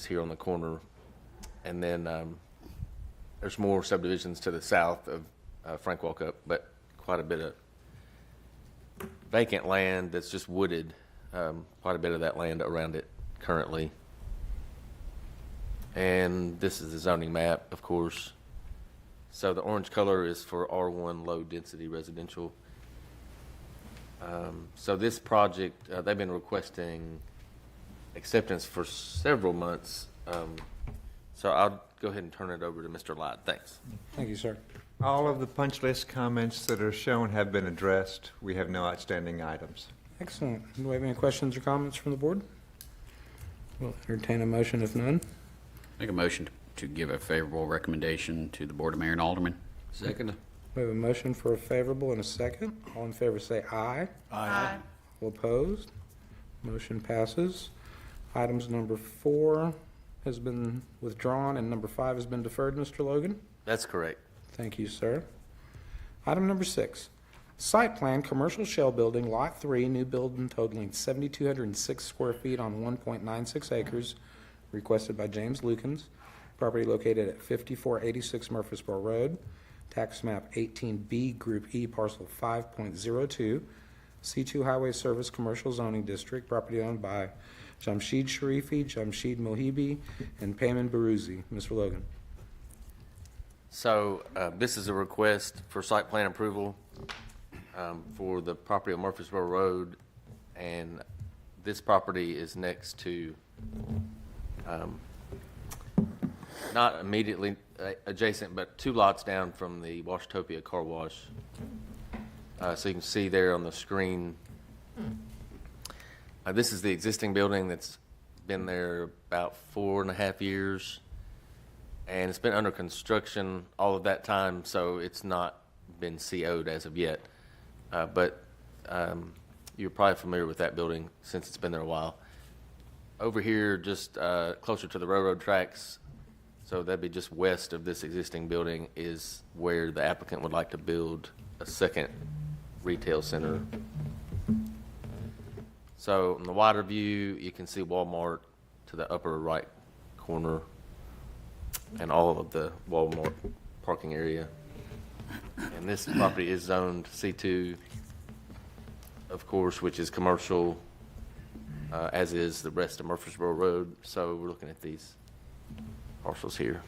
is here on the corner. And then there's more subdivisions to the south of Frank Walkup, but quite a bit of vacant land that's just wooded, quite a bit of that land around it currently. And this is the zoning map, of course. So the orange color is for R1 low-density residential. So this project, they've been requesting acceptance for several months. So I'll go ahead and turn it over to Mr. Light. Thanks. Thank you, sir. All of the punch list comments that are shown have been addressed. We have no outstanding items. Excellent. Do we have any questions or comments from the board? We'll entertain a motion if none. Make a motion to give a favorable recommendation to the Board of Mayor and Aldermen. Second. We have a motion for a favorable and a second. All in favor say aye. Aye. All opposed? Motion passes. Items number 4 has been withdrawn and number 5 has been deferred, Mr. Logan. That's correct. Thank you, sir. Item number 6, site plan, commercial shell building, lot 3, new building totaling 7,206 square feet on 1.96 acres, requested by James Lukens. Property located at 5486 Murfreesboro Road, tax map 18B, Group E, parcel 5.02, C2 Highway Service Commercial Zoning District, property owned by Jamshid Sharifi, Jamshid Mohibi, and Payman Baruzi. Mr. Logan. So this is a request for site plan approval for the property on Murfreesboro Road, and this property is next to, not immediately adjacent, but 2 lots down from the Washtopia Car Wash. So you can see there on the screen, this is the existing building that's been there about 4.5 years. And it's been under construction all of that time, so it's not been CO'd as of yet. But you're probably familiar with that building since it's been there a while. Over here, just closer to the railroad tracks, so that'd be just west of this existing building, is where the applicant would like to build a second retail center. So in the wider view, you can see Walmart to the upper right corner, and all of the Walmart parking area. And this property is zoned C2, of course, which is commercial, as is the rest of Murfreesboro Road. So we're looking at these parcels here.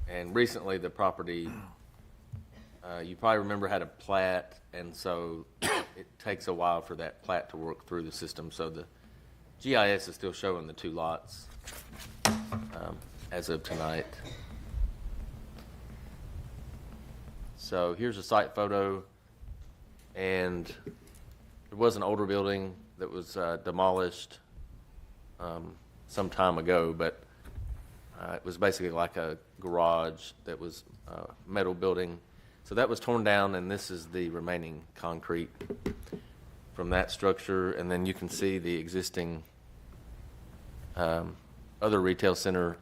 And recently the property, you probably remember, had a plat, and so it takes a while for that plat to work through the system. So the GIS is still showing the 2 lots as of tonight. So here's a site photo, and there was an older building that was demolished some time ago, but it was basically like a garage that was a metal building. So that was torn down, and this is the remaining concrete from that structure. And then you can see the existing other retail center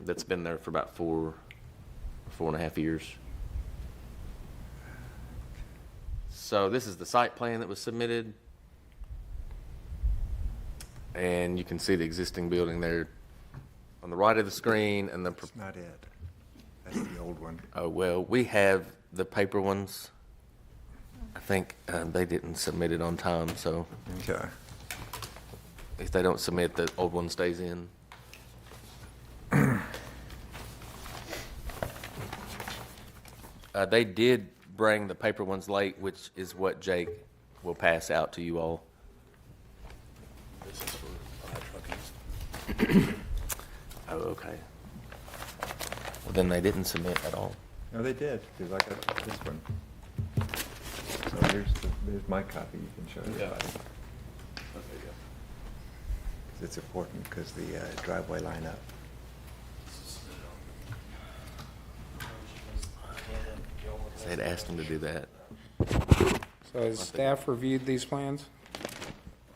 that's been there for about 4.5 years. So this is the site plan that was submitted, and you can see the existing building there on the right of the screen. And That's not it. That's the old one. oh well, we have the paper ones. I think they didn't submit it on time, so Okay. if they don't submit, the old one stays in. They did bring the paper ones late, which is what Jake will pass out to you all. This is for fire trucking. Oh, okay. Well, then they didn't submit at all. No, they did, because I got this one. So here's my copy. You can show everybody. Okay, yeah. 'Cause it's important because the driveway line up. They'd asked him to do that. So has staff reviewed these plans?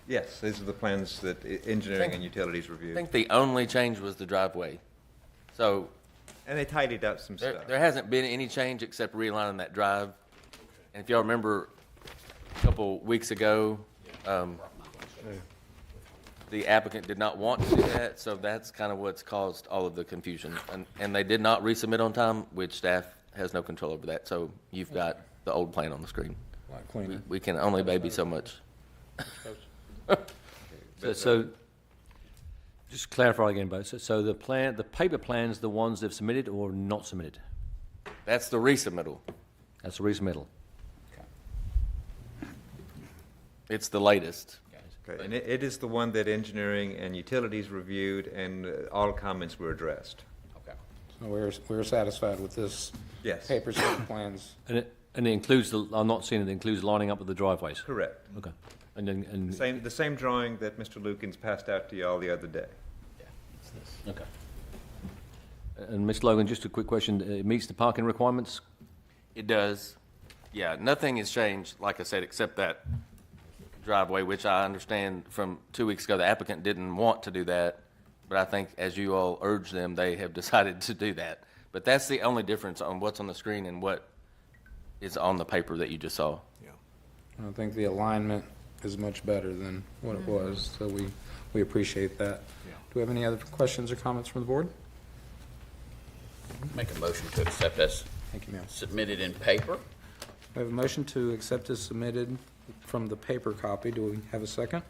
Yes, these are the plans that engineering and utilities I reviewed. think the only change was the driveway. So And they tidied up some stuff. there hasn't been any change except realigning that drive. And if y'all remember, a couple weeks ago, the applicant did not want to do that, so that's kind of what's caused all of the confusion. And they did not resubmit on time, which staff has no control over that, so you've got the old plan on the screen. Lot cleaner. We can only baby so much. So, just to clarify again, Bo, so the plan, the paper plans, the ones they've submitted or not submitted? That's the resubmittal. That's the resubmittal. It's the latest. Okay, and it is the one that engineering and utilities reviewed, and all comments were addressed. Okay. So we're satisfied with this Yes. paper set plans. And it includes the, I'm not seeing it includes lining up with the driveways? Correct. Okay. And then, and, The same drawing that Mr. Lukens passed out to you all the other day. okay. And Ms. Logan, just a quick question, it meets the parking requirements? It does. Yeah, nothing has changed, like I said, except that driveway, which I understand from 2 weeks ago, the applicant didn't want to do that. But I think as you all urged them, they have decided to do that. But that's the only difference on what's on the screen and what is on the paper that you just saw. I think the alignment is much better than what it was, so we appreciate that. Do we have any other questions or comments from the board? Make a motion to accept as Thank you, ma'am. submitted in paper. We have a motion to accept as submitted from the paper copy. Do we have a second?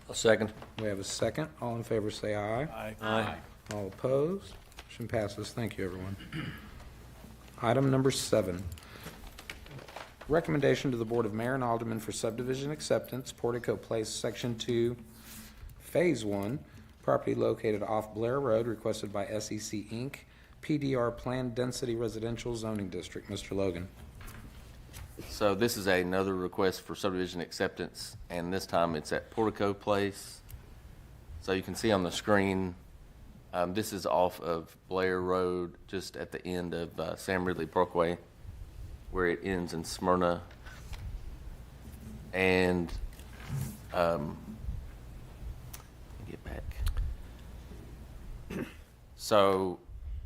A second. We have a second. All in favor say aye. Aye. All opposed? Motion passes. Thank you, everyone. Item number 7. Recommendation to the Board of Mayor and Aldermen for subdivision acceptance, Portico Place, Section 2, Phase 1, property located off Blair Road, requested by SEC Inc., PDR Planned Density Residential Zoning District. Mr. Logan. So this is another request for subdivision acceptance, and this time it's at Portico Place. So you can see on the screen, this is off of Blair Road, just at the end of Sam Ridley Parkway, where it ends in Smyrna. And, let me get back. So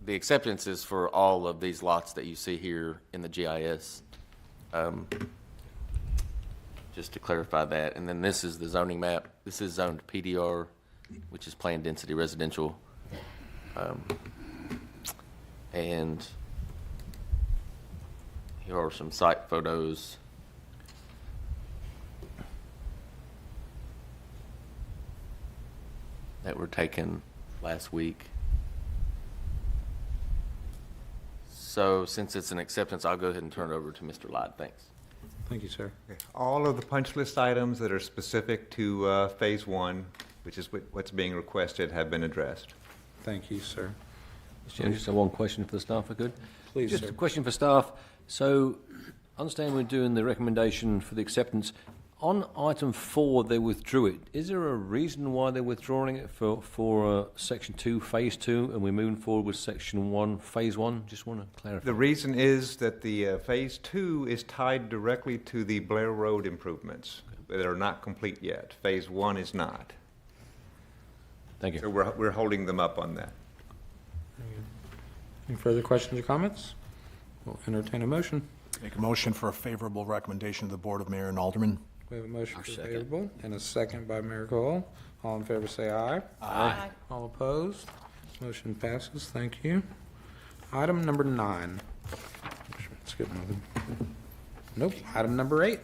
the acceptance is for all of these lots that you see here in the GIS. Just to clarify that. And then this is the zoning map. This is zoned PDR, which is planned density residential. And here are some site photos. That were taken last week. So since it's an acceptance, I'll go ahead and turn it over to Mr. Lyde. Thanks. Thank you, sir. Okay. All of the punch list items that are specific to Phase 1, which is what's being requested, have been addressed. Thank you, sir. Mr. Chairman, just have one question for the staff, if I could. Please, Just sir. a question for staff. So, understand we're doing the recommendation for the acceptance. On item 4, they withdrew it. Is there a reason why they're withdrawing it for Section 2, Phase 2, and we're moving forward with Section 1, Phase 1? Just want to clarify. The reason is that the Phase 2 is tied directly to the Blair Road improvements that are not complete yet. Phase 1 is not. Thank you. So we're holding them up on that. Any further questions or comments? We'll entertain a motion. Make a motion for a favorable recommendation to the Board of Mayor and Aldermen. We have a motion I'll for second. favorable and a second by Mayor Cole. All in favor say aye. Aye. All opposed? Motion passes. Thank you. Item number 9. Skip nothing. Nope. Item number 8.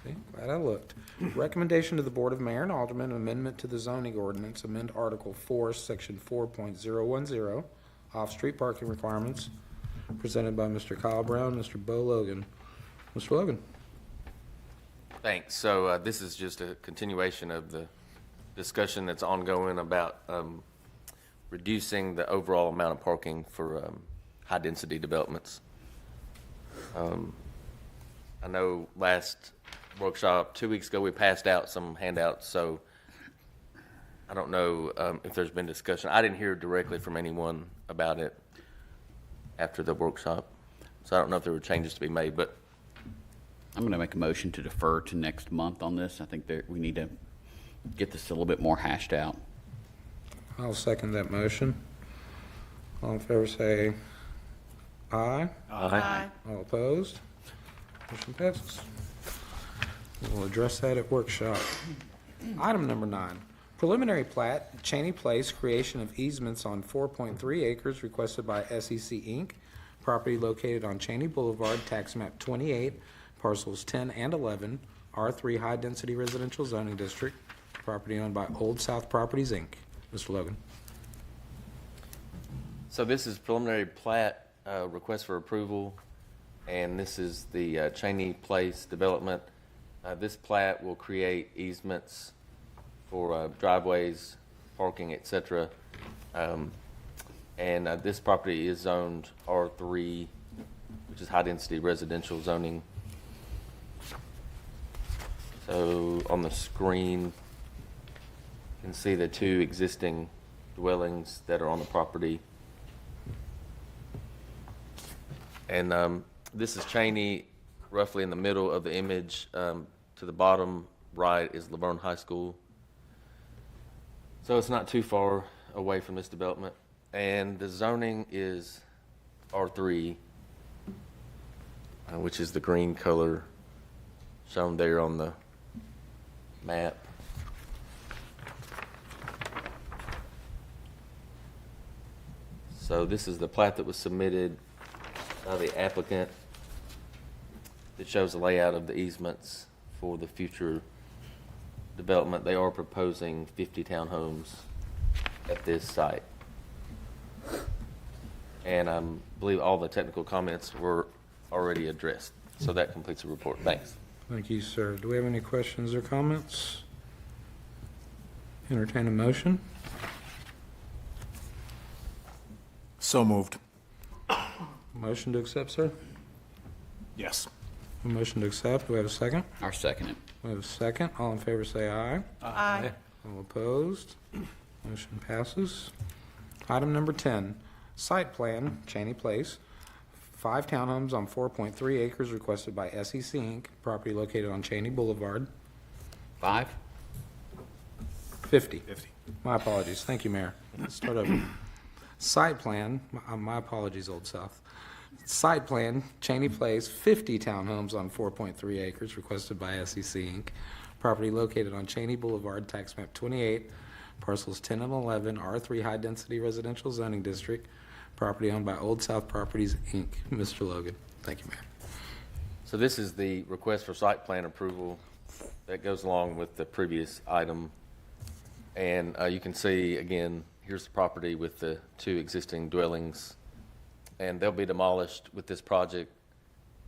See, glad I looked. Recommendation to the Board of Mayor and Aldermen, amendment to the zoning ordinance, amend Article 4, Section 4.010, off-street parking requirements, presented by Mr. Kyle Brown, Mr. Bo Logan. Mr. Logan. Thanks. So this is just a continuation of the discussion that's ongoing about reducing the overall amount of parking for high-density developments. I know last workshop, 2 weeks ago, we passed out some handouts, so I don't know if there's been discussion. I didn't hear directly from anyone about it after the workshop, so I don't know if there were changes to be made, but I'm going to make a motion to defer to next month on this. I think that we need to get this a little bit more hashed out. I'll second that motion. All in favor say aye. Aye. All opposed? Motion passes. We'll address that at workshop. Item number 9, Preliminary plat, Cheney Place, creation of easements on 4.3 acres requested by SEC Inc., property located on Cheney Boulevard, tax map 28, parcels 10 and 11, R3 High Density Residential Zoning District, property owned by Old South Properties Inc. Mr. Logan. So this is preliminary plat, request for approval, and this is the Cheney Place development. This plat will create easements for driveways, parking, et cetera. And this property is zoned R3, which is high-density residential zoning. So on the screen, you can see the two existing dwellings that are on the property. And this is Cheney, roughly in the middle of the image. To the bottom right is LaVergne High School. So it's not too far away from this development. And the zoning is R3, which is the green color shown there on the map. So this is the plat that was submitted by the applicant that shows the layout of the easements for the future development. They are proposing 50 townhomes at this site. And I believe all the technical comments were already addressed. So that completes the report. Thanks. Thank you, sir. Do we have any questions or comments? Entertain a motion. So moved. Motion to accept, sir? Yes. A motion to accept. Do we have a second? I'll second it. We have a second. All in favor say aye. Aye. All opposed? Motion passes. Item number 10, site plan, Cheney Place. 5 townhomes on 4.3 acres requested by SEC Inc., property located on Cheney Boulevard. 5? 50. 50. My apologies. Thank you, Mayor. Let's start over. Site plan, my apologies, Old South. Site plan, Cheney Place, 50 townhomes on 4.3 acres requested by SEC Inc., property located on Cheney Boulevard, tax map 28, parcels 10 and 11, R3 High Density Residential Zoning District, property owned by Old South Properties Inc. Mr. Logan. Thank you, Mayor. So this is the request for site plan approval that goes along with the previous item. And you can see, again, here's the property with the 2 existing dwellings. And they'll be demolished with this project.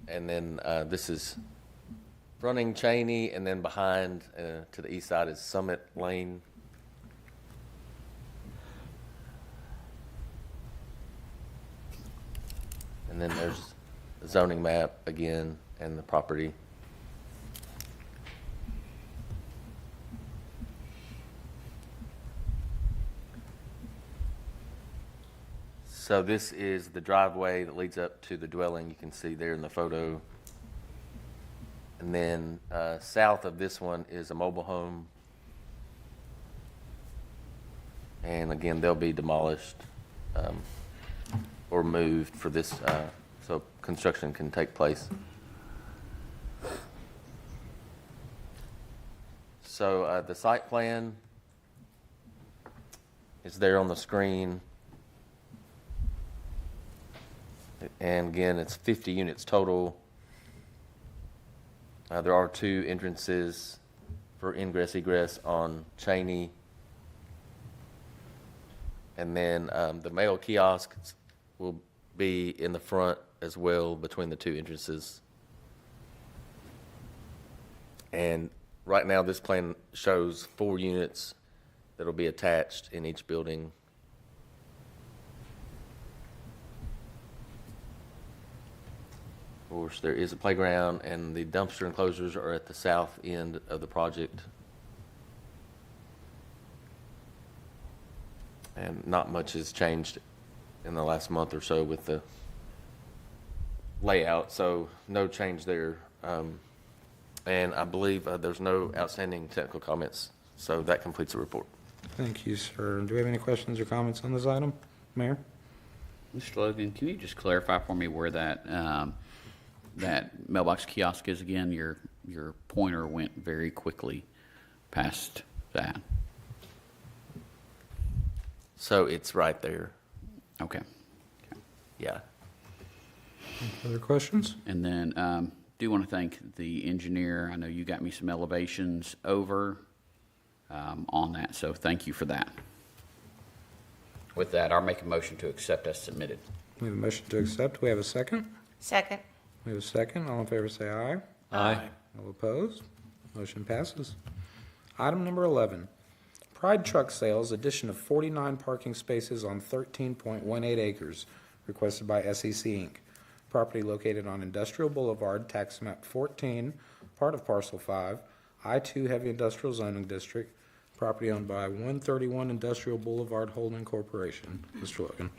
And then this is fronting Cheney, and then behind to the east side is Summit Lane. And then there's the zoning map again and the property. So this is the driveway that leads up to the dwelling. You can see there in the photo. And then south of this one is a mobile home. And again, they'll be demolished or moved for this, so construction can take place. So the site plan is there on the screen. And again, it's 50 units total. There are 2 entrances for ingress egress on Cheney. And then the mail kiosks will be in the front as well between the 2 entrances. And right now this plan shows 4 units that will be attached in each building. Of course, there is a playground, and the dumpster enclosures are at the south end of the project. And not much has changed in the last month or so with the layout, so no change there. And I believe there's no outstanding technical comments, so that completes the report. Thank you, sir. Do we have any questions or comments on this item? Mayor? Mr. Logan, can you just clarify for me where that, that mailbox kiosk is again? Your pointer went very quickly past that. So it's right there. Okay. Yeah. Other questions? And then, do want to thank the engineer. I know you got me some elevations over on that, so thank you for that. With that, I'll make a motion to accept as submitted. We have a motion to accept. We have a second. Second. We have a second. All in favor say aye. Aye. All opposed? Motion passes. Item number 11, Pride Truck Sales, addition of 49 parking spaces on 13.18 acres, requested by SEC Inc. Property located on Industrial Boulevard, tax map 14, part of parcel 5, I-2 Heavy Industrial Zoning District, property owned by 131 Industrial Boulevard Holding Corporation. Mr. Logan.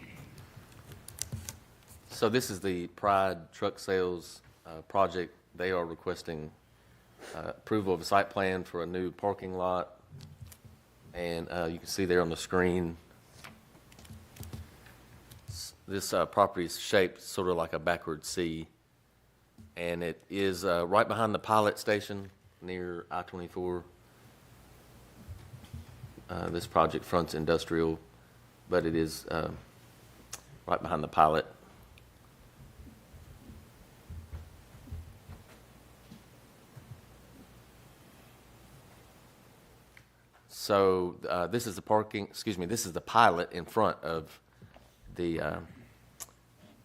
So this is the Pride Truck Sales project. They are requesting approval of a site plan for a new parking lot. And you can see there on the screen, this property is shaped sort of like a backward C. And it is right behind the pilot station near I-24. This project fronts industrial, but it is right behind the pilot. So this is the parking, this is the pilot in front of the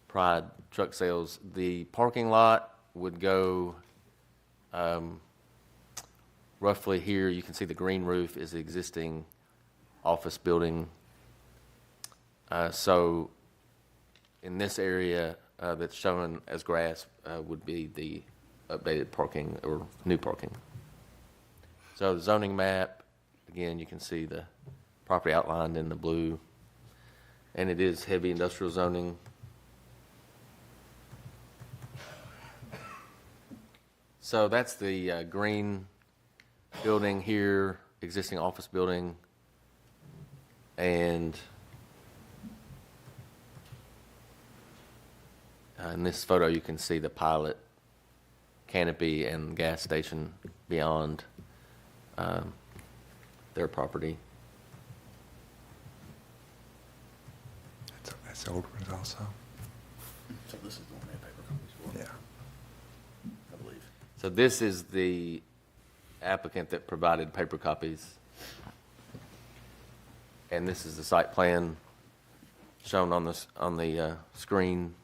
Pride Truck Sales. The parking lot would go roughly here. You can see the green roof is the existing office building. So in this area that's shown as grass would be the updated parking or new parking. So the zoning map, again, you can see the property outlined in the blue, and it is heavy industrial zoning. So that's the green building here, existing office building, and in this photo you can see the pilot canopy and gas station beyond their property. That's the old ones also. So this is the one we have paper copies for? Yeah. I believe. So this is the applicant that provided paper copies. And this is the site plan shown on the screen.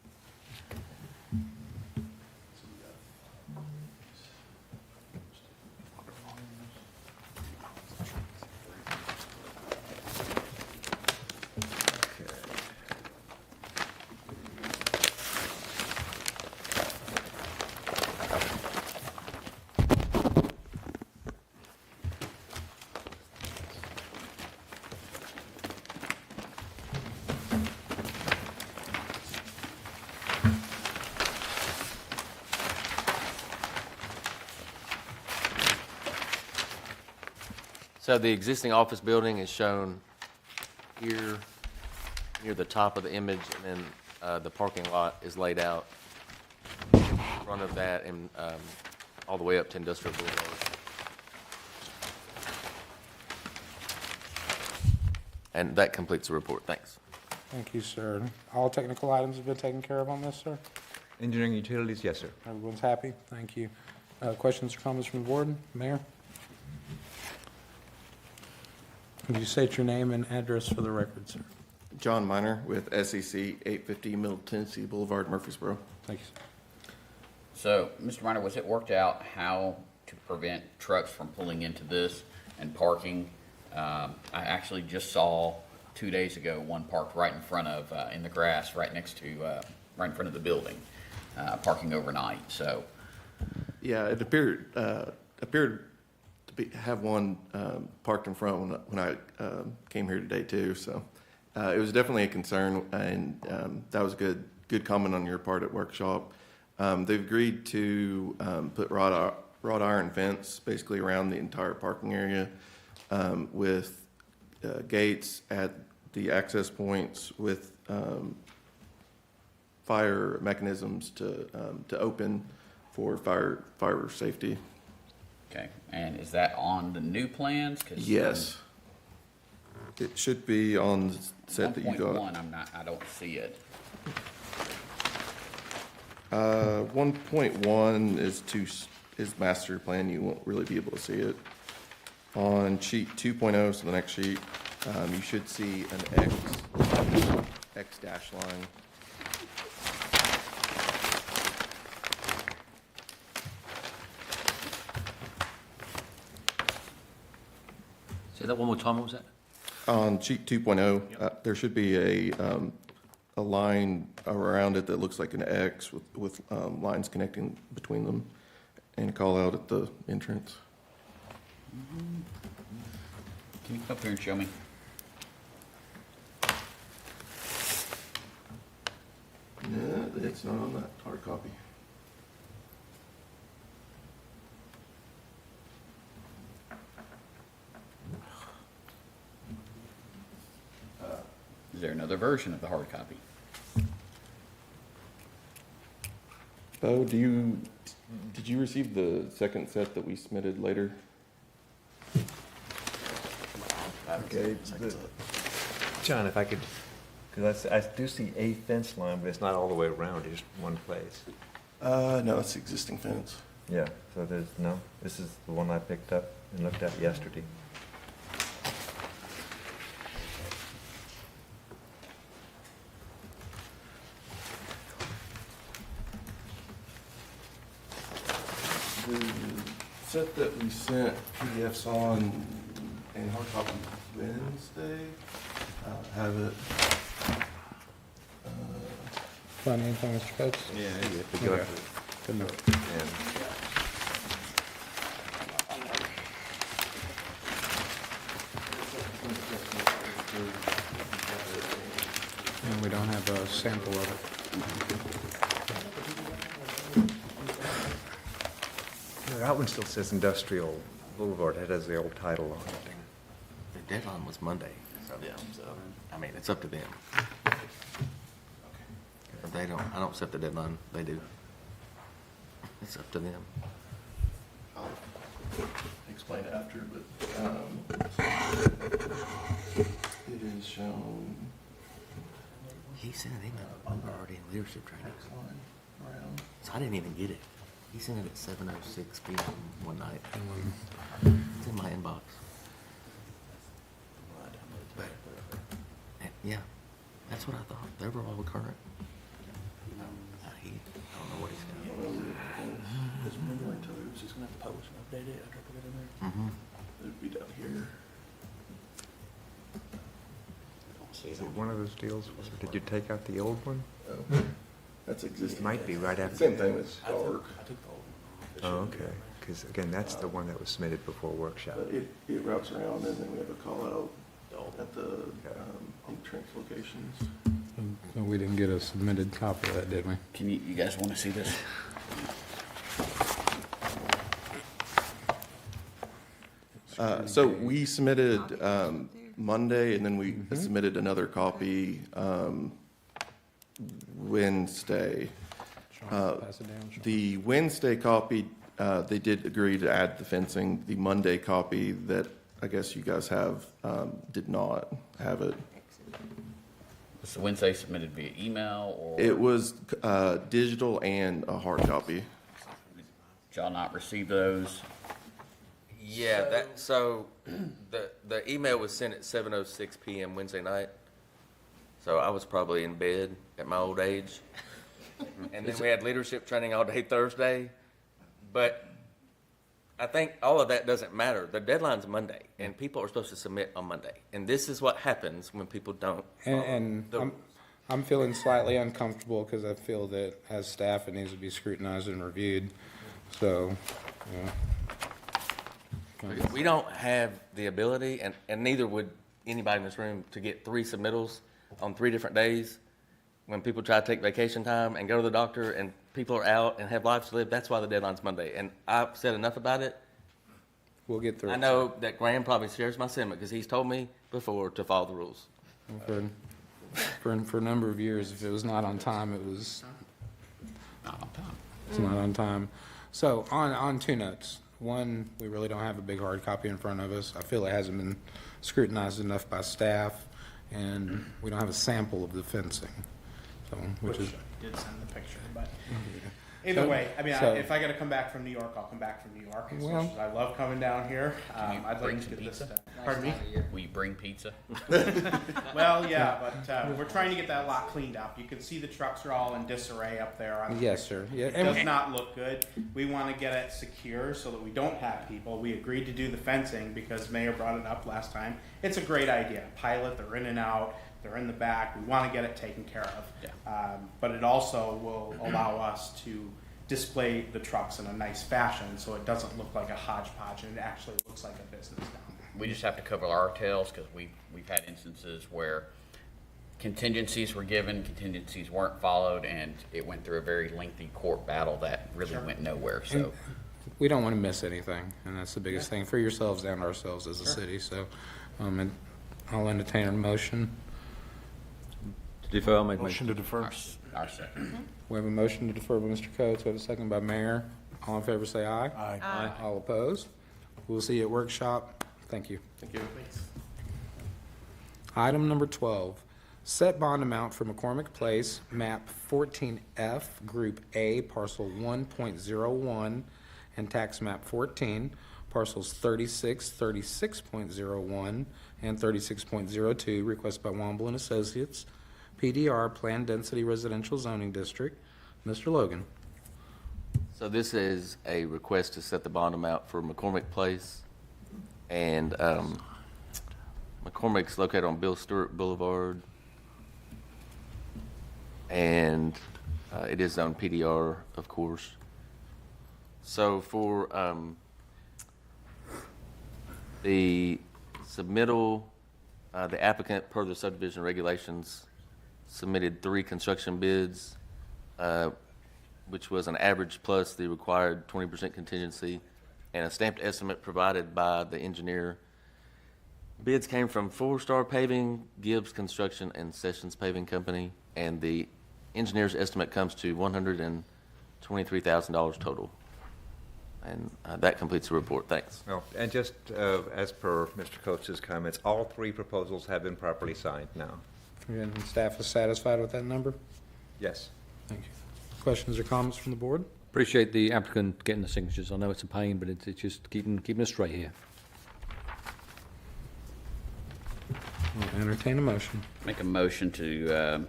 So the existing office building is shown here near the top of the image, and then the parking lot is laid out in front of that and all the way up to Industrial Boulevard. And that completes the report. Thanks. Thank you, sir. All technical items have been taken care of on this, sir? Engineering utilities, yes, sir. Everyone's happy? Thank you. Questions or comments from the board? Mayor? Would you state your name and address for the record, sir? John Miner with SEC 850 Middle Tennessee Boulevard, Murfreesboro. Thank you, sir. So, Mr. Minor, was it worked out how to prevent trucks from pulling into this and parking? I actually just saw 2 days ago one parked right in front of, in the grass, right next to, right in front of the building, parking overnight. So, Yeah, it appeared to have one parked in front when I came here today too. So it was definitely a concern, and that was a good comment on your part at workshop. They've agreed to put wrought iron fence basically around the entire parking area with gates at the access points with fire mechanisms to open for fire safety. okay, and is that on the new plans? 'Cause, Yes. It should be on the set that you got. 1.1, I don't see it. 1.1 is master plan. You won't really be able to see it. On sheet 2.0, so the next sheet, you should see an X dash line. Say that one more time, what was that? On sheet 2.0, there should be a line around it that looks like an X with lines connecting between them, and a call out at the entrance. Can you come up here and show me? No, it's not on that hard copy. Is there another version of the hard copy? Bo, did you receive the second set that we submitted later? Okay, John, if I could, because I do see a fence line, but it's not all the way around, it's just one place. No, it's the existing fence. Yeah, so this is the one I picked up and looked at yesterday. The set that we sent PDFs on and hard copy Wednesday, have it. Find anything, Mr. Coates? Yeah. Okay. Good enough. And we don't have a sample of it. That one still says Industrial Boulevard, it has the old title on it. The deadline was Monday, so, I mean, it's up to them. But they don't, I don't set the deadline, they do. It's up to them. I'll explain it after, but it is shown. He sent an email, we were already in leadership training, X line around. so I didn't even get it. He sent it at 7:06 p.m. one night. It's in my inbox. But, yeah, that's what I thought. They were all current. I don't know what he's got. She's gonna have to publish and update it after I put it in there. Mm-hmm. It'd be down here. Is it one of those deals, where- did you take out the old one? Oh, that's existing. It might be right after. Same thing, it's dark. I took the old one. Oh, okay, because again, that's the one that was submitted before workshop. But it routes around, and then we have a call out at the entrance locations. So we didn't get a submitted copy of that, did we? Can you guys want to see this? So we submitted Monday, and then we submitted another copy Wednesday. Sean, pass it down, Sean. The Wednesday copy, they did agree to add the fencing. The Monday copy that I guess you guys have did not have it. Was the Wednesday submitted via email or? It was digital and a hard copy. Did y'all not receive those? Yeah, so the email was sent at 7:06 p.m. Wednesday night. So I was probably in bed at my old age. And then we had leadership training all day Thursday. But I think all of that doesn't matter. The deadline's Monday, and people are supposed to submit on Monday. And this is what happens when people don't follow And the rules. I'm feeling slightly uncomfortable because I feel that as staff, it needs to be scrutinized and reviewed. So, yeah. We don't have the ability, and neither would anybody in this room, to get 3 submittals on 3 different days when people try to take vacation time and go to the doctor and people are out and have lives to live. That's why the deadline's Monday. And I've said enough about it. We'll get through it. I know that Graham probably shares my sentiment because he's told me before to follow the rules. For a number of years, if it was not on time, it was Not on time. it's not on time. So on 2 notes. One, we really don't have a big hard copy in front of us. I feel it hasn't been scrutinized enough by staff, and we don't have a sample of the fencing, so, which is, Did send the picture, but either way, I mean, So- if I gotta come back from New York, I'll come back from New York. As Well- much as I love coming down here, Can you I'd bring like to some get this pizza? done. Pardon me? Will you bring pizza? Well, yeah, but we're trying to get that lot cleaned up. You can see the trucks are all in disarray up there. On the yes, sir. Yeah, It and does not look good. We want to get it secure so that we don't have people. We agreed to do the fencing because Mayor brought it up last time. It's a great idea. Pilot, they're in and out, they're in the back. We want to get it taken care of. Yeah. But it also will allow us to display the trucks in a nice fashion so it doesn't look like a hodgepodge and it actually looks like a business down there. We just have to cover our tails because we've had instances where contingencies were given, contingencies weren't followed, and it went through a very lengthy court battle that really went nowhere. So we don't want to miss anything, and that's the biggest thing for yourselves and ourselves as a city, so, and I'll entertain a motion. To defer, I'll make Motion to defer. our second. We have a motion to defer by Mr. Coates, we have a second by Mayor. All in favor, say aye. Aye. All opposed? We'll see you at workshop. Thank you. Thank you. Item number 12, set bond amount for McCormick Place, map 14F, Group A, parcel 1.01, and tax map 14, parcels 36, 36.01, and 36.02, requested by Womble and Associates, PDR, Planned Density Residential Zoning District. Mr. Logan. So this is a request to set the bond amount for McCormick Place. And McCormick's located on Bill Stewart Boulevard. And it is on PDR, of course. So for the submittal, the applicant, per the subdivision regulations, submitted 3 construction bids, which was an average plus the required 20% contingency, and a stamped estimate provided by the engineer. Bids came from 4-Star Paving, Gibbs Construction, and Sessions Paving Company, and the engineer's estimate comes to $123,000 total. And that completes the report. Thanks. Well, and just as per Mr. Coates's comments, all 3 proposals have been properly signed now. And staff is satisfied with that number? Yes. Thank you. Questions or comments from the board? Appreciate the applicant getting the signatures. I know it's a pain, but it's just keeping us straight here. I'll entertain a motion. Make a motion to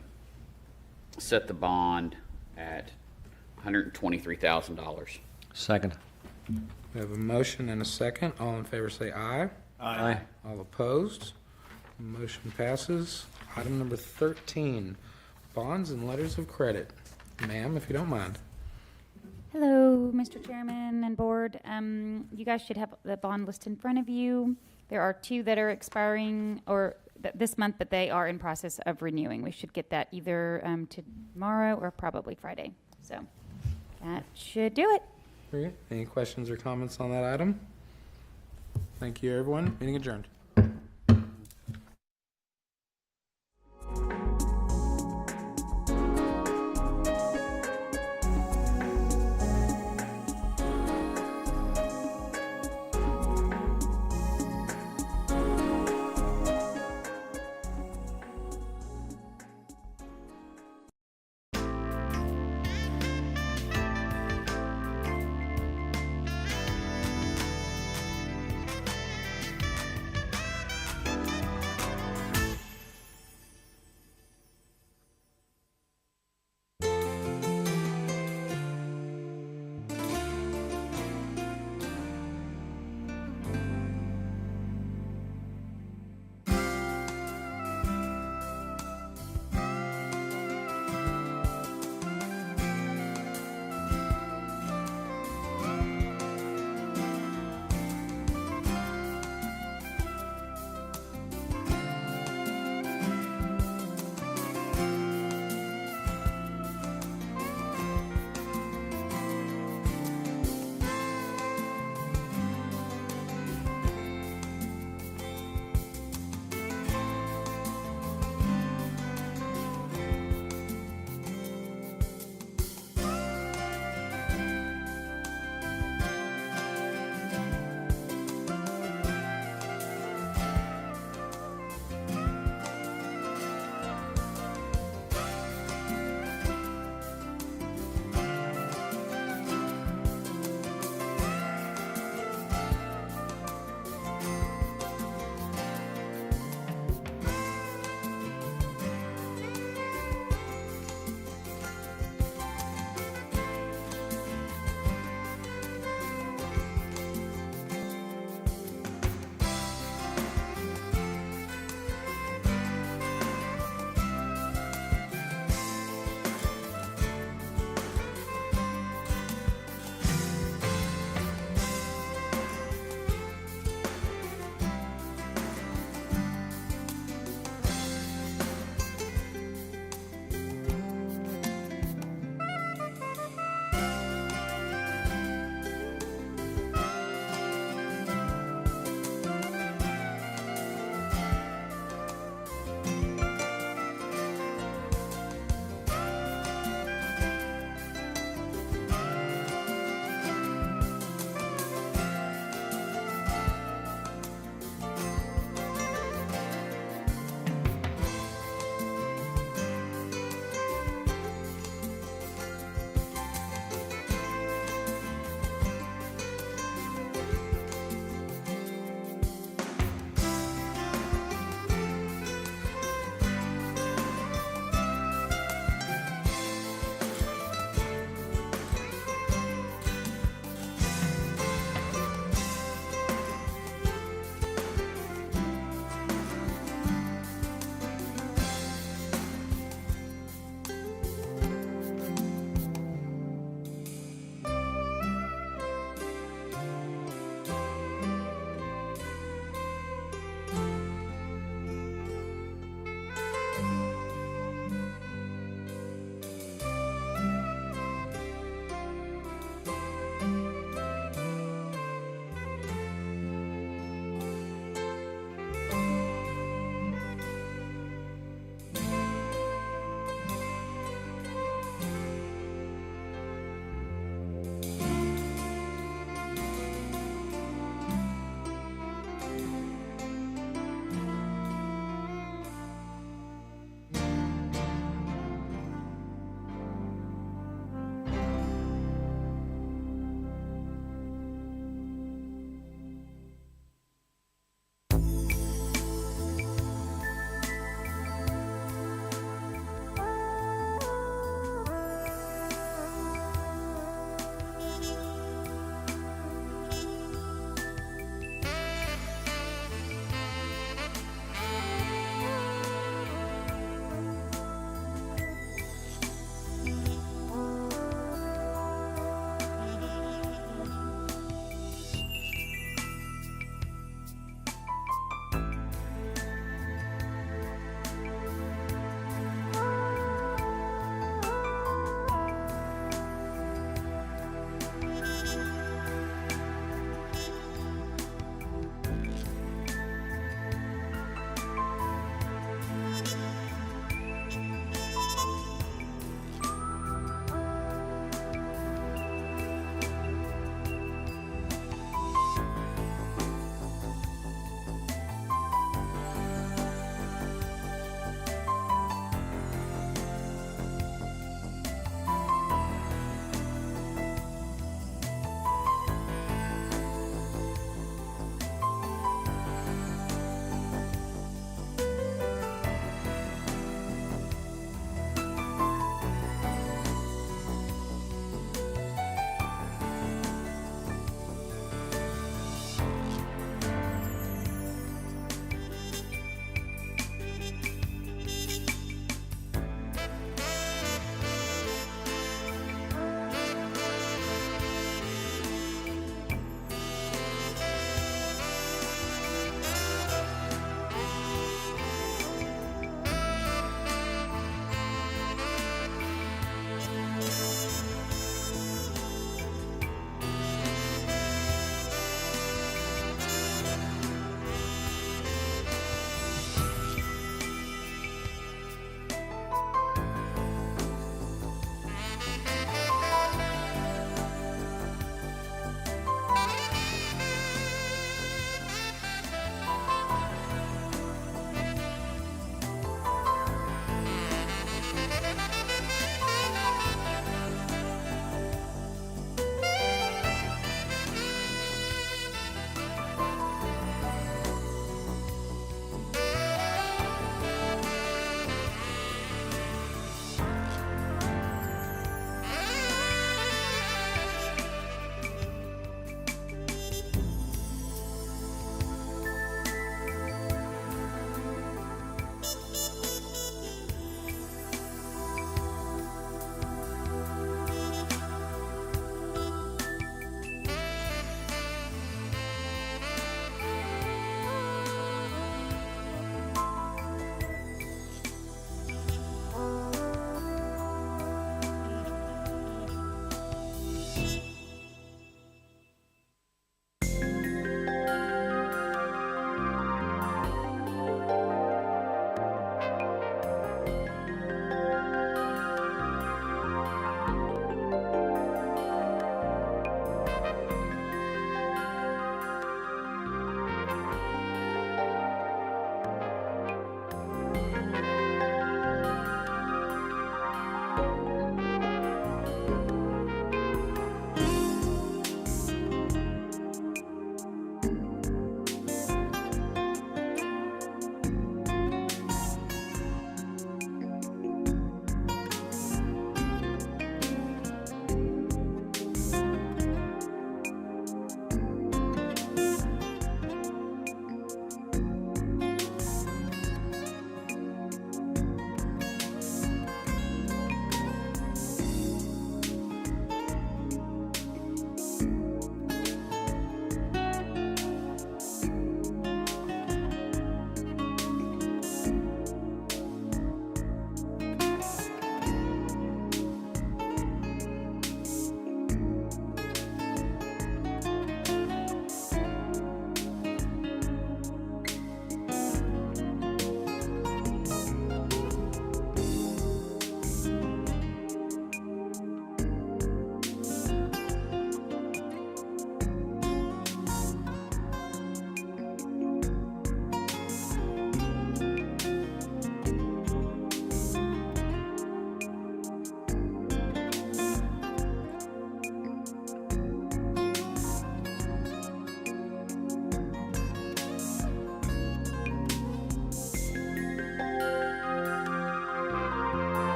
set the bond at $123,000. Second. We have a motion and a second. All in favor say aye. Aye. All opposed? Motion passes. Item number 13, bonds and letters of credit. Ma'am, if you don't mind. Hello, Mr. Chairman and Board. You guys should have the bond list in front of you. There are 2 that are expiring this month, but they are in process of renewing. We should get that either tomorrow or probably Friday. So that should do it. Very good. Any questions or comments on that item? Thank you, everyone. Meeting adjourned.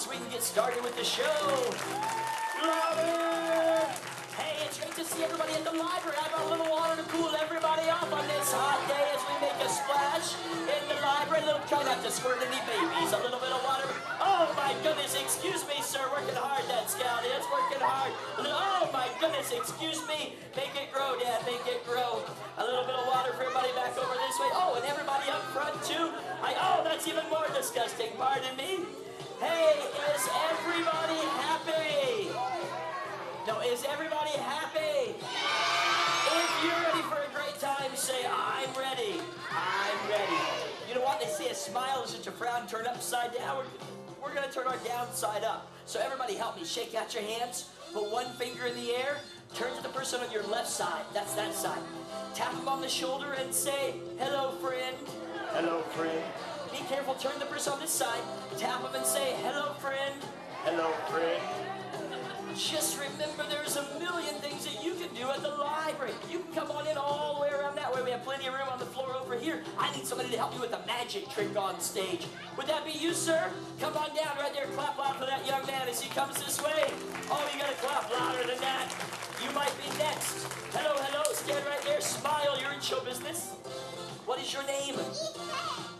so we can get started with the show. Louder! Hey, it's great to see everybody at the library. I brought a little water to cool everybody off on this hot day as we make a splash in the library. Try not to squirt any babies. A little bit of water. Oh my goodness, excuse me, sir. Working hard, that scout is working hard. Oh my goodness, excuse me. Make it grow, Dad. Make it grow. A little bit of water for everybody back over this way. Oh, and everybody up front too. Oh, that's even more disgusting. Pardon me. Hey, is everybody happy? No, is everybody happy? If you're ready for a great time, say, I'm ready. I'm ready. You know what? They say a smile is just a frown turned upside down. We're going to turn our downside up. So everybody help me. Shake out your hands. Put one finger in the air. Turn to the person on your left side. That's that side. Tap them on the shoulder and say, hello, friend. Hello, friend. Be careful. Turn to the person on this side. Tap them and say, hello, friend. Hello, friend. Just remember there's a million things that you can do at the library. You can come on in all the way around that way. We have plenty of room on the floor over here. I need somebody to help you with a magic trick on stage. Would that be you, sir? Come on down right there. Clap loud for that young man as he comes this way. Oh, you gotta clap louder than that. You might be next. Hello, hello. Stand right there. Smile. You're in show business. What is your name?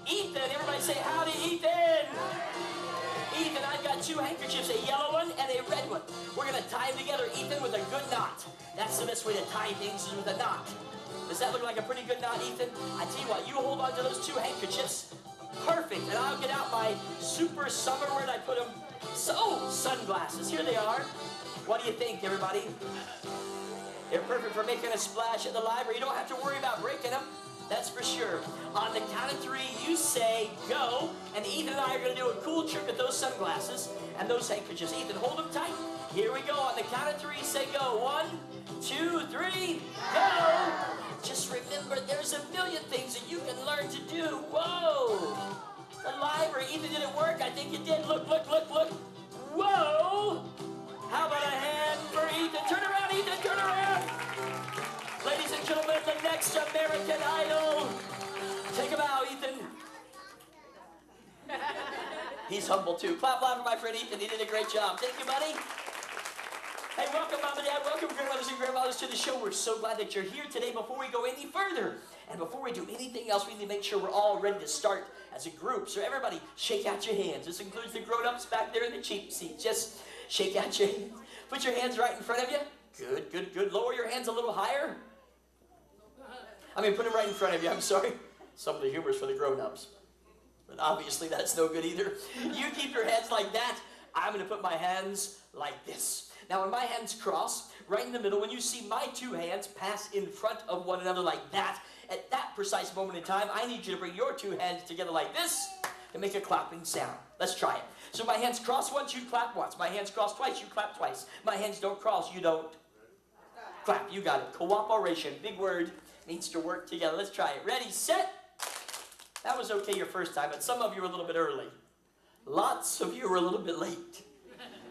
Ethan. Everybody say howdy, Ethan. Ethan, I've got two handkerchiefs, a yellow one and a red one. We're going to tie them together, Ethan, with a good knot. That's the best way to tie things is with a knot. Does that look like a pretty good knot, Ethan? I tell you what, you hold on to those two handkerchiefs. Perfect. And I'll get out my super summer, where'd I put them? So, sunglasses. Here they are. What do you think, everybody? They're perfect for making a splash at the library. You don't have to worry about breaking them. That's for sure. On the count of three, you say go, and Ethan and I are going to do a cool trick with those sunglasses and those handkerchiefs. Ethan, hold them tight. Here we go. On the count of three, say go. 1, 2, 3, go. Just remember, there's a million things that you can learn to do. Whoa. The library. Ethan, did it work? I think it did. Look, look, look, look. Whoa. How about a hand for Ethan? Turn around, Ethan. Turn around. Ladies and gentlemen, the next American Idol. Take a bow, Ethan. He's humble too. Clap loud for my friend Ethan. He did a great job. Thank you, buddy. Hey, welcome, Mom and Dad. Welcome, grandmothers and grandfathers, to the show. We're so glad that you're here today. Before we go any further, and before we do anything else, we need to make sure we're all ready to start as a group. So everybody, shake out your hands. This includes the grown-ups back there in the cheap seats. Just shake out your hands. Put your hands right in front of you. Good, good, good. Lower your hands a little higher. Put them right in front of you. I'm sorry. Some of the humor's for the grown-ups. But obviously that's no good either. You keep your hands like that. I'm going to put my hands like this. Now when my hands cross, right in the middle, when you see my two hands pass in front of one another like that, at that precise moment in time, I need you to bring your two hands together like this and make a clapping sound. Let's try it. So my hands cross once, you clap once. My hands cross twice, you clap twice. My hands don't cross, you don't clap. You got it. Cooperation. Big word. Needs to work together. Let's try it. Ready, set. That was okay your first time, but some of you were a little bit early. Lots of you were a little bit late.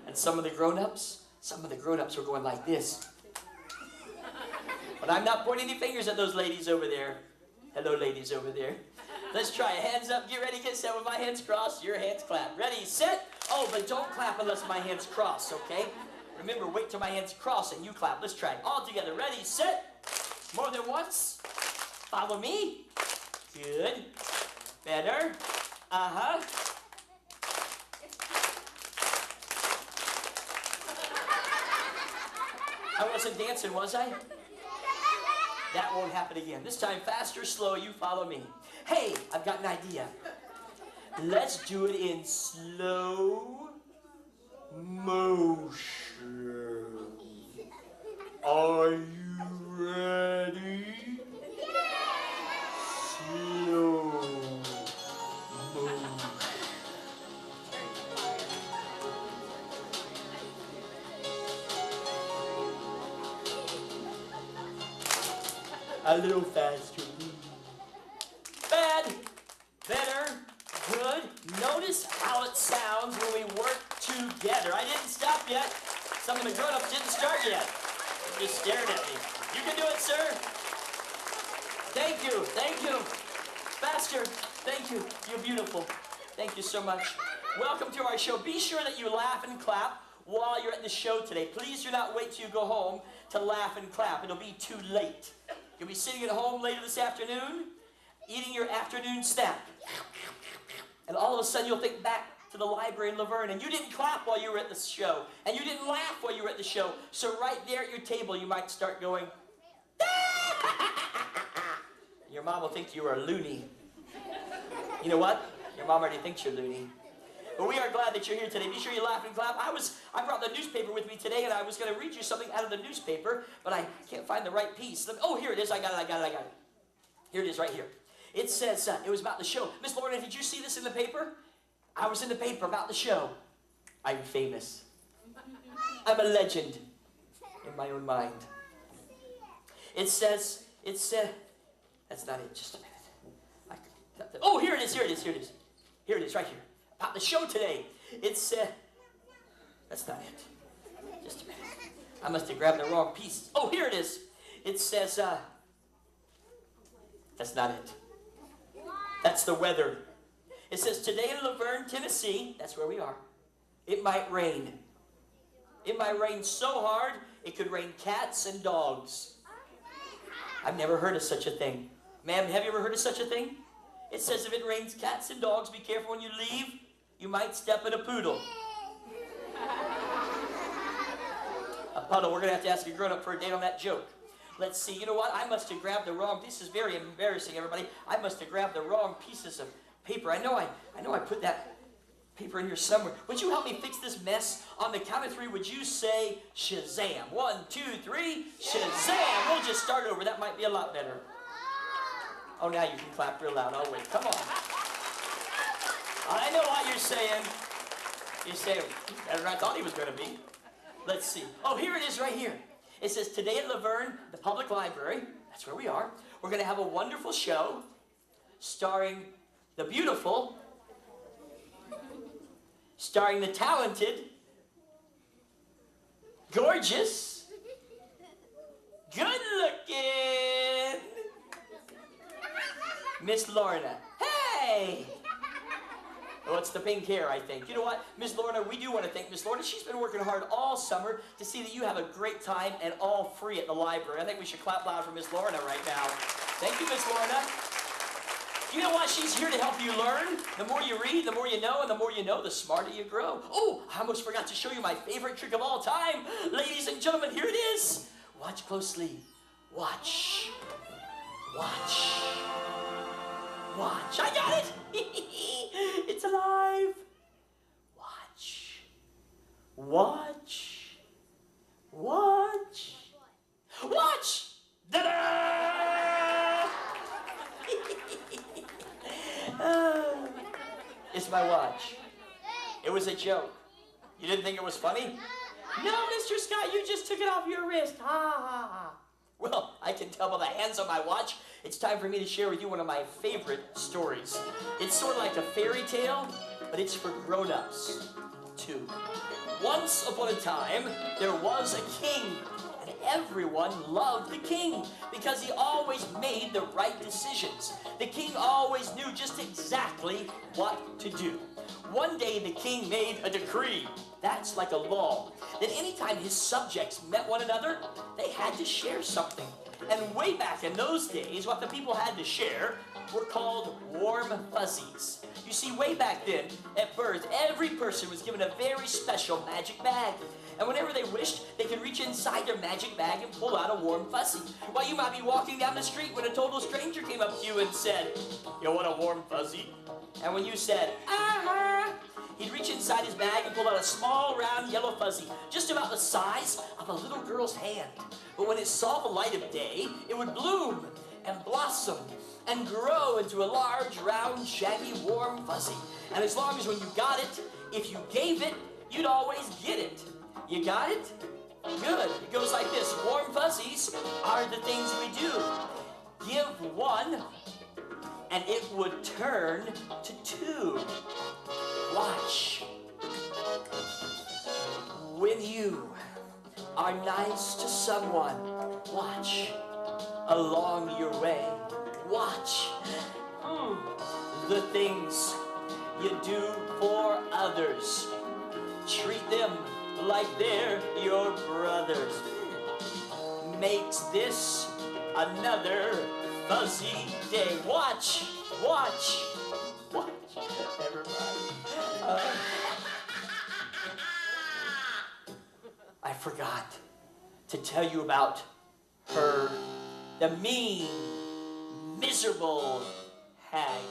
And some of the grown-ups were going like this. But I'm not pointing any fingers at those ladies over there. Hello, ladies over there. Let's try it. Hands up, get ready, get set. With my hands crossed, your hands clap. Ready, set. Oh, but don't clap unless my hands cross, okay? Remember, wait till my hands cross and you clap. Let's try it. All together. Ready, set. More than once. Follow me. Good. Better. Uh-huh. I wasn't dancing, was I? That won't happen again. This time, fast or slow, you follow me. Hey, I've got an idea. Let's do it in slow motion. Are you ready? Slow motion. A little faster. Bad, better, good. Notice how it sounds when we work together. I didn't stop yet. Some of the grown-ups didn't start yet. They're just staring at me. You can do it, sir. Thank you, thank you. Faster, thank you. You're beautiful. Thank you so much. Welcome to our show. Be sure that you laugh and clap while you're at the show today. Please do not wait till you go home to laugh and clap. It'll be too late. You'll be sitting at home later this afternoon, eating your afternoon snack. And all of a sudden you'll think back to the library in LaVergne, and you didn't clap while you were at the show, and you didn't laugh while you were at the show. So right there at your table, you might start going, your mom will think you are loony. You know what? Your mom already thinks you're loony. But we are glad that you're here today. Be sure you laugh and clap. I brought the newspaper with me today, and I was going to read you something out of the newspaper, but I can't find the right piece. Oh, here it is. I got it. Here it is right here. It says, it was about the show. Miss Lorna, did you see this in the paper? I was in the paper about the show. I'm famous. I'm a legend in my own mind. It says, that's not it, just a minute. Oh, here it is. Here it is, right here. About the show today. It's, that's not it. Just a minute. I must have grabbed the wrong piece. Oh, here it is. It says, that's not it. That's the weather. It says, today in LaVergne, Tennessee, that's where we are, it might rain. It might rain so hard, it could rain cats and dogs. I've never heard of such a thing. Ma'am, have you ever heard of such a thing? It says if it rains cats and dogs, be careful when you leave. You might step in a poodle. A puddle. We're going to have to ask a grown-up for a date on that joke. Let's see. You know what? I must have grabbed the wrong... This is very embarrassing, everybody. I must have grabbed the wrong pieces of paper. I know I put that paper in here somewhere. Would you help me fix this mess? On the count of three, would you say Shazam? 1, 2, 3, Shazam! We'll just start over. That might be a lot better. Oh, now you can clap real loud. I'll wait. Come on. I know what you're saying. You're saying, better than I thought he was going to be. Let's see. Oh, here it is right here. It says, today at LaVergne, the public library, that's where we are, we're going to have a wonderful show starring the beautiful, starring the talented, gorgeous, good-looking Miss Lorna. Hey! Oh, it's the pink hair, I think. You know what, Miss Lorna, we do want to thank Miss Lorna. She's been working hard all summer to see that you have a great time and all free at the library. I think we should clap loud for Miss Lorna right now. Thank you, Miss Lorna. You know what? She's here to help you learn. The more you read, the more you know, and the more you know, the smarter you grow. Oh, I almost forgot to show you my favorite trick of all time. Ladies and gentlemen, here it is. Watch closely. Watch. Watch. Watch. I got it. It's alive. Watch. Watch. Watch. Watch. Ta-da! It's my watch. It was a joke. You didn't think it was funny? No, Mr. Scott, you just took it off your wrist. Ha ha ha. Well, I can tell by the hands on my watch, it's time for me to share with you one of my favorite stories. It's sort of like a fairy tale, but it's for grown-ups, too. Once upon a time, there was a king, and everyone loved the king because he always made the right decisions. The king always knew just exactly what to do. One day, the king made a decree. That's like a law. That anytime his subjects met one another, they had to share something. And way back in those days, what the people had to share were called warm fuzzies. You see, way back then, at birth, every person was given a very special magic bag. And whenever they wished, they could reach inside their magic bag and pull out a warm fuzzy. While you might be walking down the street when a total stranger came up to you and said, "You want a warm fuzzy?" And when you said, "Uh-huh," he'd reach inside his bag and pull out a small, round, yellow fuzzy, just about the size of a little girl's hand. But when it saw the light of day, it would bloom and blossom and grow into a large, round, shaggy, warm fuzzy. And as long as when you got it, if you gave it, you'd always get it. You got it? Good. It goes like this. Warm fuzzies are the things we do. Give one, and it would turn to two. Watch. When you are nice to someone, watch. Along your way, watch. The things you do for others. Treat them like they're your brothers. Makes this another fuzzy day. Watch, watch, watch, everybody. I forgot to tell you about her, the mean, miserable hag.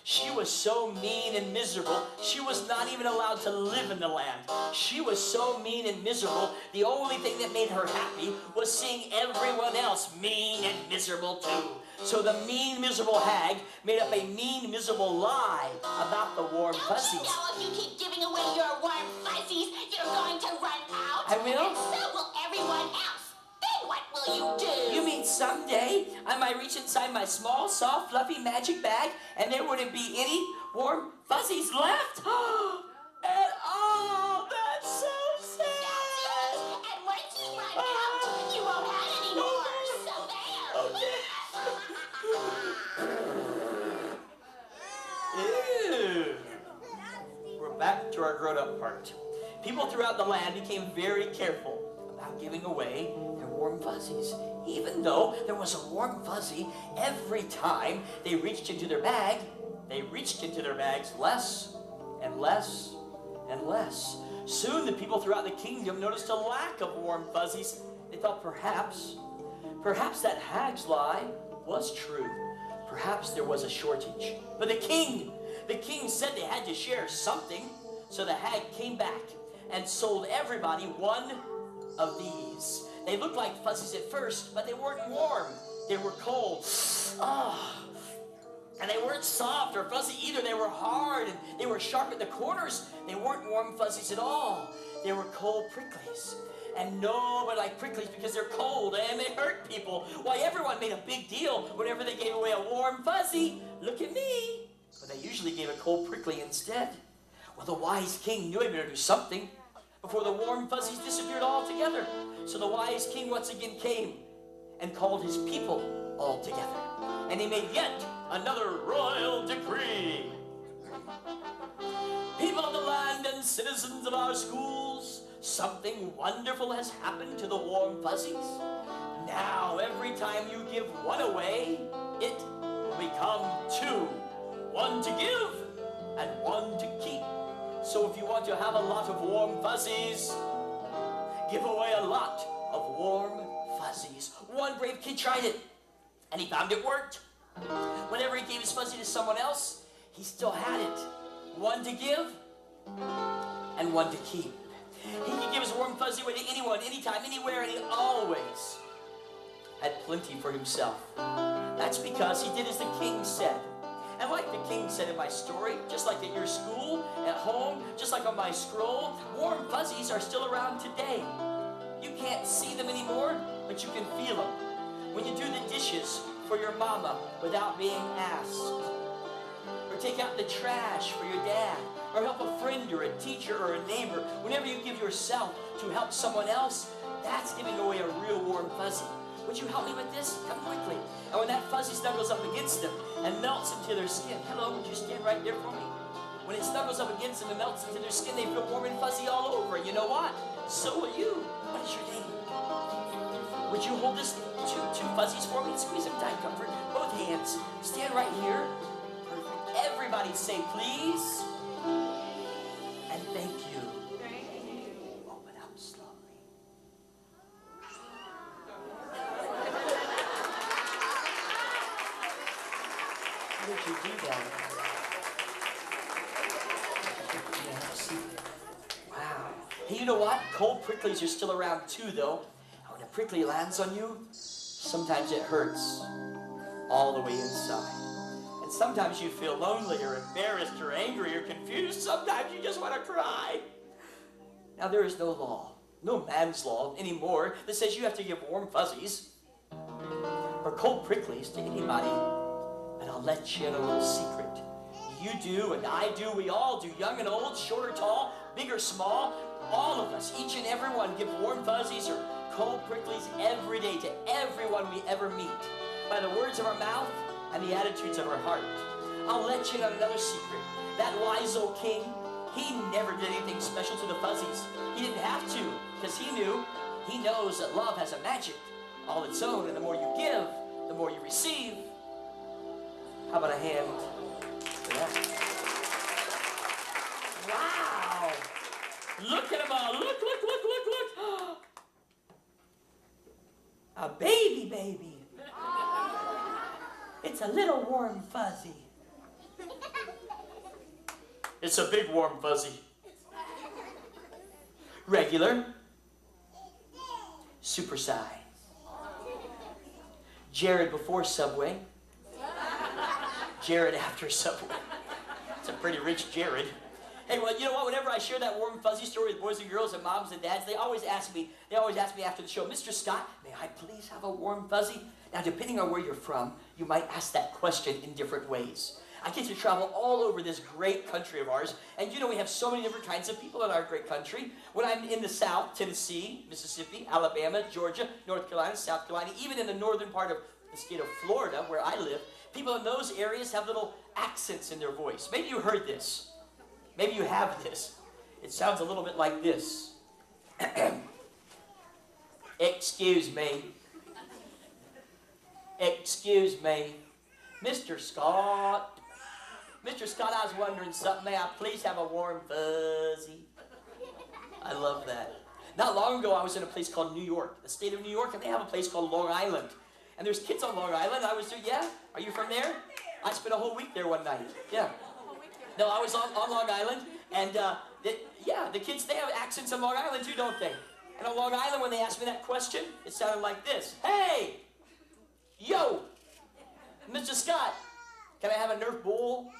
She was so mean and miserable, she was not even allowed to live in the land. She was so mean and miserable, the only thing that made her happy was seeing everyone else mean and miserable too. So the mean, miserable hag made up a mean, miserable lie about the warm fuzzies. Don't you know if you keep giving away your warm fuzzies, you're going to run out? I will? And so will everyone else. Then what will you do? You mean someday I might reach inside my small, soft, fluffy magic bag and there wouldn't be any warm fuzzies left? At all! That's so sad! That's it. And once you run out, you won't have any more. So there. Ew. We're back to our grown-up part. People throughout the land became very careful about giving away their warm fuzzies, even though there was a warm fuzzy every time they reached into their bag. They reached into their bags less and less and less. Soon the people throughout the kingdom noticed a lack of warm fuzzies. They thought perhaps that hag's lie was true. Perhaps there was a shortage. But the king said they had to share something. So the hag came back and sold everybody one of these. They looked like fuzzies at first, but they weren't warm. They were cold. And they weren't soft or fuzzy either. They were hard and they were sharp at the corners. They weren't warm fuzzies at all. They were cold pricklies. And nobody liked pricklies because they're cold and they hurt people. Why, everyone made a big deal whenever they gave away a warm fuzzy. Look at me. But they usually gave a cold prickly instead. Well, the wise king knew he better do something before the warm fuzzies disappeared altogether. So the wise king once again came and called his people all together. And he made yet another royal decree. People of the land and citizens of our schools, something wonderful has happened to the warm fuzzies. Now, every time you give one away, it will become two. One to give and one to keep. So if you want to have a lot of warm fuzzies, give away a lot of warm fuzzies. One brave kid tried it, and he found it worked. Whenever he gave his fuzzy to someone else, he still had it. One to give and one to keep. He could give his warm fuzzy away to anyone, anytime, anywhere, and he always had plenty for himself. That's because he did as the king said. And like the king said in my story, just like at your school, at home, just like on my scroll, warm fuzzies are still around today. You can't see them anymore, but you can feel them. When you do the dishes for your mama without being asked, or take out the trash for your dad, or help a friend or a teacher or a neighbor, whenever you give yourself to help someone else, that's giving away a real warm fuzzy. Would you help me with this? Come quickly. And when that fuzzy snuggles up against them and melts into their skin, hello, would you stand right there for me? When it snuggles up against them and melts into their skin, they feel warm and fuzzy all over. You know what? So will you. What is your name? Would you hold this two fuzzies for me and squeeze them tight, comfort? Both hands. Stand right here. Perfect. Everybody say please. And thank you. Open up slowly. How did you do that? Yeah, see. Wow. Hey, you know what? Cold pricklies are still around too, though. When a prickly lands on you, sometimes it hurts all the way inside. And sometimes you feel lonely or embarrassed or angry or confused. Sometimes you just want to cry. Now, there is no law, no man's law anymore that says you have to give warm fuzzies or cold pricklies to anybody. But I'll let you in a little secret. You do and I do, we all do, young and old, short or tall, big or small, all of us, each and every one, give warm fuzzies or cold pricklies every day to everyone we ever meet by the words of our mouth and the attitudes of our heart. I'll let you in on another secret. That wise old king, he never did anything special to the fuzzies. He didn't have to, because he knows that love has a magic all its own, and the more you give, the more you receive. How about a hand for that? Wow! Look at them all. Look. A baby. It's a little warm fuzzy. It's a big warm fuzzy. Regular. Super size. Jared before Subway. Jared after Subway. It's a pretty rich Jared. Hey, well, you know what? Whenever I share that warm fuzzy story with boys and girls and moms and dads, they always ask me after the show, Mr. Scott, may I please have a warm fuzzy? Now, depending on where you're from, you might ask that question in different ways. I get to travel all over this great country of ours, and you know we have so many different kinds of people in our great country. When I'm in the South, Tennessee, Mississippi, Alabama, Georgia, North Carolina, South Carolina, even in the northern part of the state of Florida, where I live, people in those areas have little accents in their voice. Maybe you heard this. Maybe you have this. It sounds a little bit like this. Excuse me. Excuse me. Mr. Scott. Mr. Scott, I was wondering something. May I please have a warm fuzzy? I love that. Not long ago, I was in a place called New York, the state of New York, and they have a place called Long Island. And there's kids on Long Island. I was there, yeah? Are you from there? I spent a whole week there one night. Yeah. No, I was on Long Island, and the kids, they have accents on Long Island too, don't they? And on Long Island, when they asked me that question, it sounded like this. Hey! Yo! Mr. Scott, can I have a Nerf ball?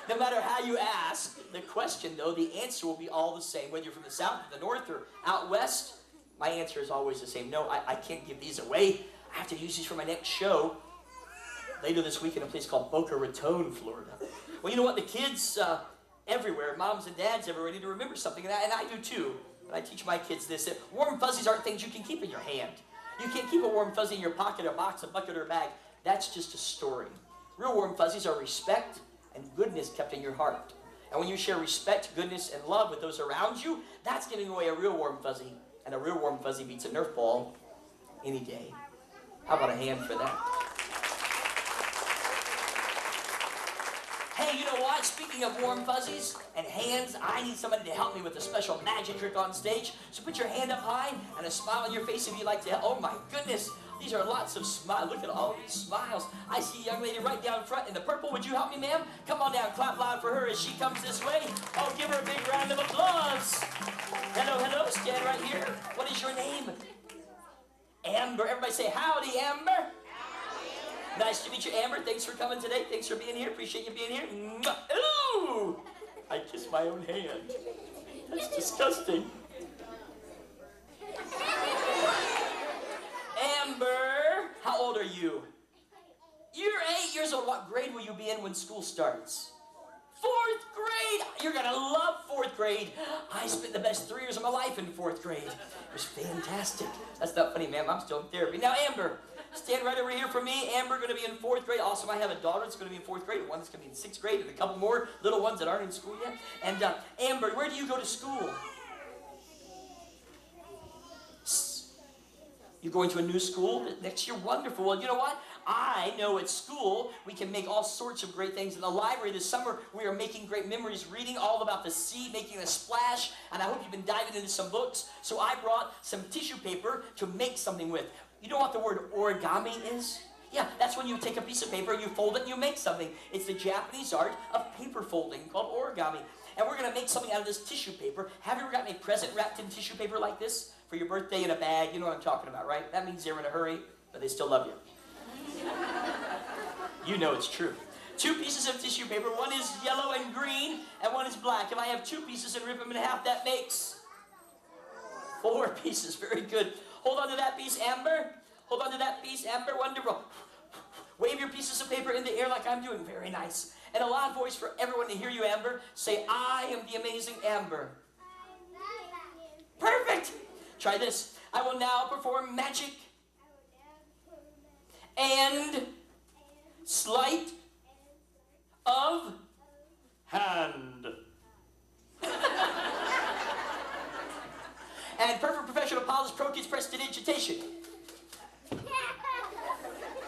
No matter how you ask the question, though, the answer will be all the same. Whether you're from the south, or the north, or out west, my answer is always the same. No, I can't give these away. I have to use these for my next show later this week in a place called Boca Raton, Florida. Well, you know what? The kids everywhere, moms and dads everywhere, need to remember something, and I do too. And I teach my kids this, that warm fuzzies aren't things you can keep in your hand. You can't keep a warm fuzzy in your pocket, or box, a bucket, or a bag. That's just a story. Real warm fuzzies are respect and goodness kept in your heart. And when you share respect, goodness, and love with those around you, that's giving away a real warm fuzzy. And a real warm fuzzy beats a Nerf ball any day. How about a hand for that? Hey, you know what? Speaking of warm fuzzies and hands, I need somebody to help me with a special magic trick on stage. So put your hand up high and a smile on your face if you'd like to help. Oh my goodness, these are lots of smiles. Look at all these smiles. I see a young lady right down front in the purple. Would you help me, ma'am? Come on down, clap loud for her as she comes this way. Oh, give her a big round of applause. Hello, stand right here. What is your name? Amber. Everybody say howdy, Amber. Nice to meet you, Amber. Thanks for coming today. Thanks for being here. Appreciate you being here. Ooh! I kissed my own hand. That's disgusting. Amber, how old are you? You're 8 years old. What grade will you be in when school starts? 4th grade. You're going to love 4th grade. I spent the best 3 years of my life in 4th grade. It was fantastic. That's not funny, ma'am. I'm still in therapy. Now, Amber, stand right over here for me. Amber going to be in 4th grade. Also, I have a daughter that's going to be in 4th grade, one that's going to be in 6th grade, and a couple more little ones that aren't in school yet. And Amber, where do you go to school? You're going to a new school next year? Wonderful. Well, you know what? I know at school we can make all sorts of great things. In the library this summer, we are making great memories, reading all about the sea, making a splash, and I hope you've been diving into some books. So I brought some tissue paper to make something with. You know what the word origami is? Yeah, that's when you take a piece of paper, you fold it, and you make something. It's the Japanese art of paper folding called origami. And we're going to make something out of this tissue paper. Have you ever gotten a present wrapped in tissue paper like this? For your birthday in a bag, you know what I'm talking about, right? That means they're in a hurry, but they still love you. You know it's true. 2 pieces of tissue paper, one is yellow and green, and one is black. If I have 2 pieces and rip them in half, that makes 4 pieces. Very good. Hold on to that piece, Amber. Hold on to that piece, Amber. Wonderful. Wave your pieces of paper in the air like I'm doing. Very nice. And a loud voice for everyone to hear you, Amber. Say, I am the amazing Amber. Perfect. Try this. I will now perform magic and sleight of hand. And perfect professional polished pro-kids prestidigitation.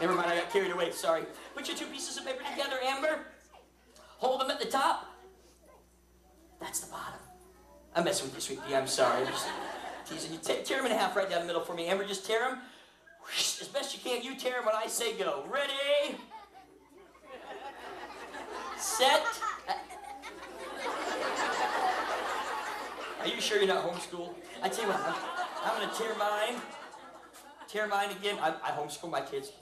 Never mind, I got carried away, sorry. Put your two pieces of paper together, Amber. Hold them at the top. That's the bottom. I'm messing with you, sweet pea, I'm sorry. I'm just teasing you. Tear them in half right down the middle for me, Amber. Just tear them. As best you can, you tear them when I say go. Ready? Set. Are you sure you're not homeschooled? I tell you what, I'm gonna tear mine. Tear mine again. I homeschool my kids.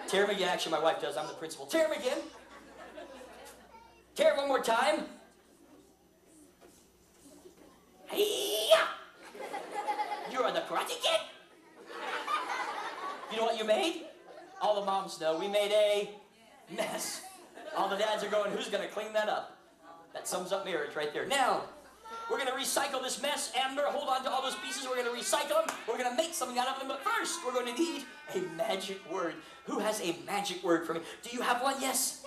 Tear them again. Actually, my wife does. I'm the principal. Tear them again. Tear it one more time. Hey-ya! You are the Karate Kid. You know what you made? All the moms know. We made a mess. All the dads are going, who's going to clean that up? That sums up marriage right there. Now, we're going to recycle this mess. Amber, hold on to all those pieces. We're going to recycle them. We're going to make something out of them. But first, we're going to need a magic word. Who has a magic word for me? Do you have one? Yes?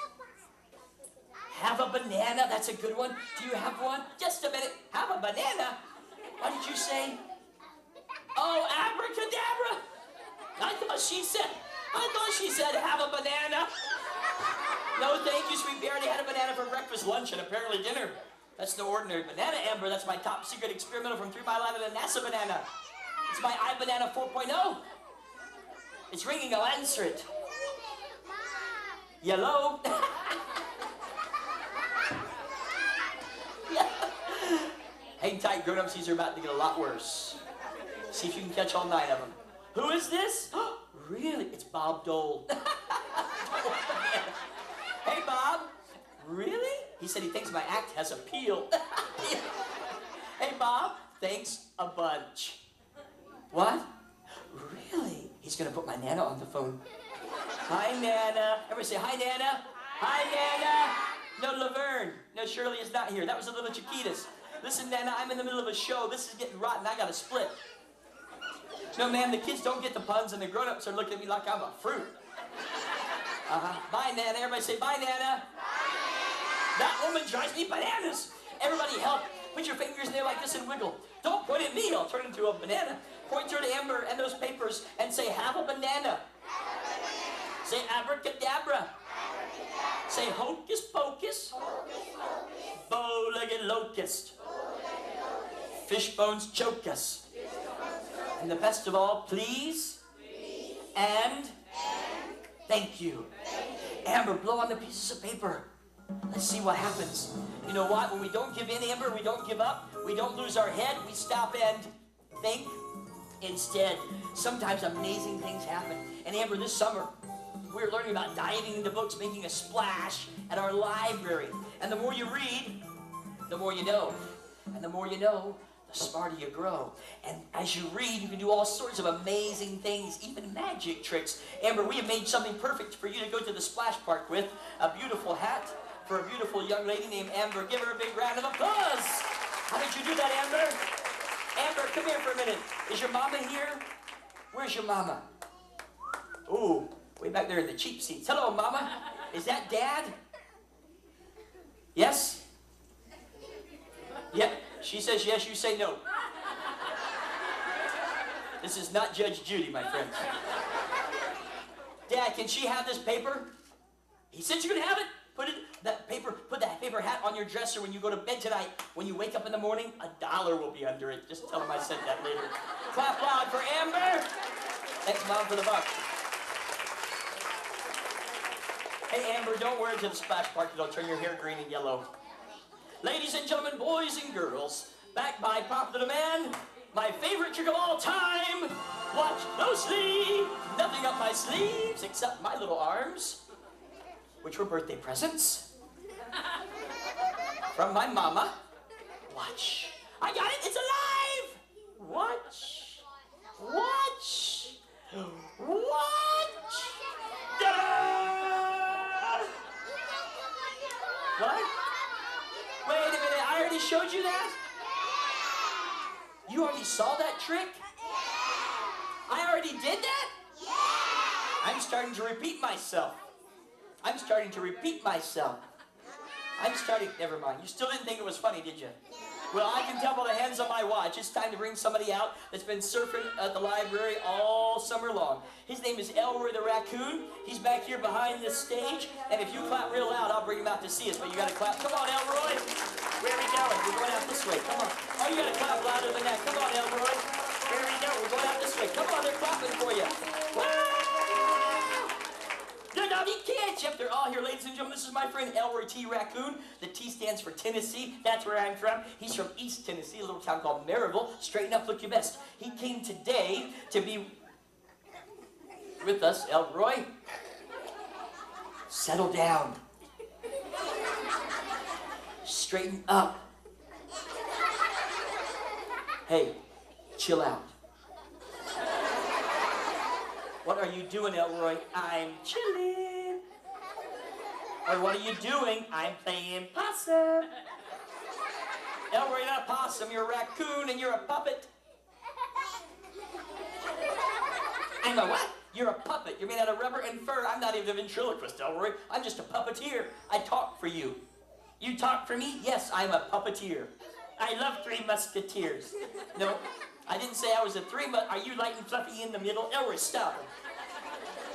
Have a banana. That's a good one. Do you have one? Just a minute. Have a banana? What did you say? Oh, abracadabra. I thought she said have a banana. No, thank you, sweet pea. I already had a banana for breakfast, lunch, and apparently dinner. That's no ordinary banana, Amber. That's my top secret experimental from 3 Mile Island and NASA banana. It's my iBanana 4.0. It's ringing. I'll answer it. Yellow. Hang tight, grown-ups. These are about to get a lot worse. See if you can catch all 9 of them. Who is this? Really? It's Bob Dole. Hey, Bob. Really? He said he thinks my act has appeal. Hey, Bob. Thanks a bunch. What? Really? He's going to put my Nana on the phone. Hi, Nana. Everybody say, hi, Nana. Hi, Nana. No, LaVergne. No, Shirley is not here. That was a little Chiquitas. Listen, Nana, I'm in the middle of a show. This is getting rotten. I got to split. No, ma'am, the kids don't get the puns, and the grown-ups are looking at me like I'm a fruit. Bye, Nana. Everybody say, bye, Nana. Bye. That woman drives me bananas. Everybody help. Put your fingers in there like this and wiggle. Don't point at me. I'll turn into a banana. Point toward Amber and those papers and say, have a banana. Say abracadabra. Say hocus pocus. Bow-legged locust. Fish bones choke us. And the best of all, please and thank you. Amber, blow on the pieces of paper. Let's see what happens. You know what? When we don't give in, Amber, we don't give up. We don't lose our head. We stop and think instead. Sometimes amazing things happen. And Amber, this summer, we're learning about diving into books, making a splash at our library. And the more you read, the more you know. And the more you know, the smarter you grow. And as you read, you can do all sorts of amazing things, even magic tricks. Amber, we have made something perfect for you to go to the splash park with. A beautiful hat for a beautiful young lady named Amber. Give her a big round of applause. How did you do that, Amber? Amber, come here for a minute. Is your mama here? Where's your mama? Ooh, way back there in the cheap seats. Hello, Mama. Is that Dad? Yes? Yep. She says yes, you say no. This is not Judge Judy, my friends. Dad, can she have this paper? He said you could have it. Put that paper hat on your dresser when you go to bed tonight. When you wake up in the morning, $1 will be under it. Just tell him I said that later. Clap loud for Amber. Thanks, Mom, for the buck. Hey, Amber, don't wear it to the splash park. It'll turn your hair green and yellow. Ladies and gentlemen, boys and girls, back by popular demand, my favorite trick of all time. Watch closely. Nothing up my sleeves except my little arms, which were birthday presents from my mama. Watch. I got it. It's alive. Watch. Watch. Watch. Ta-da! What? Wait a minute. I already showed you that? You already saw that trick? I already did that? I'm starting to repeat myself. I'm starting to repeat myself. Never mind. You still didn't think it was funny, did you? Well, I can tell by the hands on my watch, it's time to bring somebody out that's been surfing at the library all summer long. His name is Elroy the Raccoon. He's back here behind this stage, and if you clap real loud, I'll bring him out to see us, but you gotta clap. Come on, Elroy. Where are we going? We're going out this way. Come on. Oh, you gotta clap louder than that. Come on, Elroy. Where we go? We're going out this way. Come on, they're clapping for you. They're naughty kids. Yep, they're all here. Ladies and gentlemen, this is my friend Elroy T. Raccoon. The T stands for Tennessee. That's where I'm from. He's from East Tennessee, a little town called Maryville. Straighten up, look your best. He came today to be with us. Elroy, settle down. Straighten up. Hey, chill out. What are you doing, Elroy? I'm chilling. Or what are you doing? I'm playing possum. Elroy, you're not a possum, you're a raccoon and you're a puppet. I'm a what? You're a puppet. You're made out of rubber and fur. I'm not even a ventriloquist, Elroy. I'm just a puppeteer. I talk for you. You talk for me? Yes, I'm a puppeteer. I love Three Musketeers. No, I didn't say I was a Are you light and fluffy in the middle? Elroy, stop.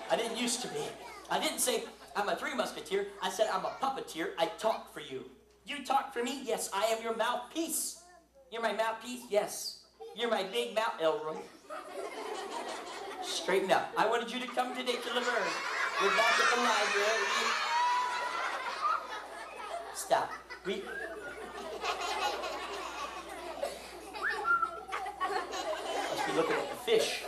I didn't used to be. I didn't say I'm a Three Musketeer. I said I'm a puppeteer. I talk for you. You talk for me? Yes, I am your mouthpiece. You're my mouthpiece? Yes. You're my big mouth, Elroy. Straighten up. I wanted you to come today to LaVergne. We're back at the library. Stop. Must be looking at the fish.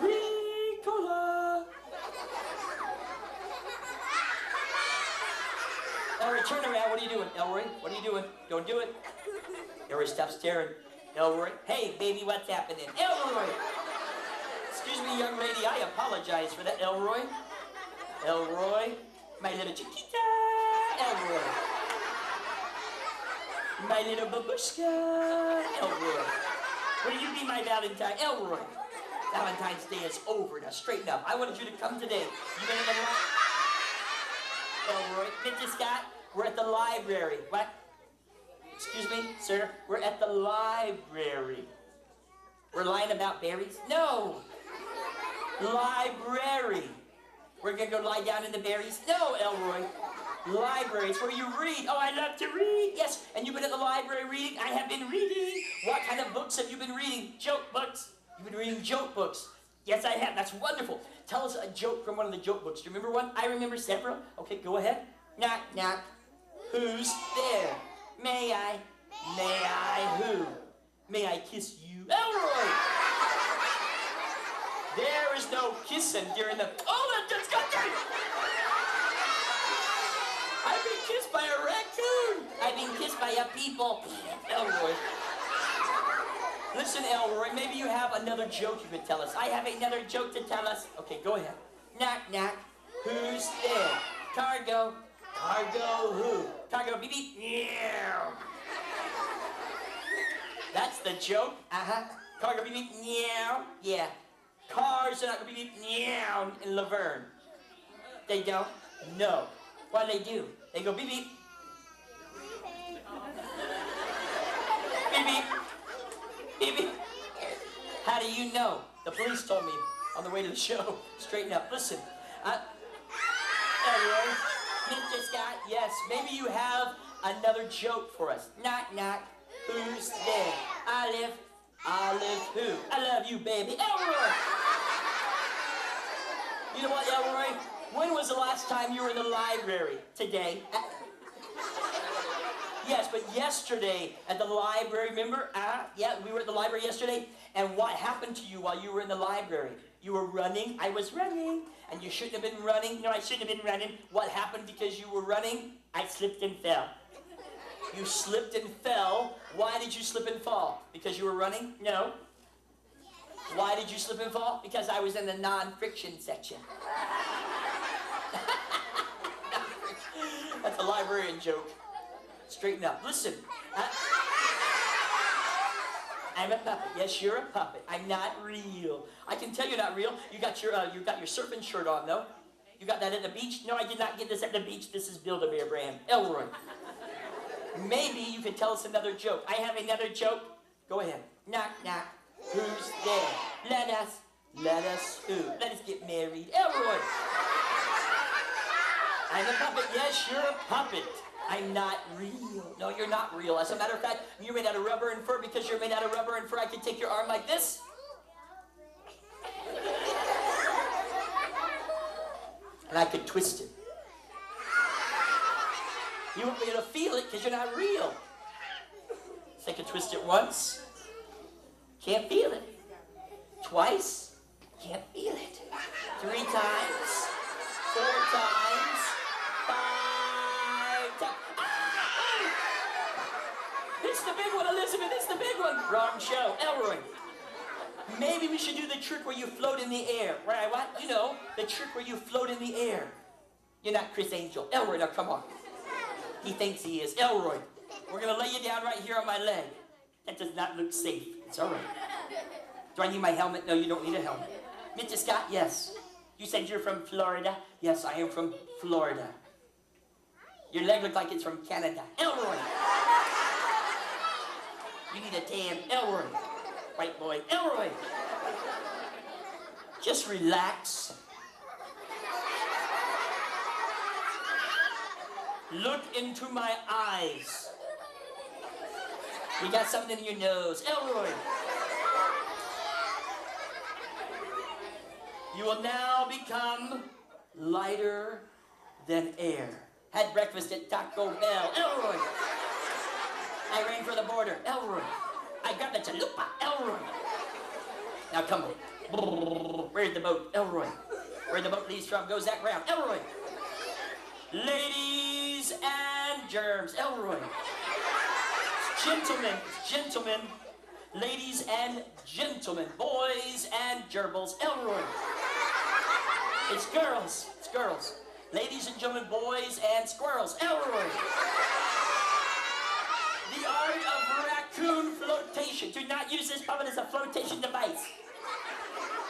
Ricola. Elroy, turn around. What are you doing, Elroy? What are you doing? Don't do it. Elroy, stop staring. Elroy, hey, baby, what's happening? Elroy! Excuse me, young lady, I apologize for that, Elroy. Elroy, my little chiquita. Elroy. My little babushka. Elroy. Will you be my Valentine? Elroy. Valentine's Day is over. Now straighten up. I wanted you to come today. You been in the Elroy, Mr. Scott, we're at the library. What? Excuse me, sir, we're at the library. We're lying about berries? No. Library. We're gonna go lie down in the berries? No, Elroy. Library, it's where you read. Oh, I love to read. Yes, and you've been at the library reading? I have been reading. What kind of books have you been reading? Joke books. You've been reading joke books. Yes, I have. That's wonderful. Tell us a joke from one of the joke books. Do you remember one? I remember several. Okay, go ahead. Knock, knock. Who's there? May I who? May I kiss you? Elroy! There is no kissing during the... Oh, that just got me! I've been kissed by a raccoon! I've been kissed by a people. Elroy. Listen, Elroy, maybe you have another joke you could tell us. I have another joke to tell us. Okay, go ahead. Knock, knock. Who's there? Cargo. Cargo who? Cargo beep beep. Meow. That's the joke. Uh-huh. Cargo beep beep. Meow. Yeah. Cars are not going to beep beep. Meow in LaVergne. They don't? No. What do? They go beep beep. Beep beep. Beep beep. How do you know? The police told me on the way to the show. Straighten up. Listen. Elroy. Mr. Scott, yes, maybe you have another joke for us. Knock, knock. Who's there? Olive. Olive who? I love you, baby. Elroy! You know what, Elroy? When was the last time you were in the library? Today. Yes, but yesterday at the library, remember? Yeah, we were at the library yesterday. And what happened to you while you were in the library? You were running. I was running. And you shouldn't have been running. No, I shouldn't have been running. What happened because you were running? I slipped and fell. You slipped and fell. Why did you slip and fall? Because you were running? No. Why did you slip and fall? Because I was in the non-friction section. That's a librarian joke. Straighten up. Listen. I'm a puppet. Yes, you're a puppet. I'm not real. I can tell you're not real. You got your surfing shirt on, though. You got that at the beach? No, I did not get this at the beach. This is Build-A-Bear brand. Elroy. Maybe you could tell us another joke. I have another joke. Go ahead. Knock, knock. Who's there? Let us who? Let us get married. Elroy. I'm a puppet. Yes, you're a puppet. I'm not real. No, you're not real. As a matter of fact, you're made out of rubber and fur. Because you're made out of rubber and fur, I can take your arm like this. And I could twist it. You won't be able to feel it because you're not real. So I could twist it once. Can't feel it. Twice. Can't feel it. 3 times. 4 times. 5 times. Ah! It's the big one, Elizabeth. It's the big one. Wrong show. Elroy. Maybe we should do the trick where you float in the air. Right? What? You know, the trick where you float in the air. You're not Chris Angel. Elroy, now come on. He thinks he is. Elroy, we're going to lay you down right here on my leg. That does not look safe. It's all right. Do I need my helmet? No, you don't need a helmet. Mr. Scott, yes. You said you're from Florida? Yes, I am from Florida. Your leg looks like it's from Canada. Elroy. You need a tan. Elroy. White boy. Elroy. Just relax. Look into my eyes. You got something in your nose. Elroy. You will now become lighter than air. Had breakfast at Taco Bell. Elroy. I ran for the border. Elroy. I grabbed the chalupa. Elroy. Now come on. Where's the boat? Elroy. Where the boat leaves from goes that ground. Elroy. Ladies and germs. Elroy. Gentlemen, ladies and gentlemen, boys and gerbils. Elroy. It's girls. Ladies and gentlemen, boys and squirrels. Elroy. The art of raccoon flotation. Do not use this puppet as a flotation device.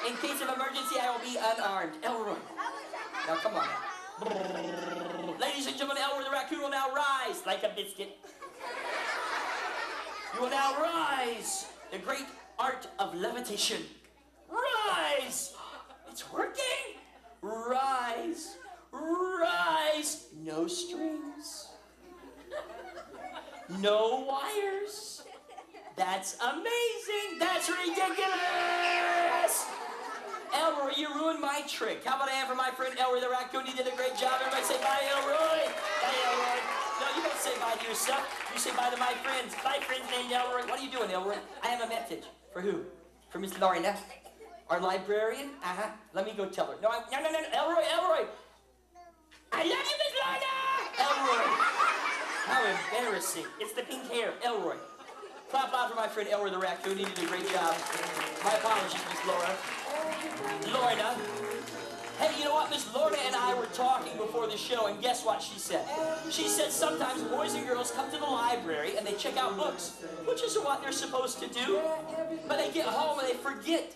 In case of emergency, I will be unarmed. Elroy. Now come on. Ladies and gentlemen, Elroy the raccoon will now rise like a biscuit. You will now rise. The great art of levitation. Rise. It's working. Rise. Rise. No strings. No wires. That's amazing. That's ridiculous. Elroy, you ruined my trick. How about I have for my friend Elroy the raccoon? He did a great job. Everybody say bye, Elroy. Bye, Elroy. No, you don't say bye to yourself. You say bye to my friends. My friend's named Elroy. What are you doing, Elroy? I have a message. For who? For Miss Lorna, our librarian? Uh-huh. Let me go tell her. No, Elroy. I love you, Miss Lorna. Elroy. How embarrassing. It's the pink hair. Elroy. Clap loud for my friend Elroy the raccoon. He did a great job. My apologies, Miss Laura. Lorna. Hey, you know what? Miss Lorna and I were talking before the show, and guess what she said? She said sometimes boys and girls come to the library and they check out books, which is what they're supposed to do. But they get home and they forget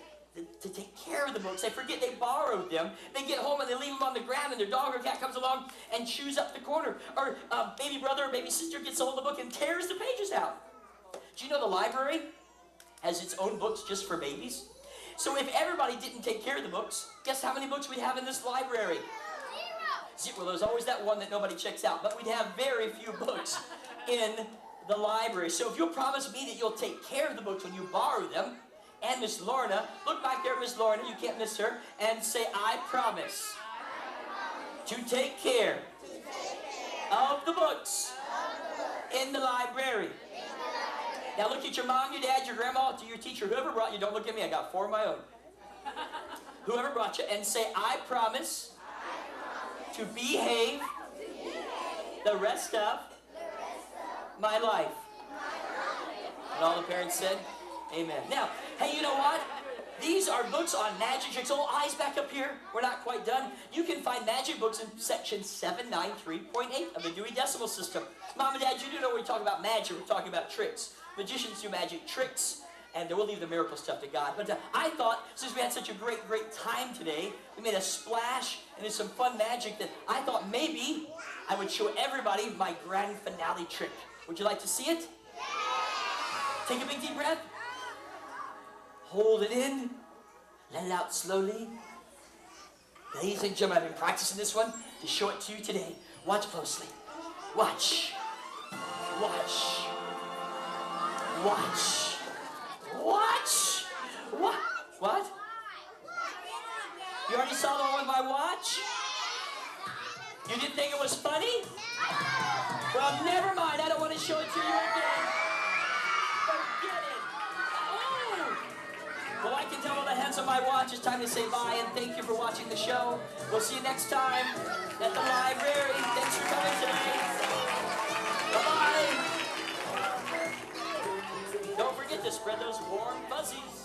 to take care of the books. They forget they borrowed them. They get home and they leave them on the ground, and their dog or cat comes along and chews up the corner. Or baby brother or baby sister gets a hold of the book and tears the pages out. Do you know the library has its own books just for babies? So if everybody didn't take care of the books, guess how many books we'd have in this library? Zero. Well, there's always that one that nobody checks out, but we'd have very few books in the library. So if you'll promise me that you'll take care of the books when you borrow them, and Miss Lorna, look back there, Miss Lorna, you can't miss her, and say, I promise to take care of the books in the library. Now look at your mom, your dad, your grandma, to your teacher, whoever brought you. Don't look at me, I got 4 of my own. Whoever brought you, and say, I promise to behave the rest of my life. And all the parents said, amen. Now, hey, you know what? These are books on magic tricks. Oh, eyes back up here. We're not quite done. You can find magic books in section 793.8 of the Dewey Decimal System. Mom and Dad, you do know when we talk about magic, we're talking about tricks. Magicians do magic tricks. and we'll leave the miracle stuff to God. But I thought, since we had such a great time today, we made a splash and did some fun magic, that I thought maybe I would show everybody my grand finale trick. Would you like to see it? Take a big deep breath. Hold it in. Let it out slowly. Ladies and gentlemen, I've been practicing this one to show it to you today. Watch closely. Watch. Watch. Watch. Watch. What? You already saw the one with my watch? You didn't think it was funny? Well, never mind. I don't want to show it to you again. Forget it. Oh. Well, I can tell by the hands on my watch. It's time to say bye, and thank you for watching the show. We'll see you next time at the library. Thanks for coming today. Bye-bye. Don't forget to spread those warm fuzzies.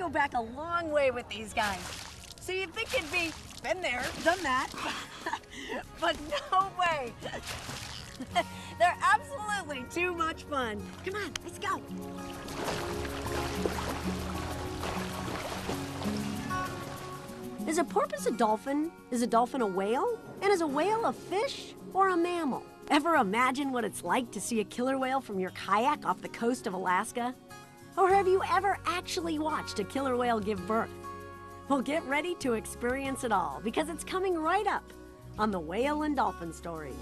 go back a long way with these guys. So you'd think it'd be, been there, done that, but no way. They're absolutely too much fun. Come on, let's go. Is a porpoise a dolphin? Is a dolphin a whale? And is a whale a fish or a mammal? Ever imagine what it's like to see a killer whale from your kayak off the coast of Alaska? Or have you ever actually watched a killer whale give birth? Well, get ready to experience it all, because it's coming right up on the Whale and Dolphin Story.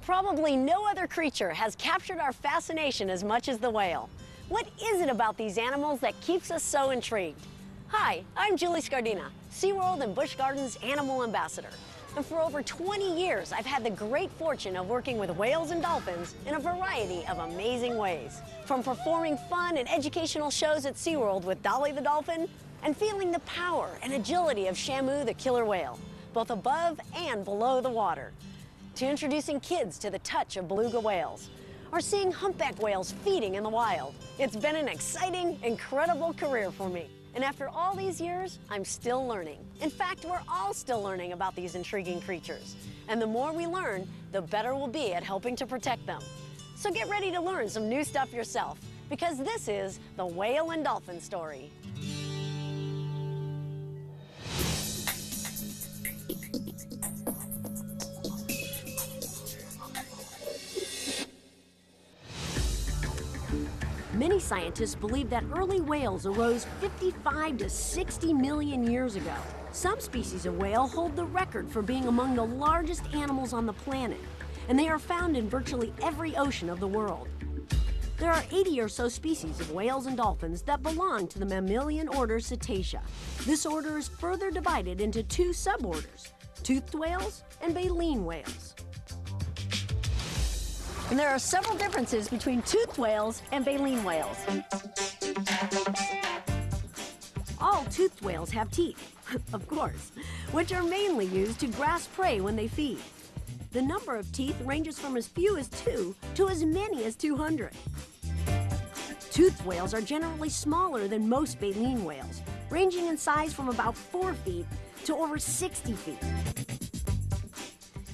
Probably no other creature has captured our fascination as much as the whale. What is it about these animals that keeps us so intrigued? Hi, I'm Julie Scardina, SeaWorld and Busch Gardens Animal Ambassador. And for over 20 years, I've had the great fortune of working with whales and dolphins in a variety of amazing ways. From performing fun and educational shows at SeaWorld with Dolly the dolphin, and feeling the power and agility of Shamu the killer whale, both above and below the water, to introducing kids to the touch of beluga whales, or seeing humpback whales feeding in the wild. It's been an exciting, incredible career for me. And after all these years, I'm still learning. In fact, we're all still learning about these intriguing creatures. And the more we learn, the better we'll be at helping to protect them. So get ready to learn some new stuff yourself, because this is the Whale and Dolphin Story. Many scientists believe that early whales arose 55 to 60 million years ago. Some species of whale hold the record for being among the largest animals on the planet, and they are found in virtually every ocean of the world. There are 80 or so species of whales and dolphins that belong to the mammalian order Cetacea. This order is further divided into two suborders, toothed whales and baleen whales. And there are several differences between toothed whales and baleen whales. All toothed whales have teeth, of course, which are mainly used to grasp prey when they feed. The number of teeth ranges from as few as 2 to as many as 200. Toothed whales are generally smaller than most baleen whales, ranging in size from about 4 feet to over 60 feet.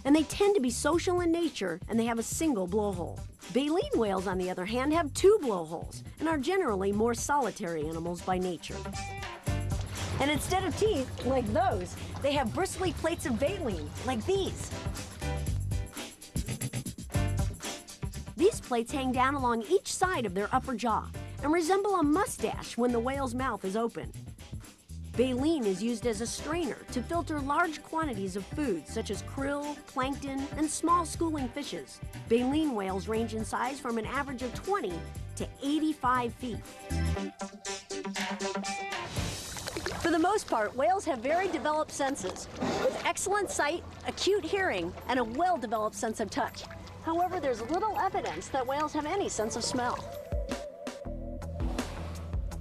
And they tend to be social in nature, and they have a single blowhole. Baleen whales, on the other hand, have 2 blowholes and are generally more solitary animals by nature. And instead of teeth, like those, they have bristly plates of baleen, like these. These plates hang down along each side of their upper jaw and resemble a mustache when the whale's mouth is open. Baleen is used as a strainer to filter large quantities of food such as krill, plankton, and small schooling fishes. Baleen whales range in size from an average of 20 to 85 feet. For the most part, whales have very developed senses, with excellent sight, acute hearing, and a well-developed sense of touch. However, there's little evidence that whales have any sense of smell.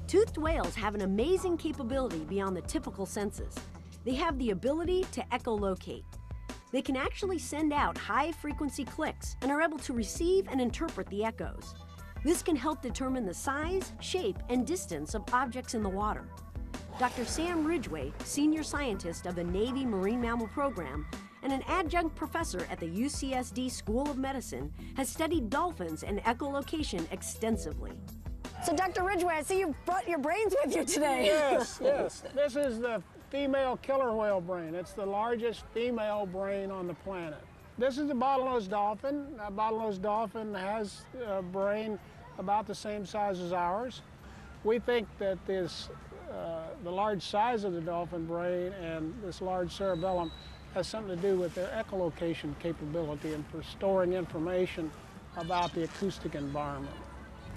Toothed whales have an amazing capability beyond the typical senses. They have the ability to echolocate. They can actually send out high-frequency clicks and are able to receive and interpret the echoes. This can help determine the size, shape, and distance of objects in the water. Dr. Sam Ridgway, senior scientist of the Navy Marine Mammal Program and an adjunct professor at the UCSD School of Medicine, has studied dolphins and echolocation extensively. So, Dr. Ridgway, I see you brought your brains with you today. Yes, yes. This is the female killer whale brain. It's the largest female brain on the planet. This is the bottlenose dolphin. A bottlenose dolphin has a brain about the same size as ours. We think that the large size of the dolphin brain and this large cerebellum has something to do with their echolocation capability and for storing information about the acoustic environment.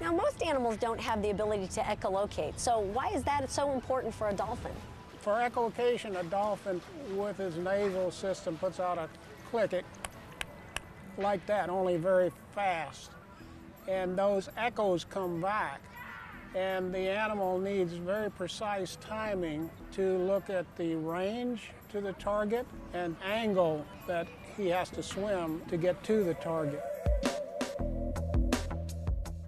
Now, most animals don't have the ability to echolocate, so why is that so important for a dolphin? For echolocation, a dolphin with his nasal system puts out a click like that, only very fast. And those echoes come back and the animal needs very precise timing to look at the range to the target and angle that he has to swim to get to the target.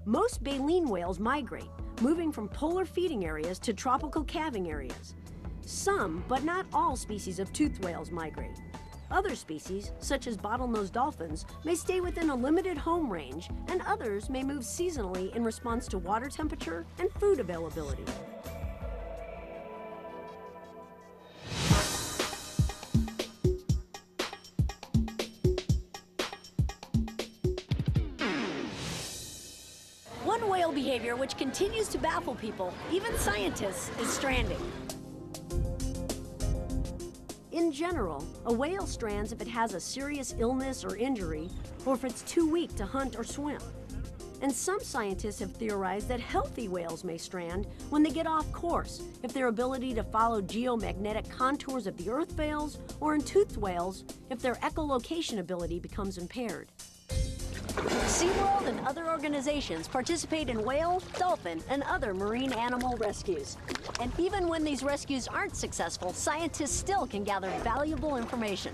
Most baleen whales migrate, moving from polar feeding areas to tropical calving areas. Some, but not all species of toothed whales migrate. Other species, such as bottlenose dolphins, may stay within a limited home range, and others may move seasonally in response to water temperature and food availability. One whale behavior which continues to baffle people, even scientists, is stranding. In general, a whale strands if it has a serious illness or injury, or if it's too weak to hunt or swim. And some scientists have theorized that healthy whales may strand when they get off course, if their ability to follow geomagnetic contours of the Earth fails, or in toothed whales, if their echolocation ability becomes impaired. SeaWorld and other organizations participate in whale, dolphin, and other marine animal rescues. And even when these rescues aren't successful, scientists still can gather valuable information.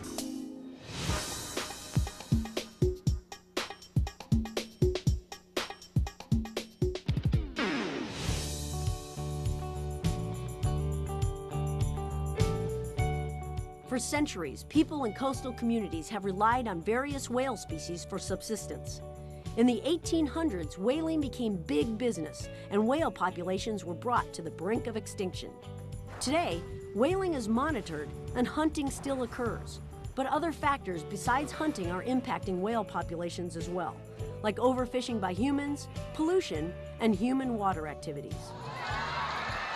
For centuries, people in coastal communities have relied on various whale species for subsistence. In the 1800s, whaling became big business, and whale populations were brought to the brink of extinction. Today, whaling is monitored, and hunting still occurs. But other factors besides hunting are impacting whale populations as well, like overfishing by humans, pollution, and human water activities.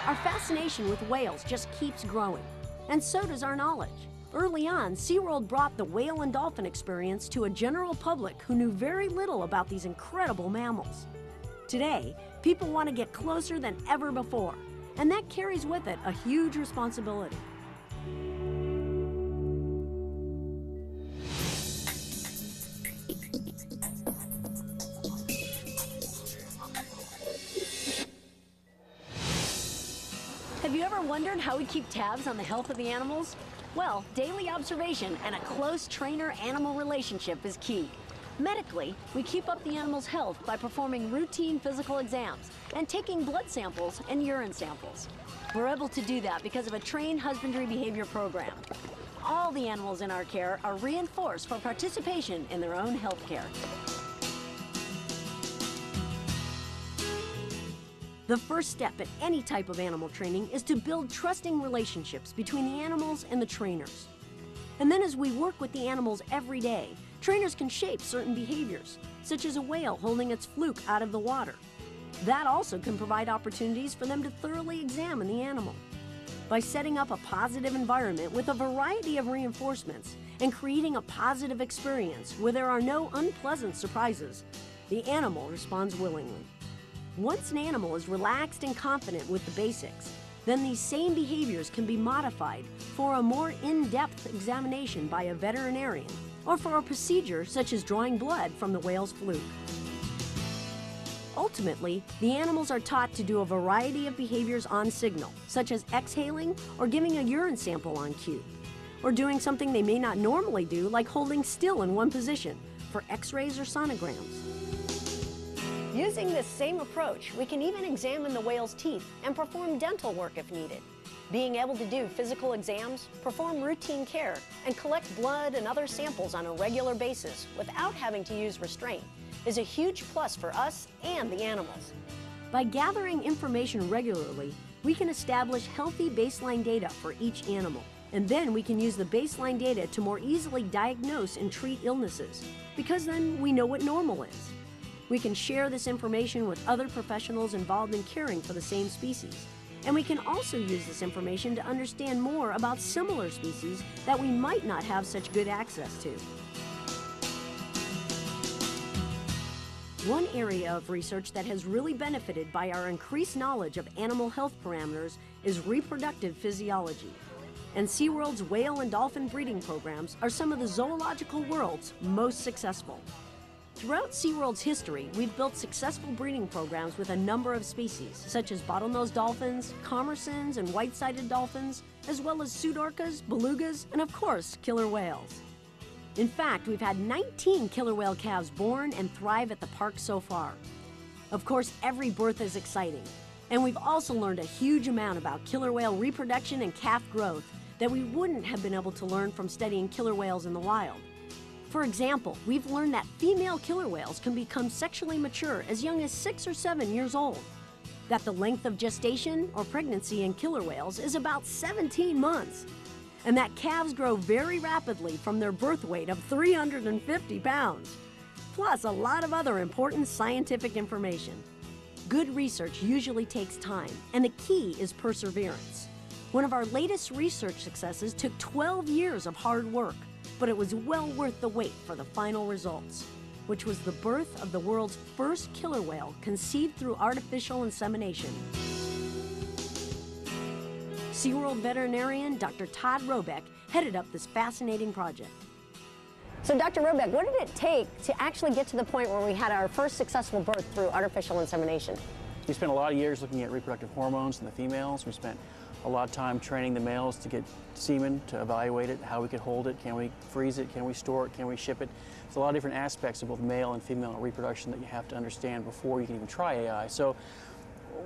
Our fascination with whales just keeps growing, and so does our knowledge. Early on, SeaWorld brought the whale and dolphin experience to a general public who knew very little about these incredible mammals. Today, people want to get closer than ever before, and that carries with it a huge responsibility. Have you ever wondered how we keep tabs on the health of the animals? Well, daily observation and a close trainer-animal relationship is key. Medically, we keep up the animal's health by performing routine physical exams and taking blood samples and urine samples. We're able to do that because of a trained husbandry behavior program. All the animals in our care are reinforced for participation in their own health care. The first step in any type of animal training is to build trusting relationships between the animals and the trainers. And then as we work with the animals every day, trainers can shape certain behaviors, such as a whale holding its fluke out of the water. That also can provide opportunities for them to thoroughly examine the animal. By setting up a positive environment with a variety of reinforcements and creating a positive experience where there are no unpleasant surprises, the animal responds willingly. Once an animal is relaxed and confident with the basics, then these same behaviors can be modified for a more in-depth examination by a veterinarian or for a procedure such as drawing blood from the whale's fluke. Ultimately, the animals are taught to do a variety of behaviors on signal, such as exhaling or giving a urine sample on cue, or doing something they may not normally do, like holding still in one position for x-rays or sonograms. Using this same approach, we can even examine the whale's teeth and perform dental work if needed. Being able to do physical exams, perform routine care, and collect blood and other samples on a regular basis without having to use restraint is a huge plus for us and the animals. By gathering information regularly, we can establish healthy baseline data for each animal. And then we can use the baseline data to more easily diagnose and treat illnesses, because then we know what normal is. We can share this information with other professionals involved in caring for the same species. And we can also use this information to understand more about similar species that we might not have such good access to. One area of research that has really benefited by our increased knowledge of animal health parameters is reproductive physiology. And SeaWorld's whale and dolphin breeding programs are some of the zoological world's most successful. Throughout SeaWorld's history, we've built successful breeding programs with a number of species, such as bottlenose dolphins, commersons, and white-sided dolphins, as well as pseudorcas, belugas, and of course, killer whales. In fact, we've had 19 killer whale calves born and thrive at the park so far. Of course, every birth is exciting, and we've also learned a huge amount about killer whale reproduction and calf growth that we wouldn't have been able to learn from studying killer whales in the wild. For example, we've learned that female killer whales can become sexually mature as young as 6 or 7 years old, that the length of gestation or pregnancy in killer whales is about 17 months, and that calves grow very rapidly from their birth weight of 350 pounds, plus a lot of other important scientific information. Good research usually takes time, and the key is perseverance. One of our latest research successes took 12 years of hard work, but it was well worth the wait for the final results, which was the birth of the world's first killer whale conceived through artificial insemination. SeaWorld veterinarian Dr. Todd Robeck headed up this fascinating project. So Dr. Robeck, what did it take to actually get to the point where we had our first successful birth through artificial insemination? We spent a lot of years looking at reproductive hormones in the females. We spent a lot of time training the males to get semen, to evaluate it, how we could hold it, can we freeze it, can we store it, can we ship it. There's a lot of different aspects of both male and female reproduction that you have to understand before you can even try AI. So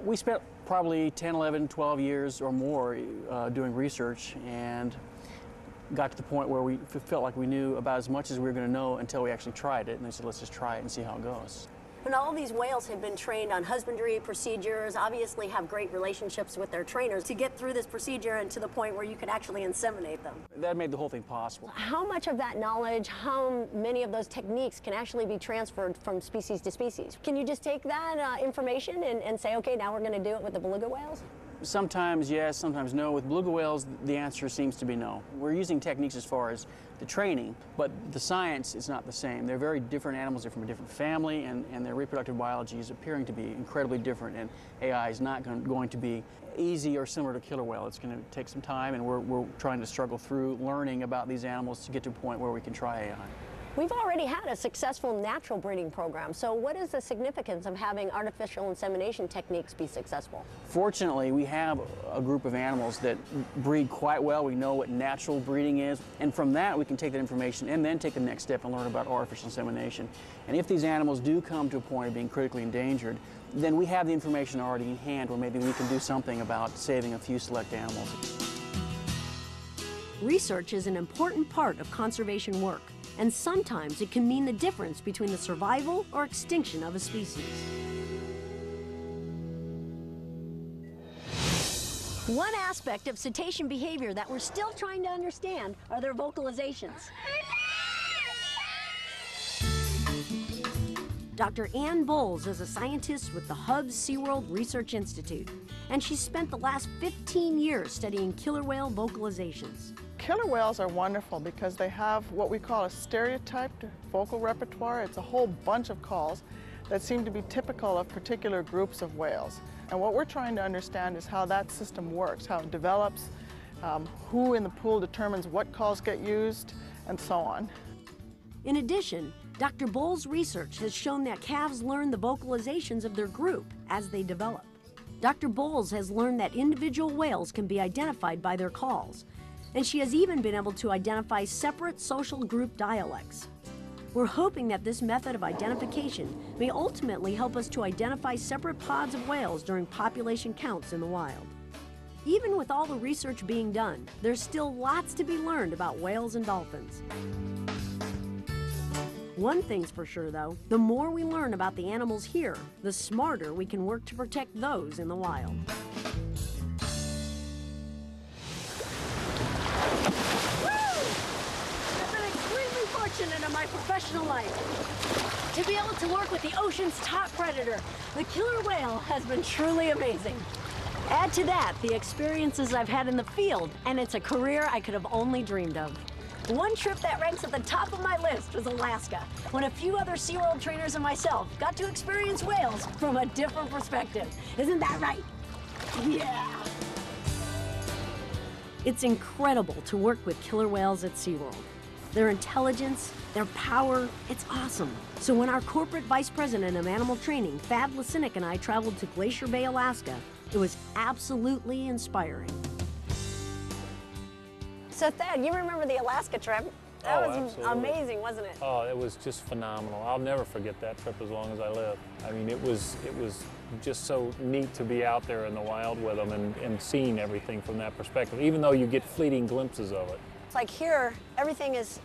we spent probably 10, 11, 12 years or more doing research, and got to the point where we felt like we knew about as much as we were going to know until we actually tried it, and they said, let's just try it and see how it goes. And all these whales have been trained on husbandry procedures, obviously have great relationships with their trainers to get through this procedure and to the point where you could actually inseminate them. That made the whole thing possible. How much of that knowledge, how many of those techniques can actually be transferred from species to species? Can you just take that information and say, okay, now we're going to do it with the beluga whales? Sometimes yes, sometimes no. With beluga whales, the answer seems to be no. We're using techniques as far as the training, but the science is not the same. They're very different animals. They're from a different family, and their reproductive biology is appearing to be incredibly different, and AI is not going to be easy or similar to killer whale. It's going to take some time, and we're trying to struggle through learning about these animals to get to a point where we can try AI. We've already had a successful natural breeding program, so what is the significance of having artificial insemination techniques be successful? Fortunately, we have a group of animals that breed quite well. We know what natural breeding is, and from that we can take that information and then take the next step and learn about artificial insemination. And if these animals do come to a point of being critically endangered, then we have the information already in hand where maybe we can do something about saving a few select animals. Research is an important part of conservation work, and sometimes it can mean the difference between the survival or extinction of a species. One aspect of cetacean behavior that we're still trying to understand are their vocalizations. Dr. Ann Bowles is a scientist with the Hubs SeaWorld Research Institute, and she's spent the last 15 years studying killer whale vocalizations. Killer whales are wonderful because they have what we call a stereotyped vocal repertoire. It's a whole bunch of calls that seem to be typical of particular groups of whales. And what we're trying to understand is how that system works, how it develops, who in the pool determines what calls get used, and so on. In addition, Dr. Bowles' research has shown that calves learn the vocalizations of their group as they develop. Dr. Bowles has learned that individual whales can be identified by their calls, and she has even been able to identify separate social group dialects. We're hoping that this method of identification may ultimately help us to identify separate pods of whales during population counts in the wild. Even with all the research being done, there's still lots to be learned about whales and dolphins. One thing's for sure, though, the more we learn about the animals here, the smarter we can work to protect those in the wild. In my professional life, to be able to work with the ocean's top predator, the killer whale, has been truly amazing. Add to that the experiences I've had in the field, and it's a career I could have only dreamed of. One trip that ranks at the top of my list was Alaska, when a few other SeaWorld trainers and myself got to experience whales from a different perspective. Isn't that right? Yeah! It's incredible to work with killer whales at SeaWorld. their intelligence, their power, it's awesome. So when our corporate vice president of animal training, Thad Lasinik, and I traveled to Glacier Bay, Alaska, it was absolutely inspiring. So Thad, you remember the Alaska trip? That was absolutely. amazing, wasn't it? Oh, it was just phenomenal. I'll never forget that trip as long as I live. I mean, it was just so neat to be out there in the wild with them and seeing everything from that perspective, even though you get fleeting glimpses of it. It's like here, everything is,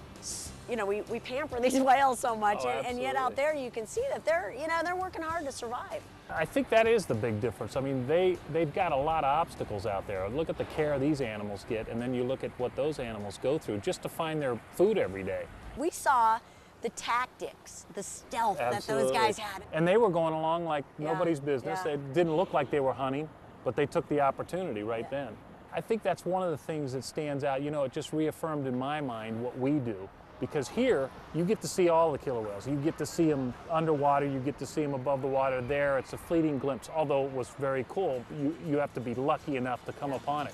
you know, we pamper these whales so much, Oh, and yet out there you can see that they're, you know, they're working hard to survive. I think that is the big difference. I mean, they've got a lot of obstacles out there. Look at the care these animals get, and then you look at what those animals go through just to find their food every day. We saw the tactics, the stealth that those guys had. And they were going along like Yeah, nobody's business. yeah. It didn't look like they were hunting, but they took the opportunity right then. I think that's one of the things that stands out. You know, it just reaffirmed in my mind what we do. Because here, you get to see all the killer whales. You get to see them underwater, you get to see them above the water. There, it's a fleeting glimpse. Although it was very cool, you have to be lucky enough to come upon it.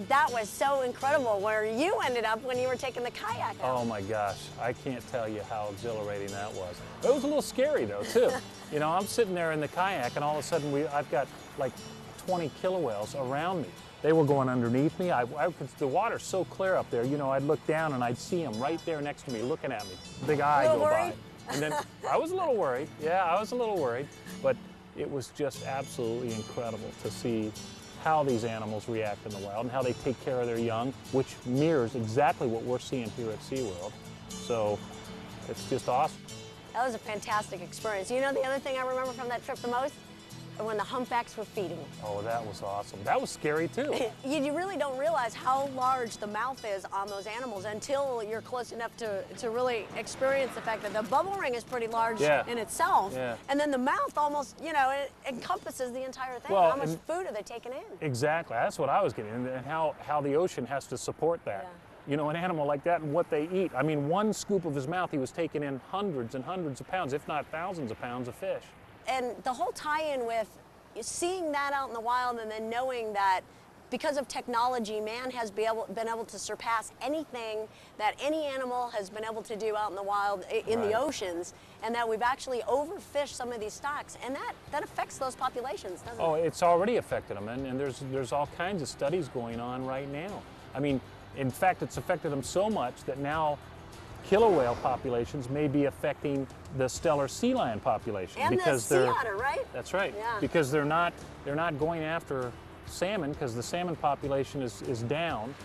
That was so incredible where you ended up when you were taking the kayak out. Oh my gosh, I can't tell you how exhilarating that was. It was a little scary though, too. You know, I'm sitting there in the kayak and all of a sudden I've got like 20 killer whales around me. They were going underneath me. The water's so clear up there, you know, I'd look down and I'd see them right there next to me looking at me. Big eye go by. And then I was a little worried. Yeah, I was a little worried. But it was just absolutely incredible to see how these animals react in the wild and how they take care of their young, which mirrors exactly what we're seeing here at SeaWorld. So it's just awesome. That was a fantastic experience. You know the other thing I remember from that trip the most? When the humpbacks were feeding. Oh, that was awesome. That was scary too. You really don't realize how large the mouth is on those animals until you're close enough to really experience the fact that the bubble ring is pretty large in itself. Yeah. And then the mouth almost, you know, it encompasses the entire thing. Well, how much food are they taking in? Exactly. That's what I was getting, and how the ocean has to support that. Yeah. You know, an animal like that and what they eat. I mean, one scoop of his mouth, he was taking in hundreds and hundreds of pounds, if not thousands of pounds of fish. And the whole tie-in with seeing that out in the wild and then knowing that because of technology, man has been able to surpass anything that any animal has been able to do out in the wild, in the oceans, and that we've actually overfished some of these stocks, and that affects those populations, doesn't it? Oh, it's already affected them, and there's all kinds of studies going on right now. I mean, in fact, it's affected them so much that now killer whale populations may be affecting the stellar sea lion population and because the sea otter, right? That's right. Yeah. Because they're not going after salmon because the salmon population is down.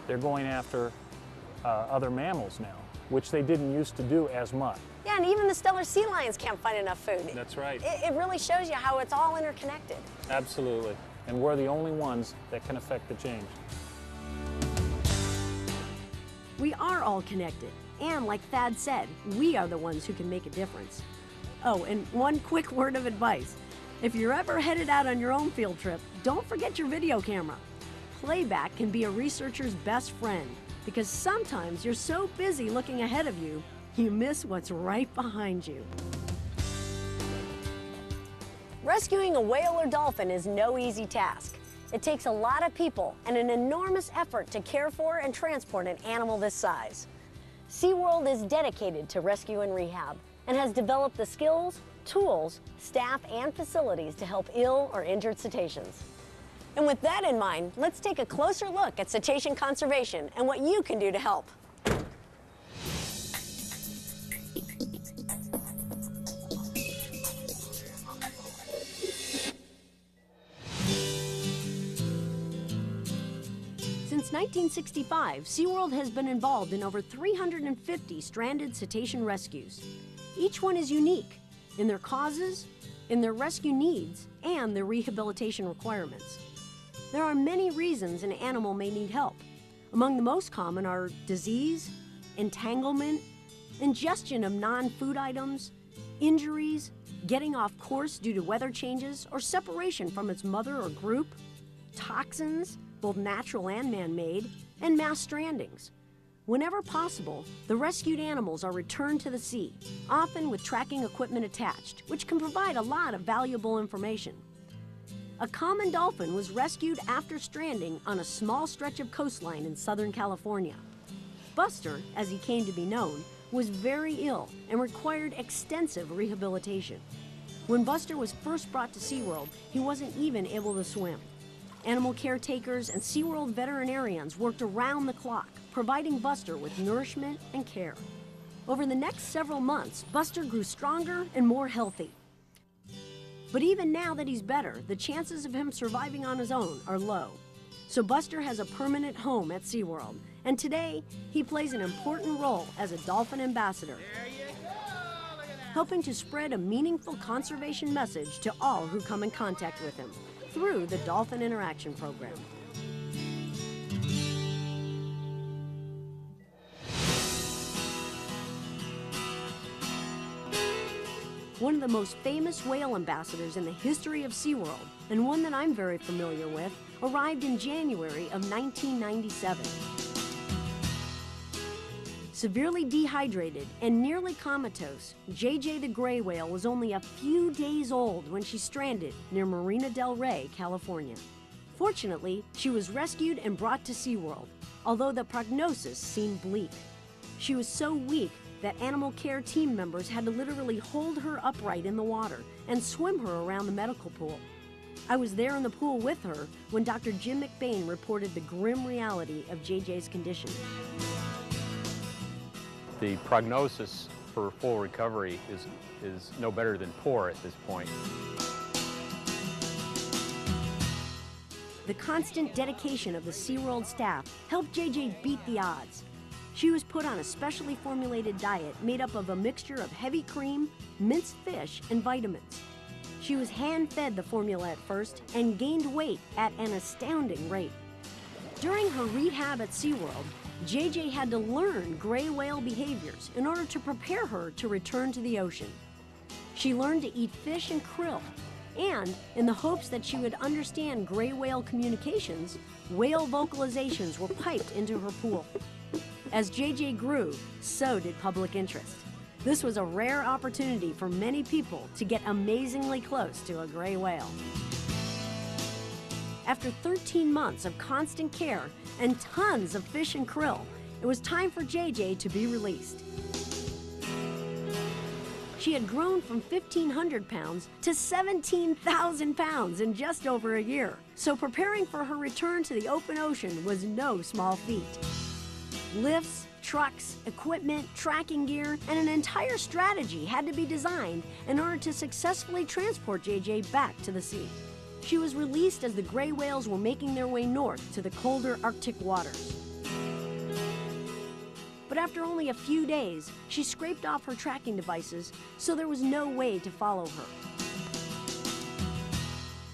They're going after other mammals now, which they didn't used to do as much. Yeah, and even the stellar sea lions can't find enough food. That's right. It really shows you how it's all interconnected. Absolutely. And we're the only ones that can affect the change. We are all connected. And like Thad said, we are the ones who can make a difference. Oh, and one quick word of advice. If you're ever headed out on your own field trip, don't forget your video camera. Playback can be a researcher's best friend because sometimes you're so busy looking ahead of you, you miss what's right behind you. Rescuing a whale or dolphin is no easy task. It takes a lot of people and an enormous effort to care for and transport an animal this size. SeaWorld is dedicated to rescue and rehab and has developed the skills, tools, staff, and facilities to help ill or injured cetaceans. And with that in mind, let's take a closer look at cetacean conservation and what you can do to help. Since 1965, SeaWorld has been involved in over 350 stranded cetacean rescues. Each one is unique in their causes, in their rescue needs, and their rehabilitation requirements. There are many reasons an animal may need help. Among the most common are disease, entanglement, ingestion of non-food items, injuries, getting off course due to weather changes, or separation from its mother or group, toxins, both natural and man-made, and mass strandings. Whenever possible, the rescued animals are returned to the sea, often with tracking equipment attached, which can provide a lot of valuable information. A common dolphin was rescued after stranding on a small stretch of coastline in Southern California. Buster, as he came to be known, was very ill and required extensive rehabilitation. When Buster was first brought to SeaWorld, he wasn't even able to swim. Animal caretakers and SeaWorld veterinarians worked around the clock, providing Buster with nourishment and care. Over the next several months, Buster grew stronger and more healthy. But even now that he's better, the chances of him surviving on his own are low. So Buster has a permanent home at SeaWorld, and today he plays an important role as a dolphin ambassador, helping to spread a meaningful conservation message to all who come in contact with him through the Dolphin Interaction Program. One of the most famous whale ambassadors in the history of SeaWorld, and one that I'm very familiar with, arrived in January of 1997. Severely dehydrated and nearly comatose, JJ the gray whale was only a few days old when she stranded near Marina del Rey, California. Fortunately, she was rescued and brought to SeaWorld, although the prognosis seemed bleak. She was so weak that animal care team members had to literally hold her upright in the water and swim her around the medical pool. I was there in the pool with her when Dr. Jim McBain reported the grim reality of JJ's condition. The prognosis for full recovery is no better than poor at this point. The constant dedication of the SeaWorld staff helped JJ beat the odds. She was put on a specially formulated diet made up of a mixture of heavy cream, minced fish, and vitamins. She was hand-fed the formula at first and gained weight at an astounding rate. During her rehab at SeaWorld, JJ had to learn gray whale behaviors in order to prepare her to return to the ocean. She learned to eat fish and krill, and in the hopes that she would understand gray whale communications, whale vocalizations were piped into her pool. As JJ grew, so did public interest. This was a rare opportunity for many people to get amazingly close to a gray whale. After 13 months of constant care and tons of fish and krill, it was time for JJ to be released. She had grown from 1,500 pounds to 17,000 pounds in just over a year, so preparing for her return to the open ocean was no small feat. Lifts, trucks, equipment, tracking gear, and an entire strategy had to be designed in order to successfully transport JJ back to the sea. She was released as the gray whales were making their way north to the colder Arctic waters. But after only a few days, she scraped off her tracking devices, so there was no way to follow her.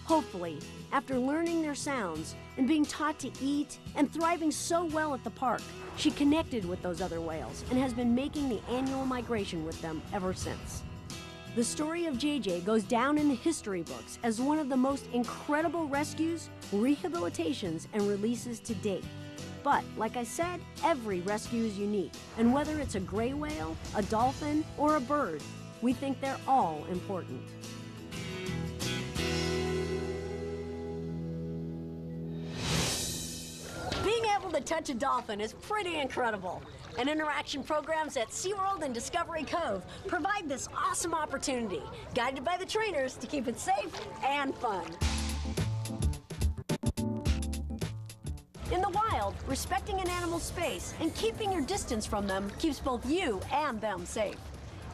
Hopefully, after learning their sounds and being taught to eat and thriving so well at the park, she connected with those other whales and has been making the annual migration with them ever since. The story of JJ goes down in the history books as one of the most incredible rescues, rehabilitations, and releases to date. But, like I said, every rescue is unique, and whether it's a gray whale, a dolphin, or a bird, we think they're all important. Being able to touch a dolphin is pretty incredible, and interaction programs at SeaWorld and Discovery Cove provide this awesome opportunity, guided by the trainers to keep it safe and fun. In the wild, respecting an animal's space and keeping your distance from them keeps both you and them safe.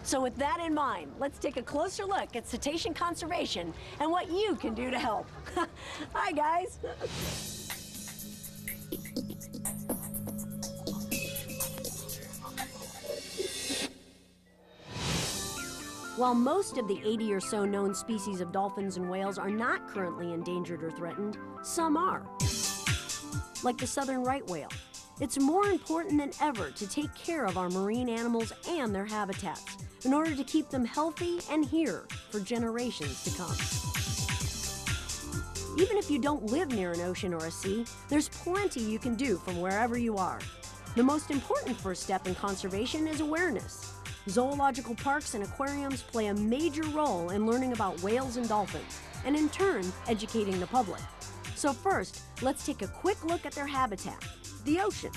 So with that in mind, let's take a closer look at cetacean conservation and what you can do to help. Hi, guys. While most of the 80 or so known species of dolphins and whales are not currently endangered or threatened, some are. Like the southern right whale. It's more important than ever to take care of our marine animals and their habitats in order to keep them healthy and here for generations to come. Even if you don't live near an ocean or a sea, there's plenty you can do from wherever you are. The most important first step in conservation is awareness. Zoological parks and aquariums play a major role in learning about whales and dolphins, and in turn, educating the public. So first, let's take a quick look at their habitat, the ocean.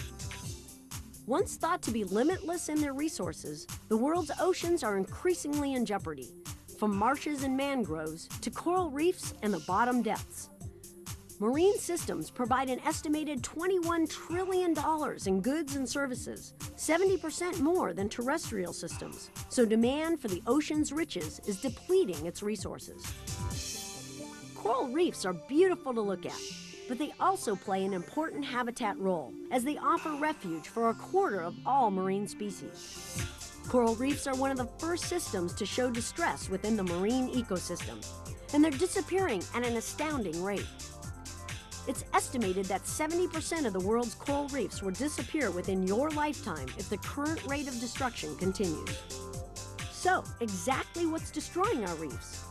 Once thought to be limitless in their resources, the world's oceans are increasingly in jeopardy, from marshes and mangroves to coral reefs and the bottom depths. Marine systems provide an estimated $21 trillion in goods and services, 70% more than terrestrial systems. So demand for the ocean's riches is depleting its resources. Coral reefs are beautiful to look at, but they also play an important habitat role as they offer refuge for a quarter of all marine species. Coral reefs are one of the first systems to show distress within the marine ecosystem, and they're disappearing at an astounding rate. It's estimated that 70% of the world's coral reefs will disappear within your lifetime if the current rate of destruction continues. So, exactly what's destroying our reefs?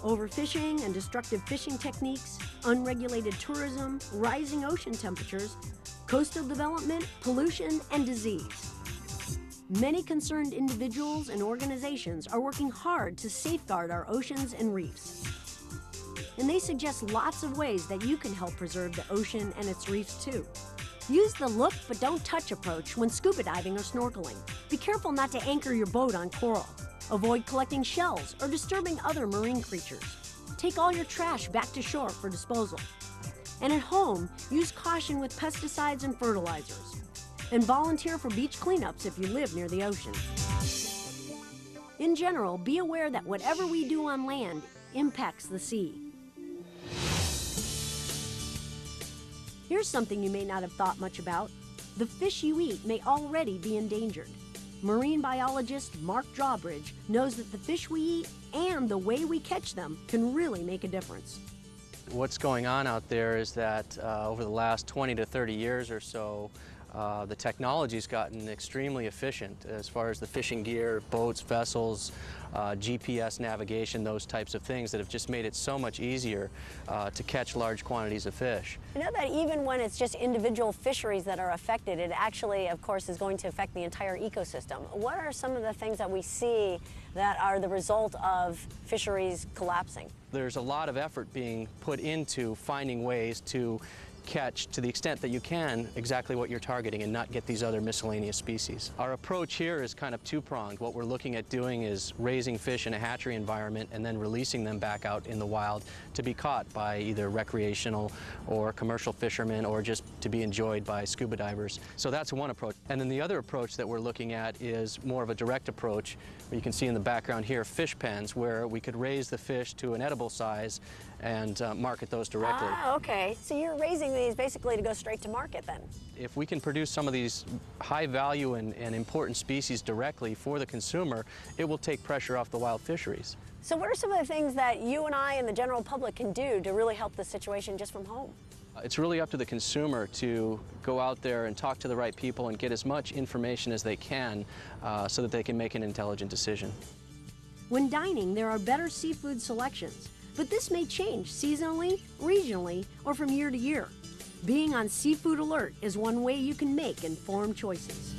Overfishing and destructive fishing techniques, unregulated tourism, rising ocean temperatures, coastal development, pollution, and disease. Many concerned individuals and organizations are working hard to safeguard our oceans and reefs. And they suggest lots of ways that you can help preserve the ocean and its reefs too. Use the look but don't touch approach when scuba diving or snorkeling. Be careful not to anchor your boat on coral. Avoid collecting shells or disturbing other marine creatures. Take all your trash back to shore for disposal. And at home, use caution with pesticides and fertilizers. And volunteer for beach cleanups if you live near the ocean. In general, be aware that whatever we do on land impacts the sea. Here's something you may not have thought much about. The fish you eat may already be endangered. Marine biologist Mark Drawbridge knows that the fish we eat and the way we catch them can really make a difference. What's going on out there is that over the last 20 to 30 years or so, the technology's gotten extremely efficient as far as the fishing gear, boats, vessels, GPS navigation, those types of things that have just made it so much easier to catch large quantities of fish. You know that even when it's just individual fisheries that are affected, it actually, of course, is going to affect the entire ecosystem. What are some of the things that we see that are the result of fisheries collapsing? There's a lot of effort being put into finding ways to catch, to the extent that you can, exactly what you're targeting and not get these other miscellaneous species. Our approach here is kind of two-pronged. What we're looking at doing is raising fish in a hatchery environment and then releasing them back out in the wild to be caught by either recreational or commercial fishermen or just to be enjoyed by scuba divers. So that's one approach. And then the other approach that we're looking at is more of a direct approach. You can see in the background here fish pens where we could raise the fish to an edible size and market those directly. Ah, okay. So you're raising these basically to go straight to market then? If we can produce some of these high value and important species directly for the consumer, it will take pressure off the wild fisheries. So what are some of the things that you and I and the general public can do to really help the situation just from home? It's really up to the consumer to go out there and talk to the right people and get as much information as they can so that they can make an intelligent decision. When dining, there are better seafood selections, but this may change seasonally, regionally, or from year to year. Being on seafood alert is one way you can make informed choices.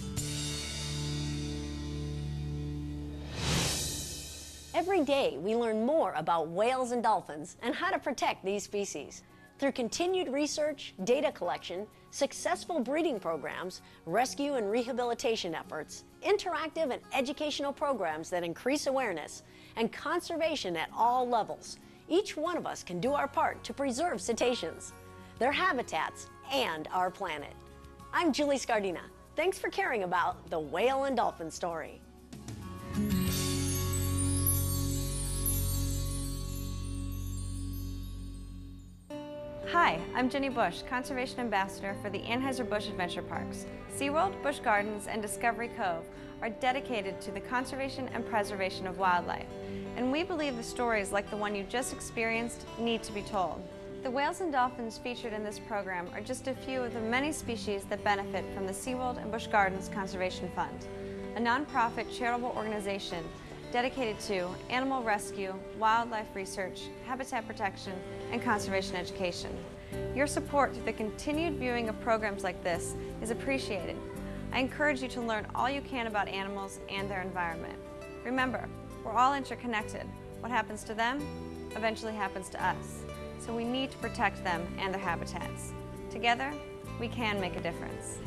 Every day, we learn more about whales and dolphins and how to protect these species. Through continued research, data collection, successful breeding programs, rescue and rehabilitation efforts, interactive and educational programs that increase awareness, and conservation at all levels, each one of us can do our part to preserve cetaceans, their habitats, and our planet. I'm Julie Scardina. Thanks for caring about the whale and dolphin story. Hi, I'm Jenny Bush, Conservation Ambassador for the Anheuser-Busch Adventure Parks. SeaWorld, Busch Gardens, and Discovery Cove are dedicated to the conservation and preservation of wildlife, and we believe the stories like the one you just experienced need to be told. The whales and dolphins featured in this program are just a few of the many species that benefit from the SeaWorld and Busch Gardens Conservation Fund, a nonprofit charitable organization dedicated to animal rescue, wildlife research, habitat protection, and conservation education. Your support through the continued viewing of programs like this is appreciated. I encourage you to learn all you can about animals and their environment. Remember, we're all interconnected. What happens to them eventually happens to us. So we need to protect them and their habitats. Together, we can make a difference.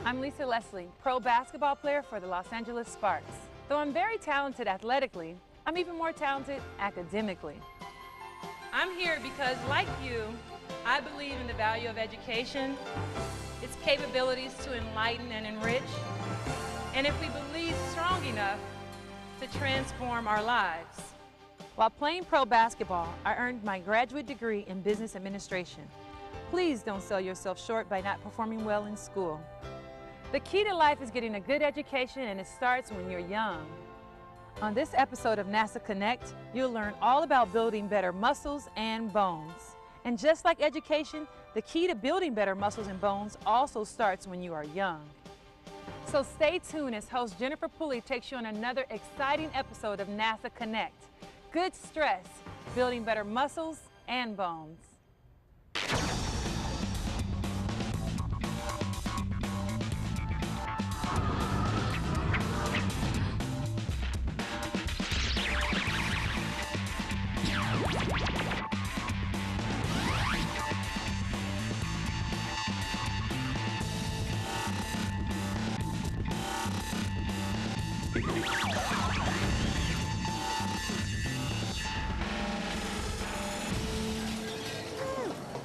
I'm Lisa Leslie, pro basketball player for the Los Angeles Sparks. Though I'm very talented athletically, I'm even more talented academically. I'm here because, like you, I believe in the value of education, its capabilities to enlighten and enrich, and if we believe strong enough to transform our lives. While playing pro basketball, I earned my graduate degree in business administration. Please don't sell yourself short by not performing well in school. The key to life is getting a good education, and it starts when you're young. On this episode of NASA Connect, you'll learn all about building better muscles and bones. And just like education, the key to building better muscles and bones also starts when you are young. So stay tuned as host Jennifer Pulley takes you on another exciting episode of NASA Connect. Good stress, building better muscles and bones.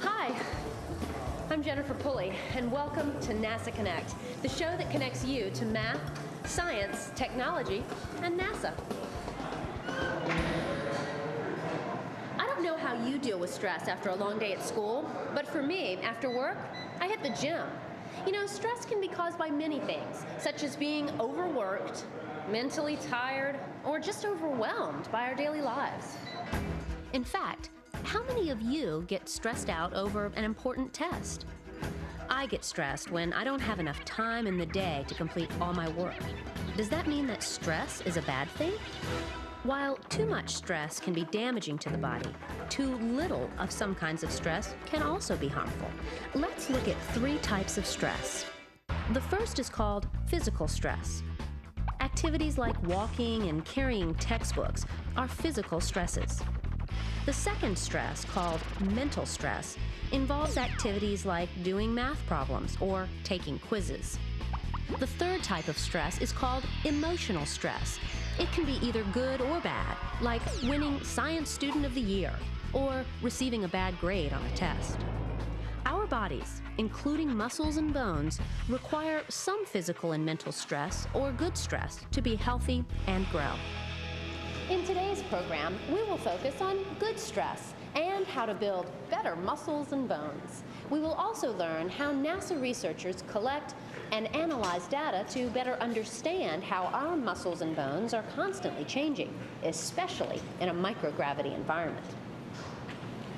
Hi, I'm Jennifer Pulley, and welcome to NASA Connect, the show that connects you to math, science, technology, and NASA. I don't know how you deal with stress after a long day at school, but for me, after work, I hit the gym. You know, stress can be caused by many things, such as being overworked, mentally tired, or just overwhelmed by our daily lives. In fact, how many of you get stressed out over an important test? I get stressed when I don't have enough time in the day to complete all my work. Does that mean that stress is a bad thing? While too much stress can be damaging to the body, too little of some kinds of stress can also be harmful. Let's look at 3 types of stress. The first is called physical stress. Activities like walking and carrying textbooks are physical stresses. The second stress, called mental stress, involves activities like doing math problems or taking quizzes. The third type of stress is called emotional stress. It can be either good or bad, like winning Science Student of the Year or receiving a bad grade on a test. Our bodies, including muscles and bones, require some physical and mental stress or good stress to be healthy and grow. In today's program, we will focus on good stress and how to build better muscles and bones. We will also learn how NASA researchers collect and analyze data to better understand how our muscles and bones are constantly changing, especially in a microgravity environment.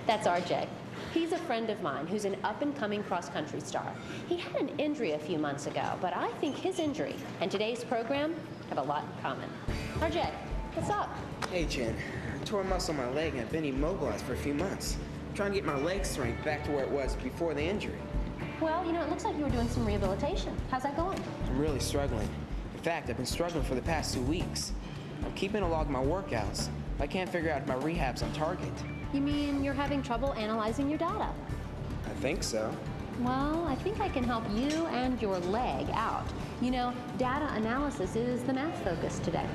That's RJ. He's a friend of mine who's an up-and-coming cross-country star. He had an injury a few months ago, but I think his injury and today's program have a lot in common. RJ, what's up? Hey, Jen. I tore a muscle in my leg and I've been immobilized for a few months. I'm trying to get my leg strength back to where it was before the injury. Well, you know, it looks like you were doing some rehabilitation. How's that going? I'm really struggling. In fact, I've been struggling for the past 2 weeks. I'm keeping a log of my workouts. I can't figure out if my rehab's on target. You mean you're having trouble analyzing your data? I think so. Well, I think I can help you and your leg out. You know, data analysis is the math focus today.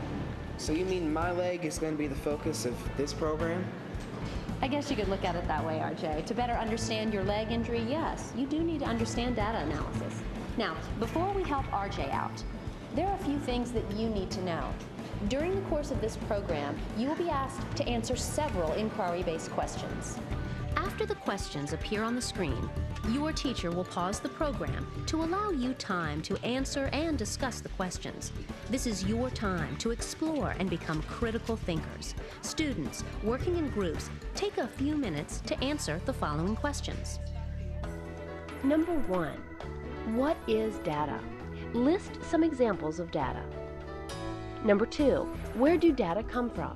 So you mean my leg is going to be the focus of this program? I guess you could look at it that way, RJ. To better understand your leg injury, yes, you do need to understand data analysis. Now, before we help RJ out, there are a few things that you need to know. During the course of this program, you will be asked to answer several inquiry-based questions. After the questions appear on the screen, your teacher will pause the program to allow you time to answer and discuss the questions. This is your time to explore and become critical thinkers. Students working in groups, take a few minutes to answer the following questions. Number 1, what is data? List some examples of data. Number 2, where do data come from?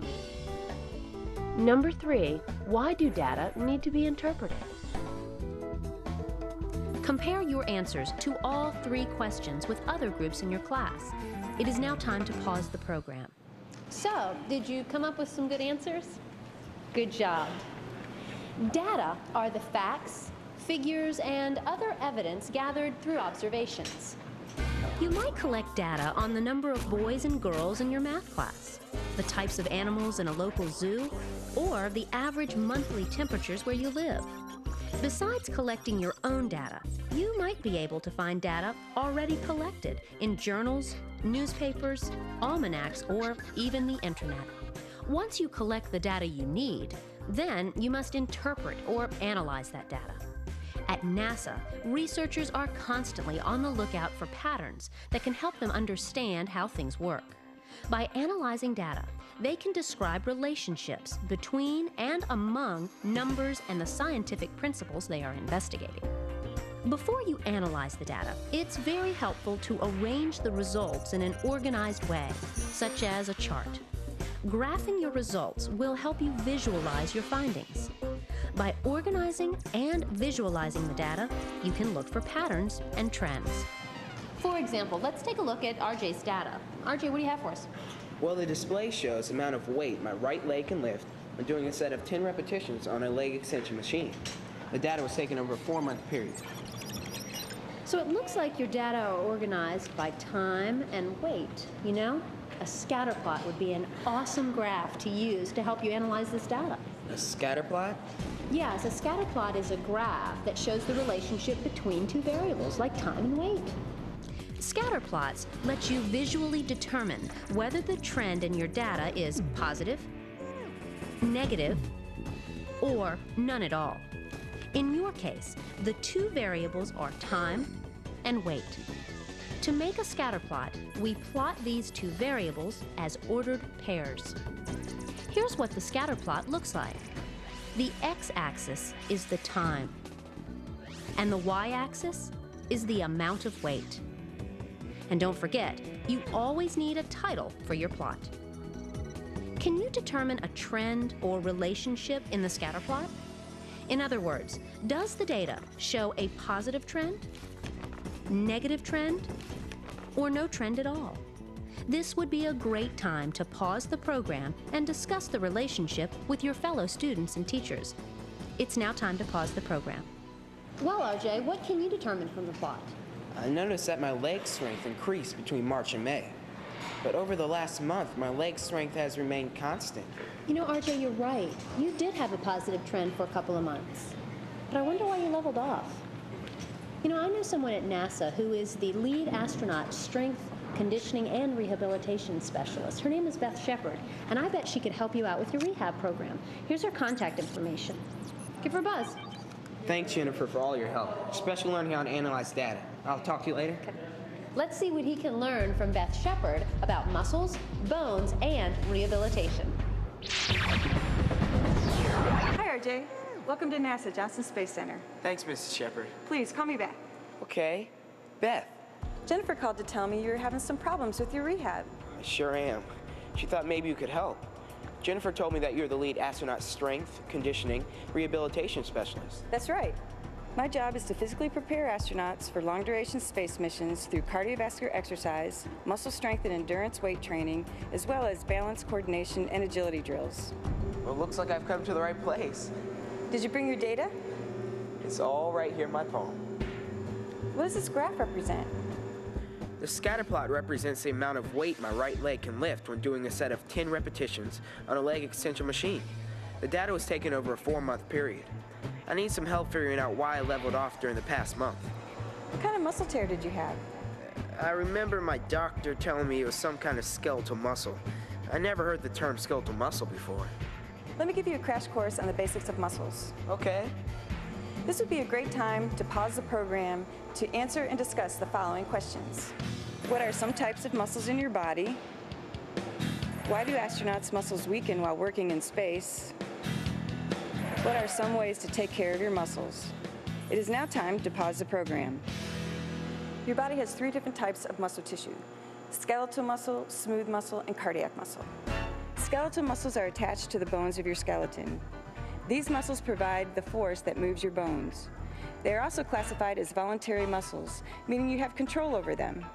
Number 3, why do data need to be interpreted? Compare your answers to all 3 questions with other groups in your class. It is now time to pause the program. So, did you come up with some good answers? Good job. Data are the facts, figures, and other evidence gathered through observations. You might collect data on the number of boys and girls in your math class, the types of animals in a local zoo, or the average monthly temperatures where you live. Besides collecting your own data, you might be able to find data already collected in journals, newspapers, almanacs, or even the internet. Once you collect the data you need, then you must interpret or analyze that data. At NASA, researchers are constantly on the lookout for patterns that can help them understand how things work. By analyzing data, they can describe relationships between and among numbers and the scientific principles they are investigating. Before you analyze the data, it's very helpful to arrange the results in an organized way, such as a chart. Graphing your results will help you visualize your findings. By organizing and visualizing the data, you can look for patterns and trends. For example, let's take a look at RJ's data. RJ, what do you have for us? Well, the display shows the amount of weight my right leg can lift when doing a set of 10 repetitions on a leg extension machine. The data was taken over a 4-month period. So it looks like your data are organized by time and weight. You know, a scatter plot would be an awesome graph to use to help you analyze this data. A scatter plot? Yes, a scatter plot is a graph that shows the relationship between two variables like time and weight. Scatter plots let you visually determine whether the trend in your data is positive, negative, or none at all. In your case, the two variables are time and weight. To make a scatter plot, we plot these two variables as ordered pairs. Here's what the scatter plot looks like. The x-axis is the time, and the y-axis is the amount of weight. And don't forget, you always need a title for your plot. Can you determine a trend or relationship in the scatter plot? In other words, does the data show a positive trend, negative trend, or no trend at all? This would be a great time to pause the program and discuss the relationship with your fellow students and teachers. It's now time to pause the program. Well, RJ, what can you determine from the plot? I noticed that my leg strength increased between March and May. But over the last month, my leg strength has remained constant. You know, RJ, you're right. You did have a positive trend for a couple of months. But I wonder why you leveled off. You know, I know someone at NASA who is the lead astronaut strength, conditioning, and rehabilitation specialist. Her name is Beth Shepard, and I bet she could help you out with your rehab program. Here's her contact information. Give her a buzz. Thanks, Jennifer, for all your help, especially learning how to analyze data. I'll talk to you later. Okay. Let's see what he can learn from Beth Shepard about muscles, bones, and rehabilitation. Hi, RJ. Welcome to NASA Johnson Space Center. Thanks, Mrs. Shepard. Please call me back. Okay. Beth. Jennifer called to tell me you were having some problems with your rehab. I sure am. She thought maybe you could help. Jennifer told me that you're the lead astronaut strength, conditioning, rehabilitation specialist. That's right. My job is to physically prepare astronauts for long-duration space missions through cardiovascular exercise, muscle strength and endurance weight training, as well as balance, coordination, and agility drills. Well, looks like I've come to the right place. Did you bring your data? It's all right here in my palm. What does this graph represent? The scatter plot represents the amount of weight my right leg can lift when doing a set of 10 repetitions on a leg extension machine. The data was taken over a 4-month period. I need some help figuring out why I leveled off during the past month. What kind of muscle tear did you have? I remember my doctor telling me it was some kind of skeletal muscle. I never heard the term skeletal muscle before. Let me give you a crash course on the basics of muscles. Okay. This would be a great time to pause the program to answer and discuss the following questions. What are some types of muscles in your body? Why do astronauts' muscles weaken while working in space? What are some ways to take care of your muscles? It is now time to pause the program. Your body has 3 different types of muscle tissue: skeletal muscle, smooth muscle, and cardiac muscle. Skeletal muscles are attached to the bones of your skeleton. These muscles provide the force that moves your bones. They are also classified as voluntary muscles, meaning you have control over them.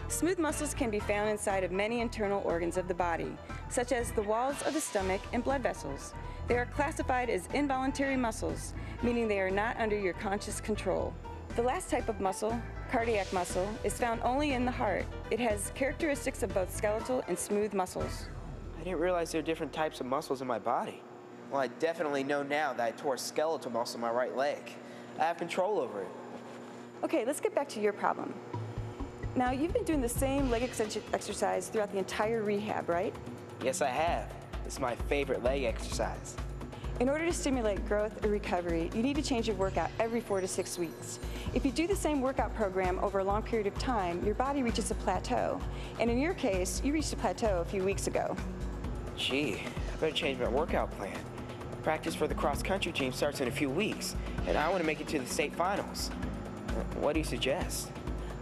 Smooth muscles can be found inside of many internal organs of the body, such as the walls of the stomach and blood vessels. They are classified as involuntary muscles, meaning they are not under your conscious control. The last type of muscle, cardiac muscle, is found only in the heart. It has characteristics of both skeletal and smooth muscles. I didn't realize there are different types of muscles in my body. Well, I definitely know now that I tore a skeletal muscle in my right leg. I have control over it. Okay, let's get back to your problem. Now, you've been doing the same leg extension exercise throughout the entire rehab, right? Yes, I have. It's my favorite leg exercise. In order to stimulate growth or recovery, you need to change your workout every 4 to 6 weeks. If you do the same workout program over a long period of time, your body reaches a plateau. And in your case, you reached a plateau a few weeks ago. Gee, I better change my workout plan. Practice for the cross-country team starts in a few weeks, and I want to make it to the state finals. What do you suggest?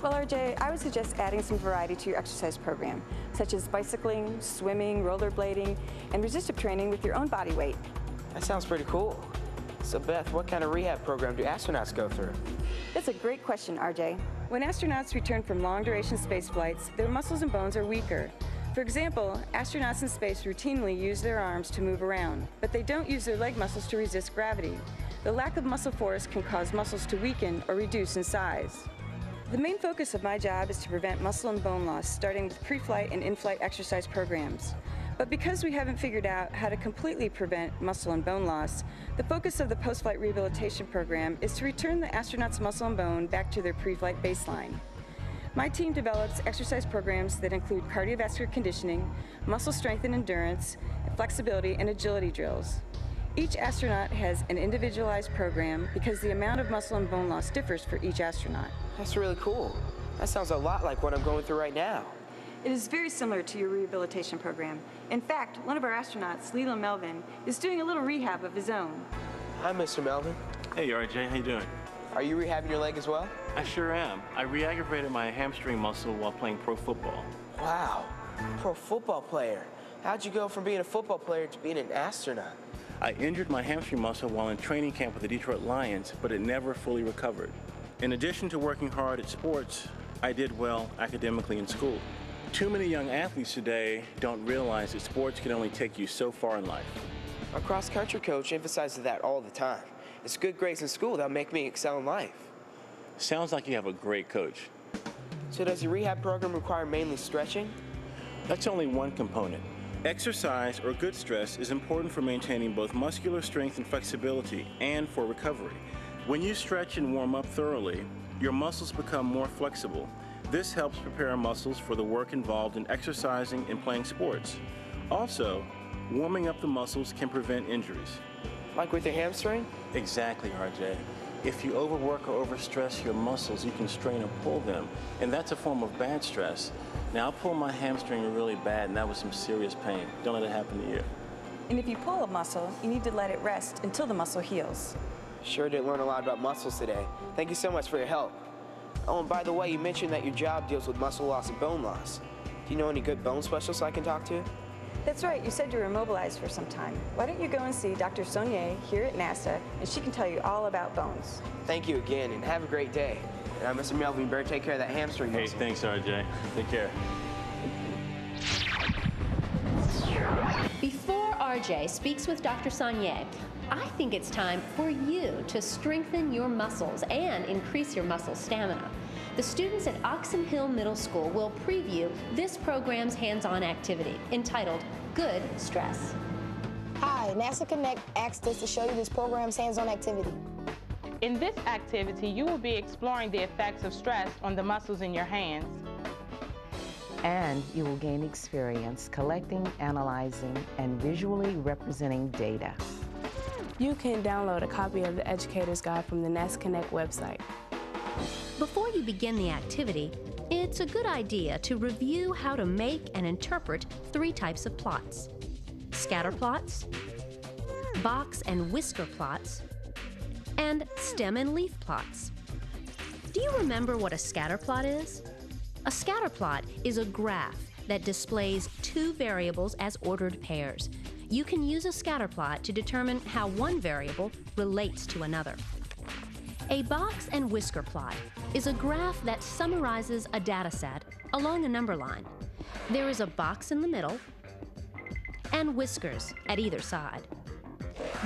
Well, RJ, I would suggest adding some variety to your exercise program, such as bicycling, swimming, rollerblading, and resistive training with your own body weight. That sounds pretty cool. So Beth, what kind of rehab program do astronauts go through? That's a great question, RJ. When astronauts return from long-duration space flights, their muscles and bones are weaker. For example, astronauts in space routinely use their arms to move around, but they don't use their leg muscles to resist gravity. The lack of muscle force can cause muscles to weaken or reduce in size. The main focus of my job is to prevent muscle and bone loss, starting with pre-flight and in-flight exercise programs. But because we haven't figured out how to completely prevent muscle and bone loss, the focus of the post-flight rehabilitation program is to return the astronauts' muscle and bone back to their pre-flight baseline. My team develops exercise programs that include cardiovascular conditioning, muscle strength and endurance, flexibility, and agility drills. Each astronaut has an individualized program because the amount of muscle and bone loss differs for each astronaut. That's really cool. That sounds a lot like what I'm going through right now. It is very similar to your rehabilitation program. In fact, one of our astronauts, Leland Melvin, is doing a little rehab of his own. Hi, Mr. Melvin. Hey, RJ, how you doing? Are you rehabbing your leg as well? I sure am. I re-aggravated my hamstring muscle while playing pro football. Wow, pro football player. How'd you go from being a football player to being an astronaut? I injured my hamstring muscle while in training camp with the Detroit Lions, but it never fully recovered. In addition to working hard at sports, I did well academically in school. Too many young athletes today don't realize that sports can only take you so far in life. Our cross-country coach emphasizes that all the time. It's good grades in school that'll make me excel in life. Sounds like you have a great coach. So does your rehab program require mainly stretching? That's only one component. Exercise or good stress is important for maintaining both muscular strength and flexibility and for recovery. When you stretch and warm up thoroughly, your muscles become more flexible. This helps prepare our muscles for the work involved in exercising and playing sports. Also, warming up the muscles can prevent injuries. Like with your hamstring? Exactly, RJ. If you overwork or overstress your muscles, you can strain or pull them, and that's a form of bad stress. Now, I pulled my hamstring really bad, and that was some serious pain. Don't let it happen to you. And if you pull a muscle, you need to let it rest until the muscle heals. Sure did learn a lot about muscles today. Thank you so much for your help. Oh, and by the way, you mentioned that your job deals with muscle loss and bone loss. Do you know any good bone specialists I can talk to? That's right, you said you were immobilized for some time. Why don't you go and see Dr. Saunier here at NASA, and she can tell you all about bones. Thank you again, and have a great day. And Mr. Melvin, you better take care of that hamstring muscle. Hey, thanks, RJ. Take care. Before RJ speaks with Dr. Saunier, I think it's time for you to strengthen your muscles and increase your muscle stamina. The students at Oxon Hill Middle School will preview this program's hands-on activity entitled Good Stress. Hi, NASA Connect asked us to show you this program's hands-on activity. In this activity, you will be exploring the effects of stress on the muscles in your hands. And you will gain experience collecting, analyzing, and visually representing data. You can download a copy of the Educator's Guide from the NASA Connect website. Before you begin the activity, it's a good idea to review how to make and interpret 3 types of plots: scatter plots, box and whisker plots, and stem and leaf plots. Do you remember what a scatter plot is? A scatter plot is a graph that displays 2 variables as ordered pairs. You can use a scatter plot to determine how one variable relates to another. A box and whisker plot is a graph that summarizes a data set along a number line. There is a box in the middle and whiskers at either side.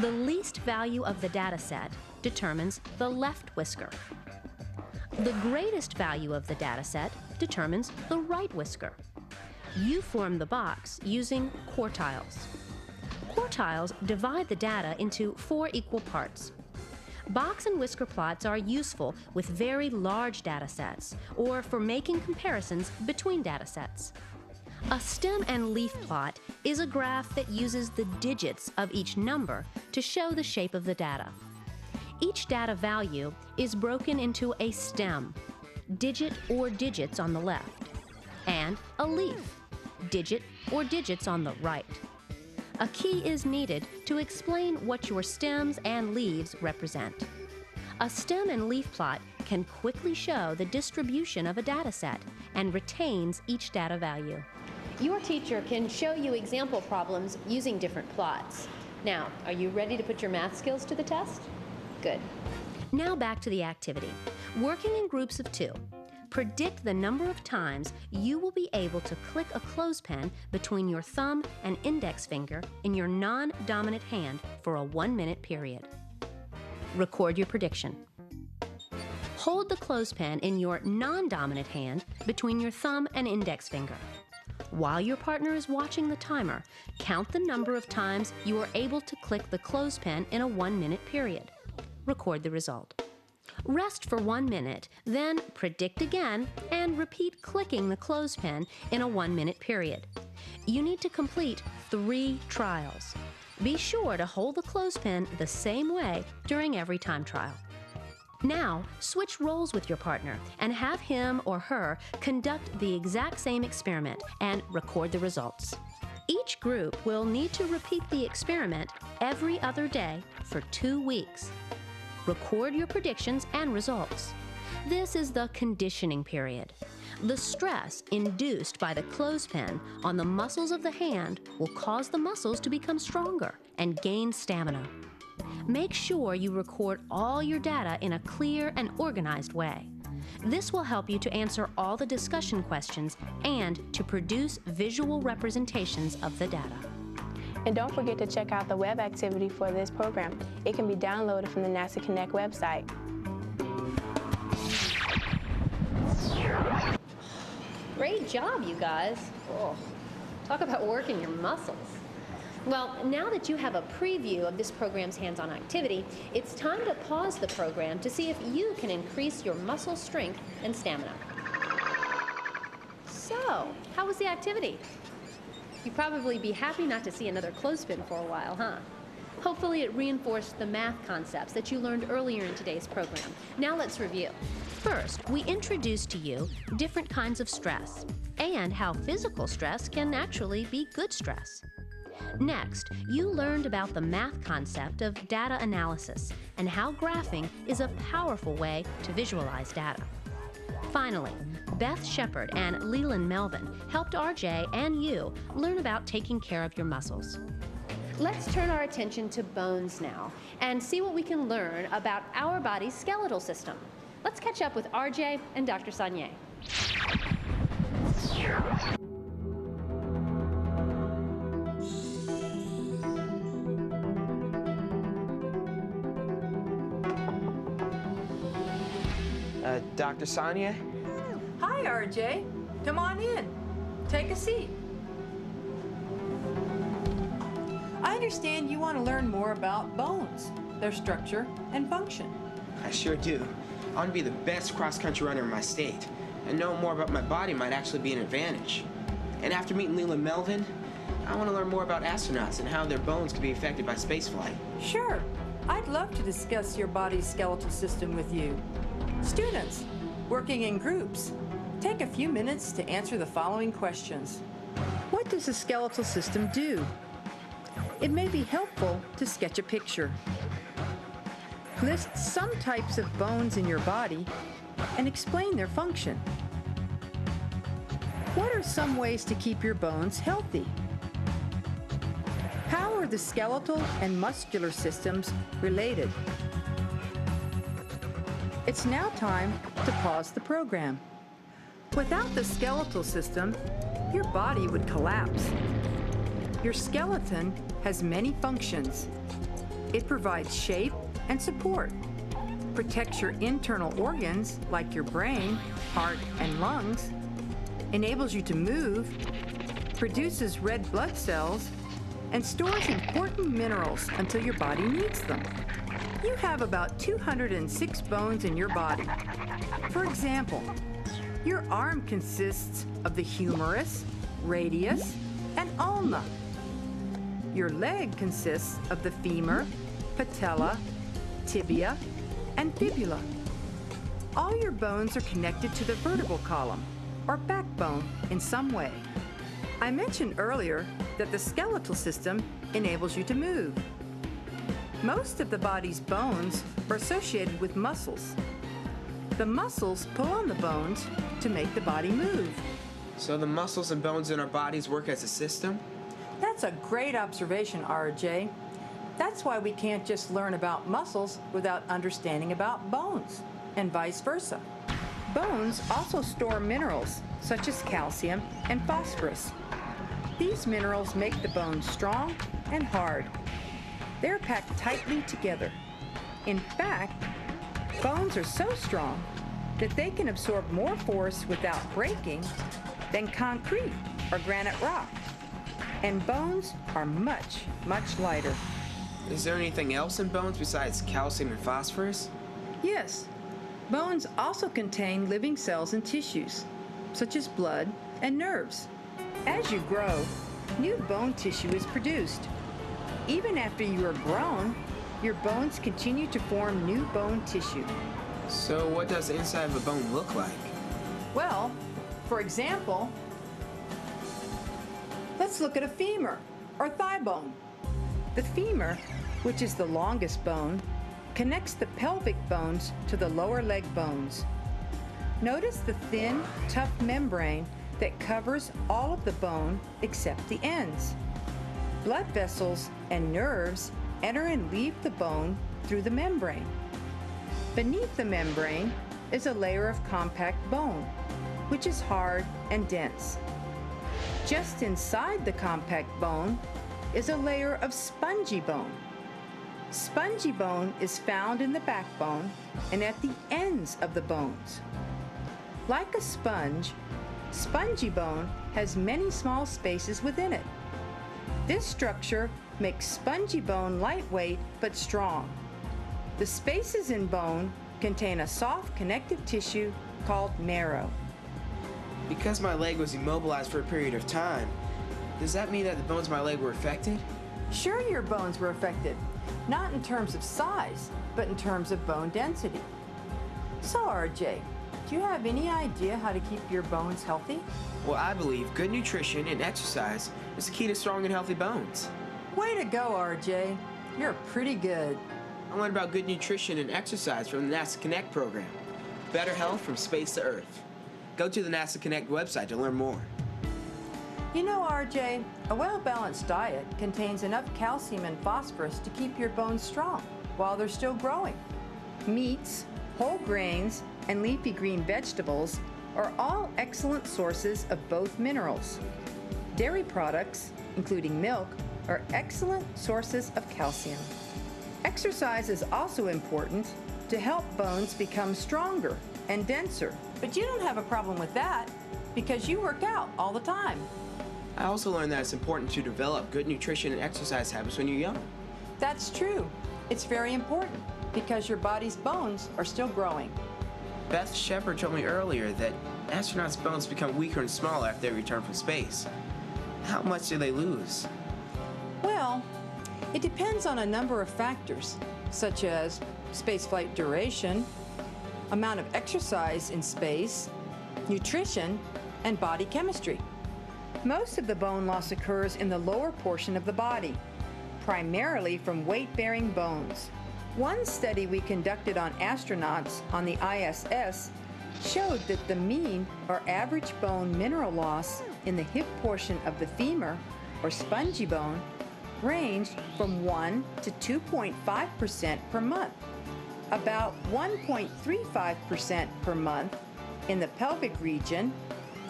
The least value of the data set determines the left whisker. The greatest value of the data set determines the right whisker. You form the box using quartiles. Quartiles divide the data into 4 equal parts. Box and whisker plots are useful with very large data sets or for making comparisons between data sets. A stem and leaf plot is a graph that uses the digits of each number to show the shape of the data. Each data value is broken into a stem, digit or digits on the left, and a leaf, digit or digits on the right. A key is needed to explain what your stems and leaves represent. A stem and leaf plot can quickly show the distribution of a data set and retains each data value. Your teacher can show you example problems using different plots. Now, are you ready to put your math skills to the test? Good. Now back to the activity. Working in groups of 2. Predict the number of times you will be able to click a clothespin between your thumb and index finger in your non-dominant hand for a 1-minute period. Record your prediction. Hold the clothespin in your non-dominant hand between your thumb and index finger. While your partner is watching the timer, count the number of times you are able to click the clothespin in a 1-minute period. Record the result. Rest for 1 minute, then predict again and repeat clicking the clothespin in a 1-minute period. You need to complete 3 trials. Be sure to hold the clothespin the same way during every time trial. Now, switch roles with your partner and have him or her conduct the exact same experiment and record the results. Each group will need to repeat the experiment every other day for 2 weeks. Record your predictions and results. This is the conditioning period. The stress induced by the clothespin on the muscles of the hand will cause the muscles to become stronger and gain stamina. Make sure you record all your data in a clear and organized way. This will help you to answer all the discussion questions and to produce visual representations of the data. And don't forget to check out the web activity for this program. It can be downloaded from the NASA Connect website. Great job, you guys. Oh, talk about working your muscles. Well, now that you have a preview of this program's hands-on activity, it's time to pause the program to see if you can increase your muscle strength and stamina. So, how was the activity? You'd probably be happy not to see another clothespin for a while, huh? Hopefully it reinforced the math concepts that you learned earlier in today's program. Now let's review. First, we introduced to you different kinds of stress and how physical stress can actually be good stress. Next, you learned about the math concept of data analysis and how graphing is a powerful way to visualize data. Finally, Beth Shepard and Leland Melvin helped RJ and you learn about taking care of your muscles. Let's turn our attention to bones now and see what we can learn about our body's skeletal system. Let's catch up with RJ and Dr. Saunier. Dr. Saunier? Hi, RJ. Come on in. Take a seat. I understand you want to learn more about bones, their structure and function. I sure do. I want to be the best cross-country runner in my state, and knowing more about my body might actually be an advantage. And after meeting Leland Melvin, I want to learn more about astronauts and how their bones can be affected by spaceflight. Sure. I'd love to discuss your body's skeletal system with you. Students, working in groups, take a few minutes to answer the following questions. What does the skeletal system do? It may be helpful to sketch a picture. List some types of bones in your body and explain their function. What are some ways to keep your bones healthy? How are the skeletal and muscular systems related? It's now time to pause the program. Without the skeletal system, your body would collapse. Your skeleton has many functions. It provides shape and support. protects your internal organs like your brain, heart, and lungs, enables you to move, produces red blood cells, and stores important minerals until your body needs them. You have about 206 bones in your body. For example, your arm consists of the humerus, radius, and ulna. Your leg consists of the femur, patella, tibia, and fibula. All your bones are connected to the vertebral column, or backbone, in some way. I mentioned earlier that the skeletal system enables you to move. Most of the body's bones are associated with muscles. The muscles pull on the bones to make the body move. So the muscles and bones in our bodies work as a system? That's a great observation, RJ. That's why we can't just learn about muscles without understanding about bones, and vice versa. Bones also store minerals, such as calcium and phosphorus. These minerals make the bones strong and hard. They're packed tightly together. In fact, bones are so strong that they can absorb more force without breaking than concrete or granite rock. And bones are much, much lighter. Is there anything else in bones besides calcium and phosphorus? Yes. Bones also contain living cells and tissues, such as blood and nerves. As you grow, new bone tissue is produced. Even after you are grown, your bones continue to form new bone tissue. So what does the inside of a bone look like? Well, for example, let's look at a femur, or thigh bone. The femur, which is the longest bone, connects the pelvic bones to the lower leg bones. Notice the thin, tough membrane that covers all of the bone except the ends. Blood vessels and nerves enter and leave the bone through the membrane. Beneath the membrane is a layer of compact bone, which is hard and dense. Just inside the compact bone is a layer of spongy bone. Spongy bone is found in the backbone and at the ends of the bones. Like a sponge, spongy bone has many small spaces within it. This structure makes spongy bone lightweight but strong. The spaces in bone contain a soft connective tissue called marrow. Because my leg was immobilized for a period of time, does that mean that the bones of my leg were affected? Sure, your bones were affected. Not in terms of size, but in terms of bone density. So, RJ, do you have any idea how to keep your bones healthy? Well, I believe good nutrition and exercise is the key to strong and healthy bones. Way to go, RJ. You're pretty good. I learned about good nutrition and exercise from the NASA Connect program. Better health from space to Earth. Go to the NASA Connect website to learn more. You know, RJ, a well-balanced diet contains enough calcium and phosphorus to keep your bones strong while they're still growing. Meats, whole grains, and leafy green vegetables are all excellent sources of both minerals. Dairy products, including milk, are excellent sources of calcium. Exercise is also important to help bones become stronger and denser. But you don't have a problem with that because you work out all the time. I also learned that it's important to develop good nutrition and exercise habits when you're young. That's true. It's very important because your body's bones are still growing. Beth Shepard told me earlier that astronauts' bones become weaker and smaller after they return from space. How much do they lose? Well, it depends on a number of factors, such as spaceflight duration, amount of exercise in space, nutrition, and body chemistry. Most of the bone loss occurs in the lower portion of the body, primarily from weight-bearing bones. One study we conducted on astronauts on the ISS showed that the mean or average bone mineral loss in the hip portion of the femur, or spongy bone, ranged from 1 to 2.5% per month, about 1.35% per month in the pelvic region,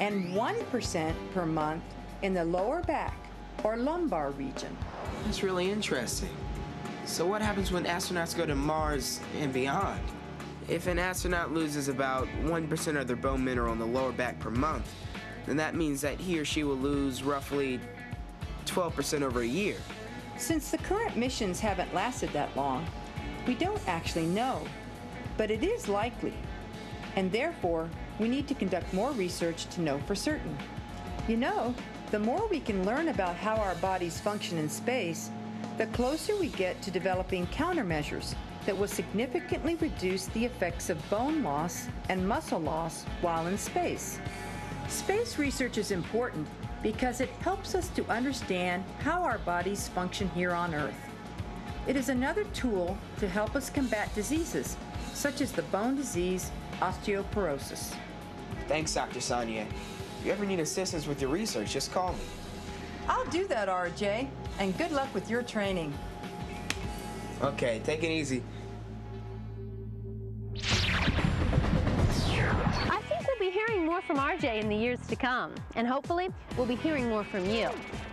and 1% per month in the lower back or lumbar region. That's really interesting. So what happens when astronauts go to Mars and beyond? If an astronaut loses about 1% of their bone mineral in the lower back per month, then that means that he or she will lose roughly 12% over a year. Since the current missions haven't lasted that long, we don't actually know, but it is likely, and therefore we need to conduct more research to know for certain. You know, the more we can learn about how our bodies function in space, the closer we get to developing countermeasures that will significantly reduce the effects of bone loss and muscle loss while in space. Space research is important because it helps us to understand how our bodies function here on Earth. It is another tool to help us combat diseases such as the bone disease osteoporosis. Thanks, Dr. Sonia. If you ever need assistance with your research, just call me. I'll do that, RJ, and good luck with your training. Okay, take it easy. I think we'll be hearing more from RJ in the years to come, and hopefully we'll be hearing more from you.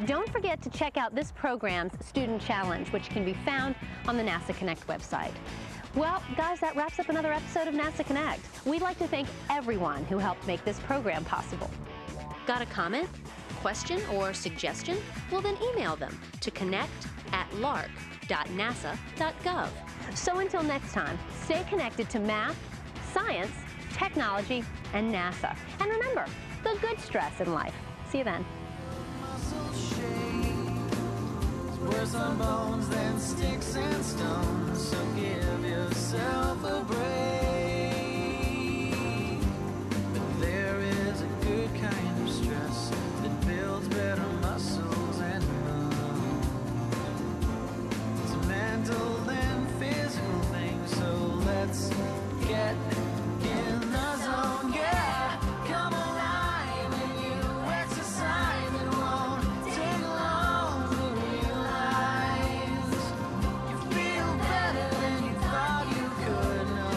Don't forget to check out this program's Student Challenge, which can be found on the NASA Connect website. Well, guys, that wraps up another episode of NASA Connect. We'd like to thank everyone who helped make this program possible. Got a comment, question, or suggestion? Well, then email them to connect@lark.nasa.gov. So until next time, stay connected to math, science, technology, and NASA. And remember, the good stress in life. See you then. Worse on bones than sticks and stones, so give yourself a break. But there is a good kind of stress that builds better muscles and bones. It's a mental and physical thing, so let's get in the zone. Yeah, come alive when you exercise. It won't take long to realize you feel better than you thought you could. No,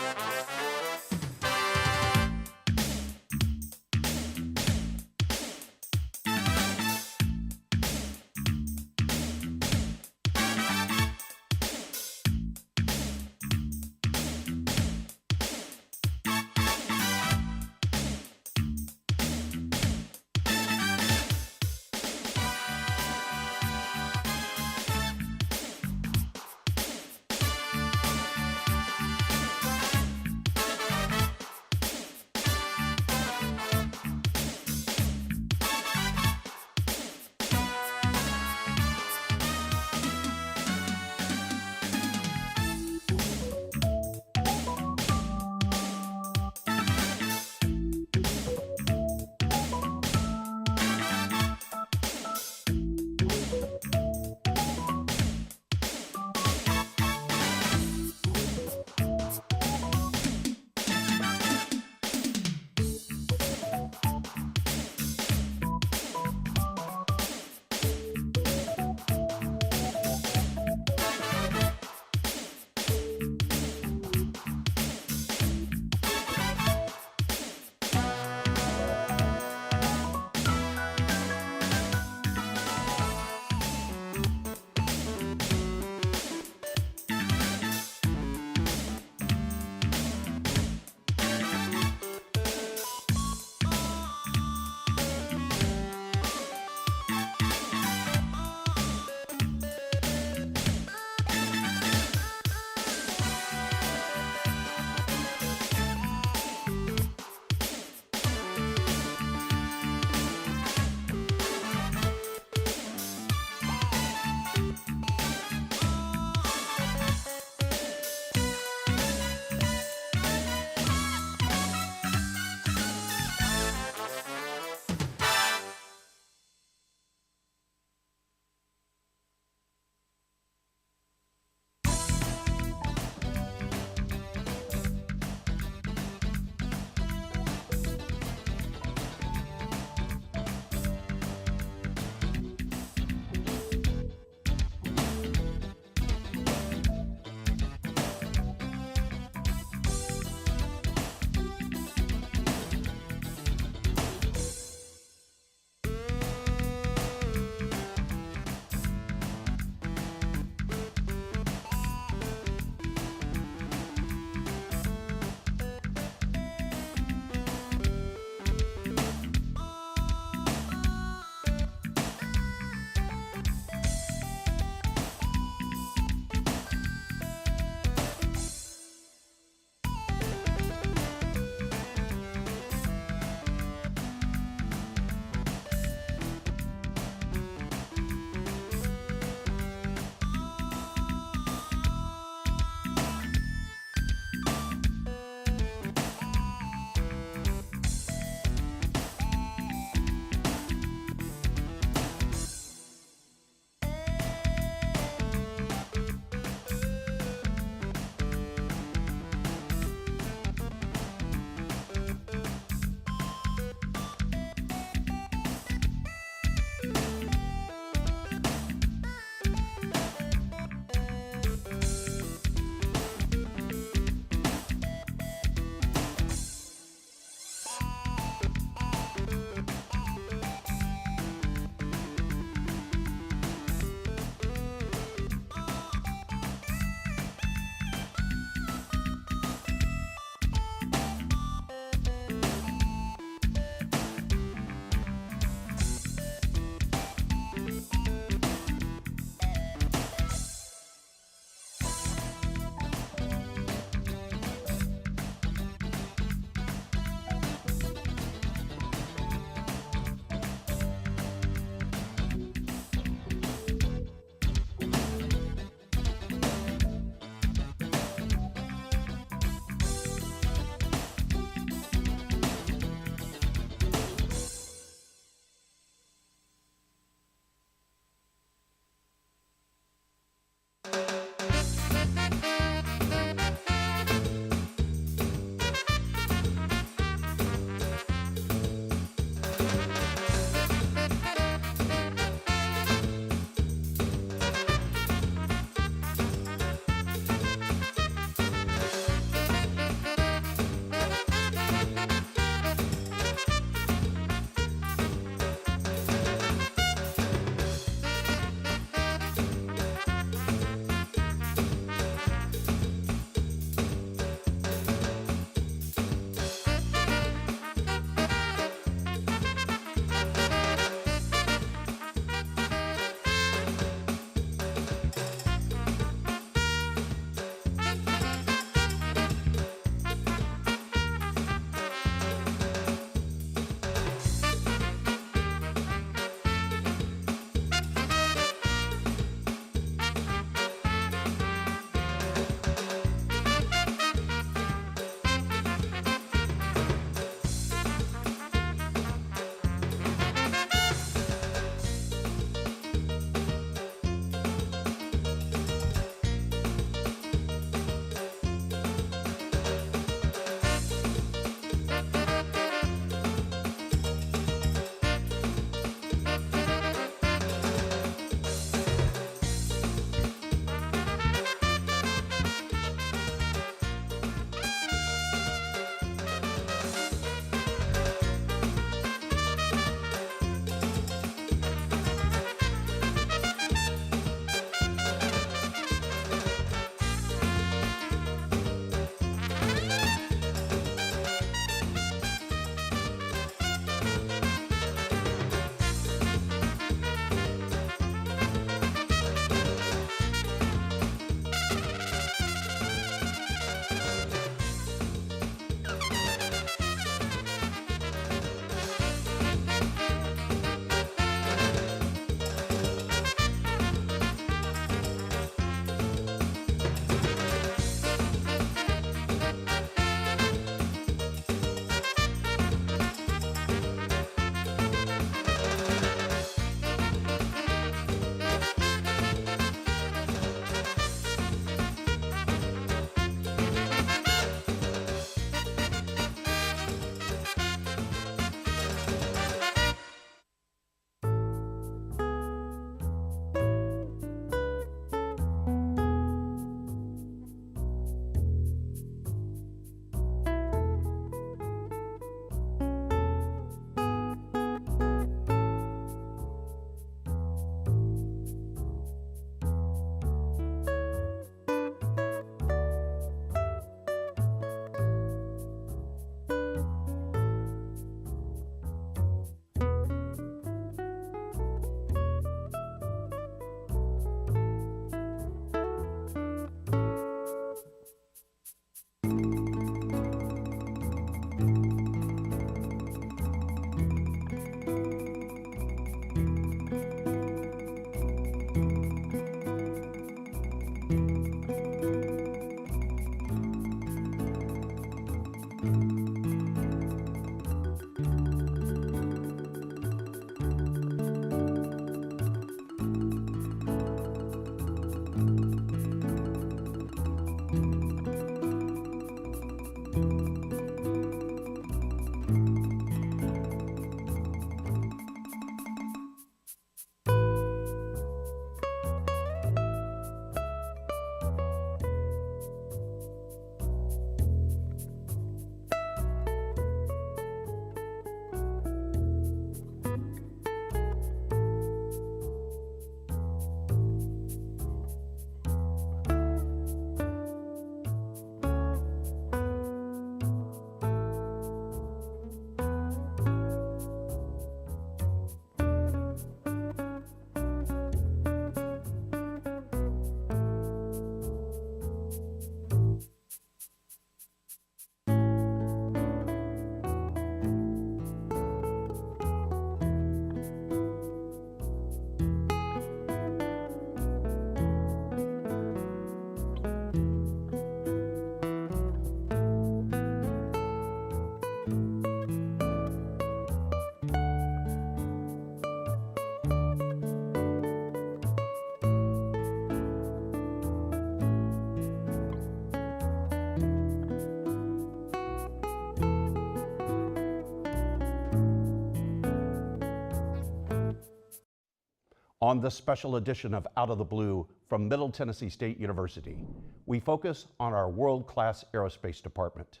On this special edition of Out of the Blue from Middle Tennessee State University, we focus on our world-class aerospace department.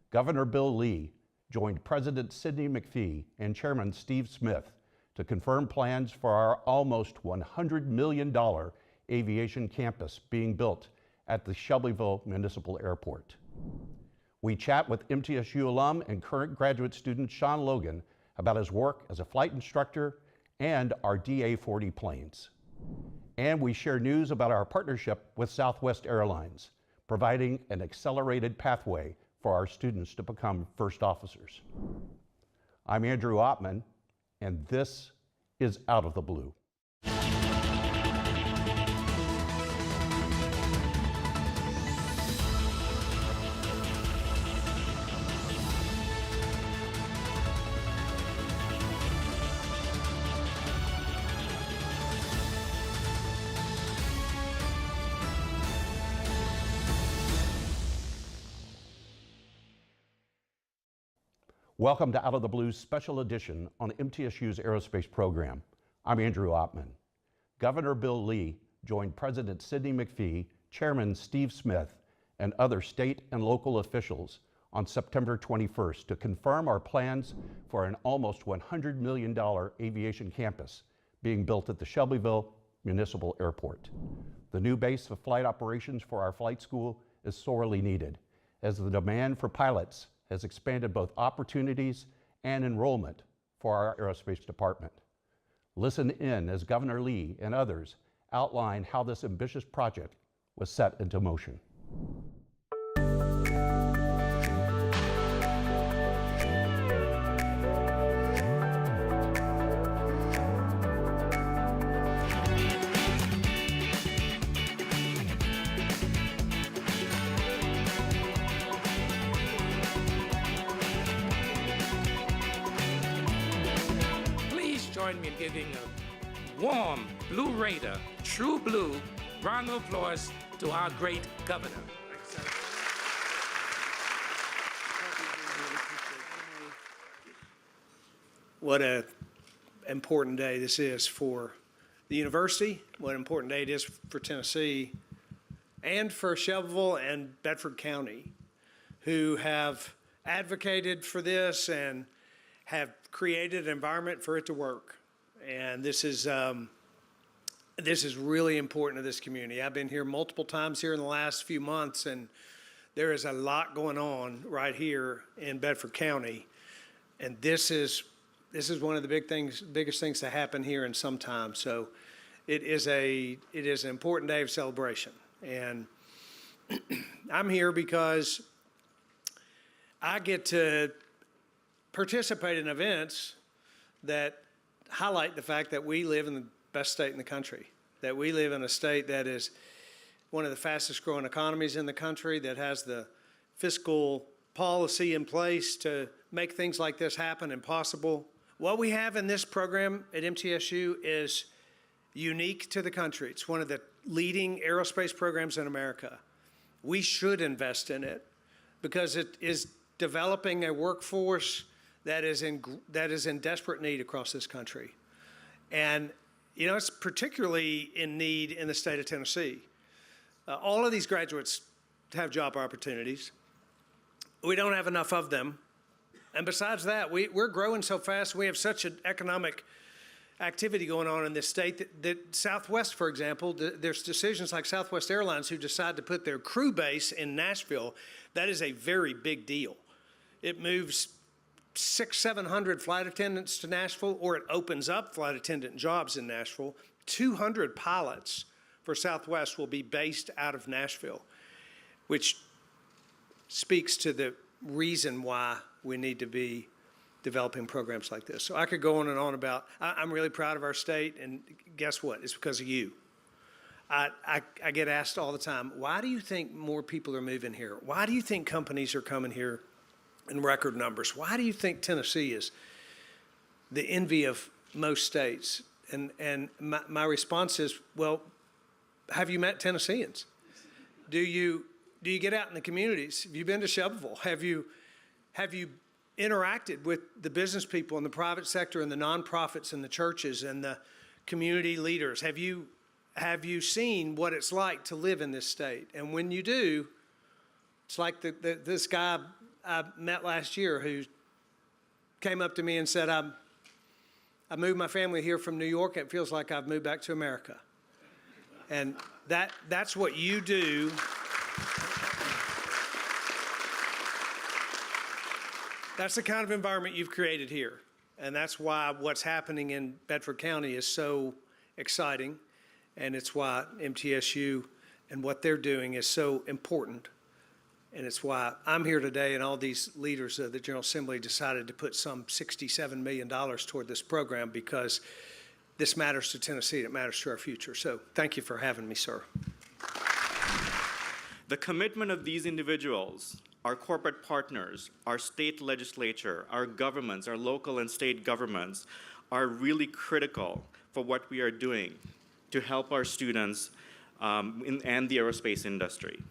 Governor Bill Lee joined President Sidney McPhee and Chairman Steve Smith to confirm plans for our almost $100 million aviation campus being built at the Shelbyville Municipal Airport. We chat with MTSU alum and current graduate student Sean Logan about his work as a flight instructor and our DA-40 planes. And we share news about our partnership with Southwest Airlines, providing an accelerated pathway for our students to become first officers. I'm Andrew Ottman, and this is Out of the Blue. Welcome to Out of the Blue's special edition on MTSU's aerospace program. I'm Andrew Ottman. Governor Bill Lee joined President Sidney McPhee, Chairman Steve Smith, and other state and local officials on September 21st to confirm our plans for an almost $100 million aviation campus being built at the Shelbyville Municipal Airport. The new base of flight operations for our flight school is sorely needed, as the demand for pilots has expanded both opportunities and enrollment for our aerospace department. Listen in as Governor Lee and others outline how this ambitious project was set into motion. Join me in giving a warm Blue Raider, true blue, round of applause to our great governor. What an important day this is for the university, what an important day it is for Tennessee, and for Shelbyville and Bedford County, who have advocated for this and have created an environment for it to work. And this is really important to this community. I've been here multiple times here in the last few months, and there is a lot going on right here in Bedford County. And this is one of the biggest things to happen here in some time. So it is an important day of celebration. And I'm here because I get to participate in events that highlight the fact that we live in the best state in the country, that we live in a state that is one of the fastest growing economies in the country, that has the fiscal policy in place to make things like this happen and possible. What we have in this program at MTSU is unique to the country. It's one of the leading aerospace programs in America. We should invest in it because it is developing a workforce that is in desperate need across this country. And, you know, it's particularly in need in the state of Tennessee. All of these graduates have job opportunities. We don't have enough of them. And besides that, we're growing so fast. We have such an economic activity going on in this state that Southwest, for example, there's decisions like Southwest Airlines who decide to put their crew base in Nashville. That is a very big deal. It moves 600-700 flight attendants to Nashville, or it opens up flight attendant jobs in Nashville. 200 pilots for Southwest will be based out of Nashville, which speaks to the reason why we need to be developing programs like this. So I could go on and on about, I'm really proud of our state, and guess what? It's because of you. I get asked all the time, why do you think more people are moving here? Why do you think companies are coming here in record numbers? Why do you think Tennessee is the envy of most states? And my response is, well, have you met Tennesseans? Do you get out in the communities? Have you been to Shelbyville? Have you interacted with the business people in the private sector and the nonprofits and the churches and the community leaders, have you seen what it's like to live in this state? And when you do, it's like this guy I met last year who came up to me and said, I moved my family here from New York. It feels like I've moved back to America. And that's what you do. That's the kind of environment you've created here. And that's why what's happening in Bedford County is so exciting. And it's why MTSU and what they're doing is so important. And it's why I'm here today, and all these leaders of the General Assembly decided to put some $67 million toward this program, because this matters to Tennessee and it matters to our future. So thank you for having me, sir. The commitment of these individuals, our corporate partners, our state legislature, our governments, our local and state governments, are really critical for what we are doing to help our students and the aerospace industry.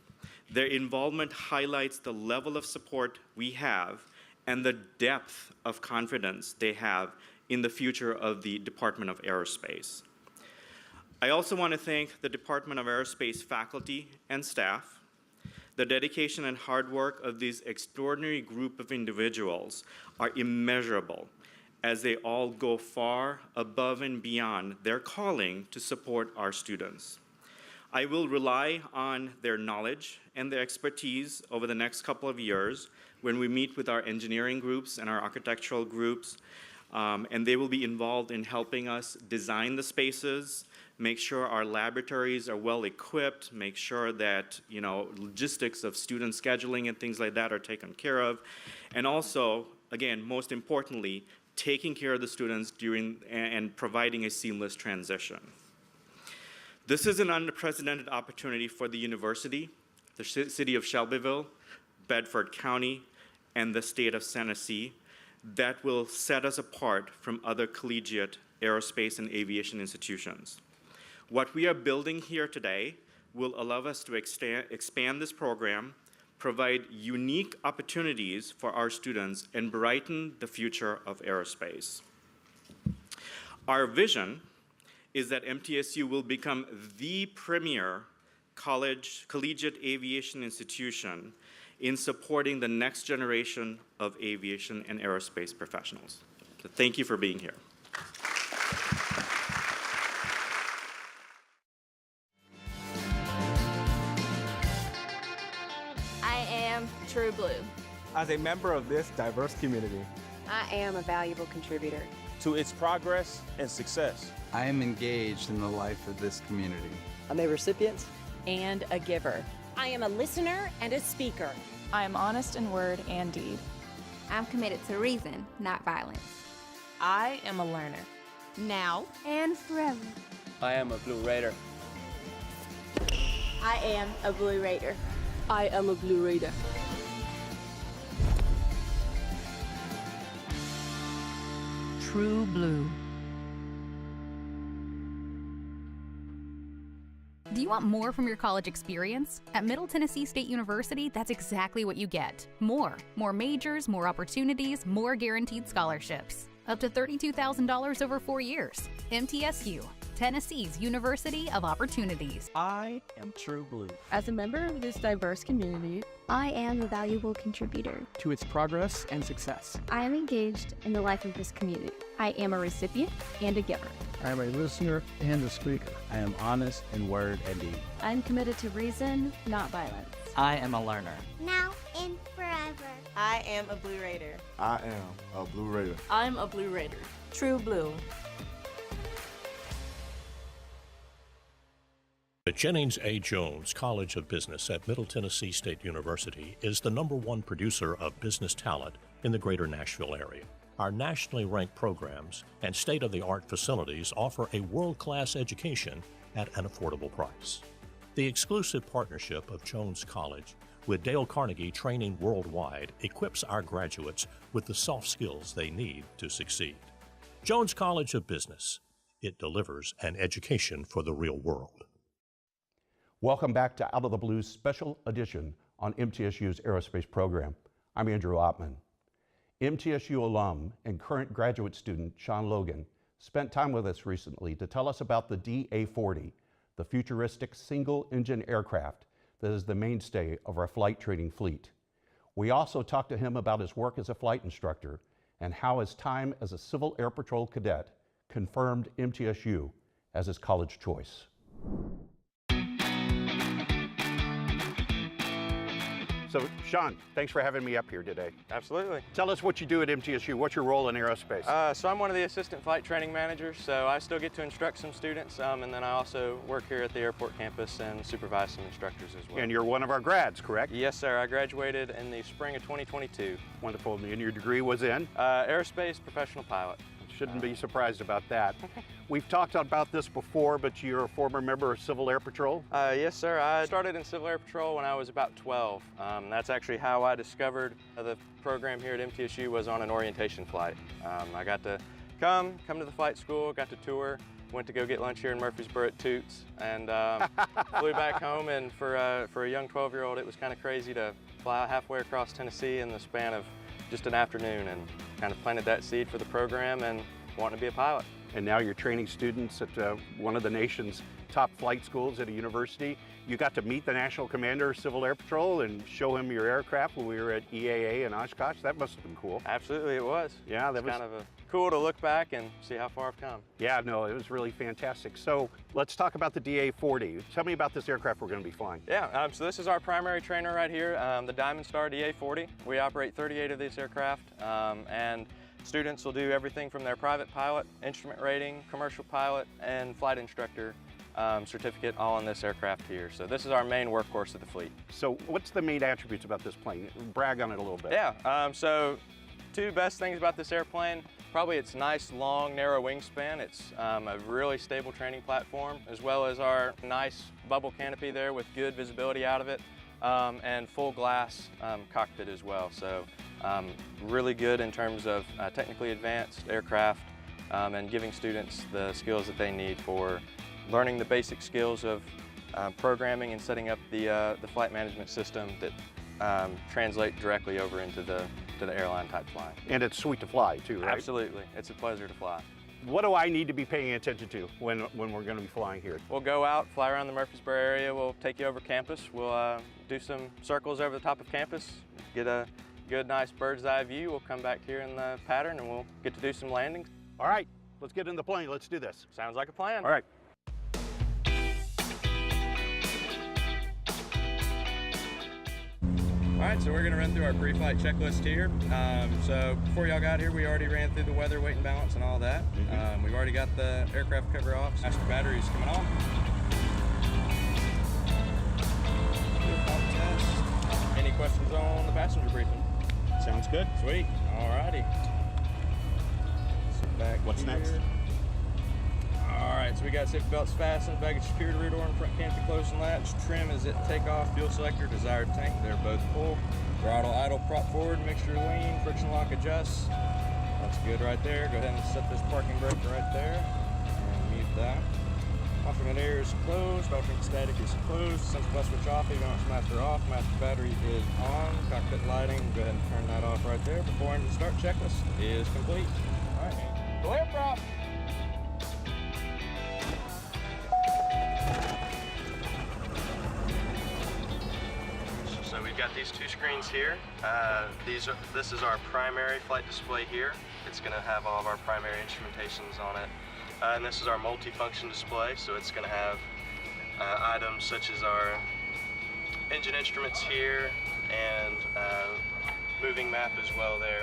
Their involvement highlights the level of support we have and the depth of confidence they have in the future of the Department of Aerospace. I also want to thank the Department of Aerospace faculty and staff. The dedication and hard work of this extraordinary group of individuals are immeasurable, as they all go far above and beyond their calling to support our students. I will rely on their knowledge and their expertise over the next couple of years when we meet with our engineering groups and our architectural groups, and they will be involved in helping us design the spaces, make sure our laboratories are well equipped, make sure that logistics of student scheduling and things like that are taken care of, and also, again, most importantly, taking care of the students during and providing a seamless transition. This is an unprecedented opportunity for the university, the city of Shelbyville, Bedford County, and the state of Tennessee that will set us apart from other collegiate aerospace and aviation institutions. What we are building here today will allow us to expand this program, provide unique opportunities for our students, and brighten the future of aerospace. Our vision is that MTSU will become the premier collegiate aviation institution in supporting the next generation of aviation and aerospace professionals. So thank you for being here. I am True Blue. As a member of this diverse community, I am a valuable contributor to its progress and success. I am engaged in the life of this community. I'm a recipient and a giver. I am a listener and a speaker. I am honest in word and deed. I'm committed to reason, not violence. I am a learner. Now and forever. I am a Blue Raider. I am a Blue Raider. I am a Blue Raider. True Blue. Do you want more from your college experience? At Middle Tennessee State University, that's exactly what you get. More majors, more opportunities, more guaranteed scholarships. Up to $32,000 over 4 years. MTSU, Tennessee's University of Opportunities. I am True Blue. As a member of this diverse community, I am a valuable contributor to its progress and success. I am engaged in the life of this community. I am a recipient and a giver. I am a listener and a speaker. I am honest in word and deed. I am committed to reason, not violence. I am a learner. Now and forever. I am a Blue Raider. I am a Blue Raider. I'm a Blue Raider. True Blue. The Jennings A. Jones College of Business at Middle Tennessee State University is the #1 producer of business talent in the greater Nashville area. Our nationally ranked programs and state-of-the-art facilities offer a world-class education at an affordable price. The exclusive partnership of Jones College with Dale Carnegie Training Worldwide equips our graduates with the soft skills they need to succeed. Jones College of Business. It delivers an education for the real world. Welcome back to Out of the Blue's special edition on MTSU's aerospace program. I'm Andrew Ottman. MTSU alum and current graduate student Sean Logan spent time with us recently to tell us about the DA-40, the futuristic single-engine aircraft that is the mainstay of our flight training fleet. We also talked to him about his work as a flight instructor and how his time as a Civil Air Patrol cadet confirmed MTSU as his college choice. So, Sean, thanks for having me up here today. Absolutely. Tell us what you do at MTSU. What's your role in aerospace? So I'm one of the assistant flight training managers, so I still get to instruct some students, and then I also work here at the airport campus and supervise some instructors as well. And you're one of our grads, correct? Yes, sir. I graduated in the spring of 2022. Wonderful. And your degree was in? Aerospace professional pilot. Shouldn't be surprised about that. We've talked about this before, but you're a former member of Civil Air Patrol? Yes, sir. I started in Civil Air Patrol when I was about 12. That's actually how I discovered the program here at MTSU was on an orientation flight. I got to come to the flight school, got to tour, went to go get lunch here in Murfreesboro at Toots, and flew back home. And for a young 12-year-old, it was kind of crazy to fly halfway across Tennessee in the span of just an afternoon, and kind of planted that seed for the program and wanting to be a pilot. And now you're training students at one of the nation's top flight schools at a university. You got to meet the National Commander of Civil Air Patrol and show him your aircraft when we were at EAA in Oshkosh. That must have been cool. Absolutely, it was. Yeah, that was kind of cool to look back and see how far I've come. Yeah, no, it was really fantastic. So let's talk about the DA-40. Tell me about this aircraft we're going to be flying. Yeah, so this is our primary trainer right here, the Diamond Star DA-40. We operate 38 of these aircraft, and students will do everything from their private pilot, instrument rating, commercial pilot, and flight instructor certificate all on this aircraft here. So this is our main workhorse of the fleet. So what's the main attributes about this plane? Brag on it a little bit. Yeah, so two best things about this airplane, probably its nice, long, narrow wingspan. It's a really stable training platform, as well as our nice bubble canopy there with good visibility out of it, and full glass cockpit as well. So really good in terms of technically advanced aircraft and giving students the skills that they need for learning the basic skills of programming and setting up the flight management system that translate directly over into the airline type flying. And it's sweet to fly too, right? Absolutely. It's a pleasure to fly. What do I need to be paying attention to when we're going to be flying here? We'll go out, fly around the Murfreesboro area. We'll take you over campus. We'll do some circles over the top of campus, get a good, nice bird's eye view. We'll come back here in the pattern and we'll get to do some landings. All right, let's get in the plane. Let's do this. Sounds like a plan. All right. All right, so we're gonna run through our pre-flight checklist here. So before y'all got here, we already ran through the weather, weight and balance and all that. We've already got the aircraft cover off. Master batteries coming on. Any questions on the passenger briefing? Sounds good. Sweet, all righty. Sit back. What's here. next? All right, so we got safety belts fastened, baggage security rear door and front canopy closed and latched. Trim is at takeoff, fuel selector, desired tank, they're both full. Throttle idle, prop forward, mixture lean, friction lock adjusts. That's good right there. Go ahead and set this parking brake right there and mute that. Alternate air is closed, alternate static is closed. Central bus switch off, even it's master off. Master battery is on. Cockpit lighting, go ahead and turn that off right there. Before engine start checklist is complete. All right, go ahead, prop. So we've got these two screens here. This is our primary flight display here. It's going to have all of our primary instrumentations on it. And this is our multi-function display, so it's going to have items such as our engine instruments here and moving map as well there.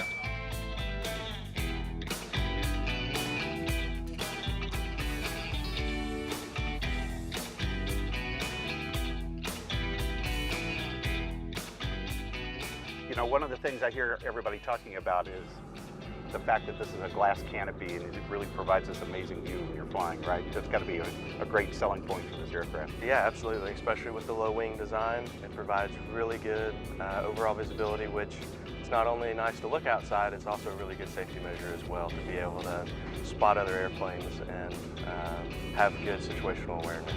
You know, one of the things I hear everybody talking about is the fact that this is a glass canopy and it really provides this amazing view when you're flying, right? That's got to be a great selling point for this aircraft. Yeah, absolutely, especially with the low wing design. It provides really good overall visibility, which is not only nice to look outside, it's also a really good safety measure as well, to be able to spot other airplanes and have good situational awareness.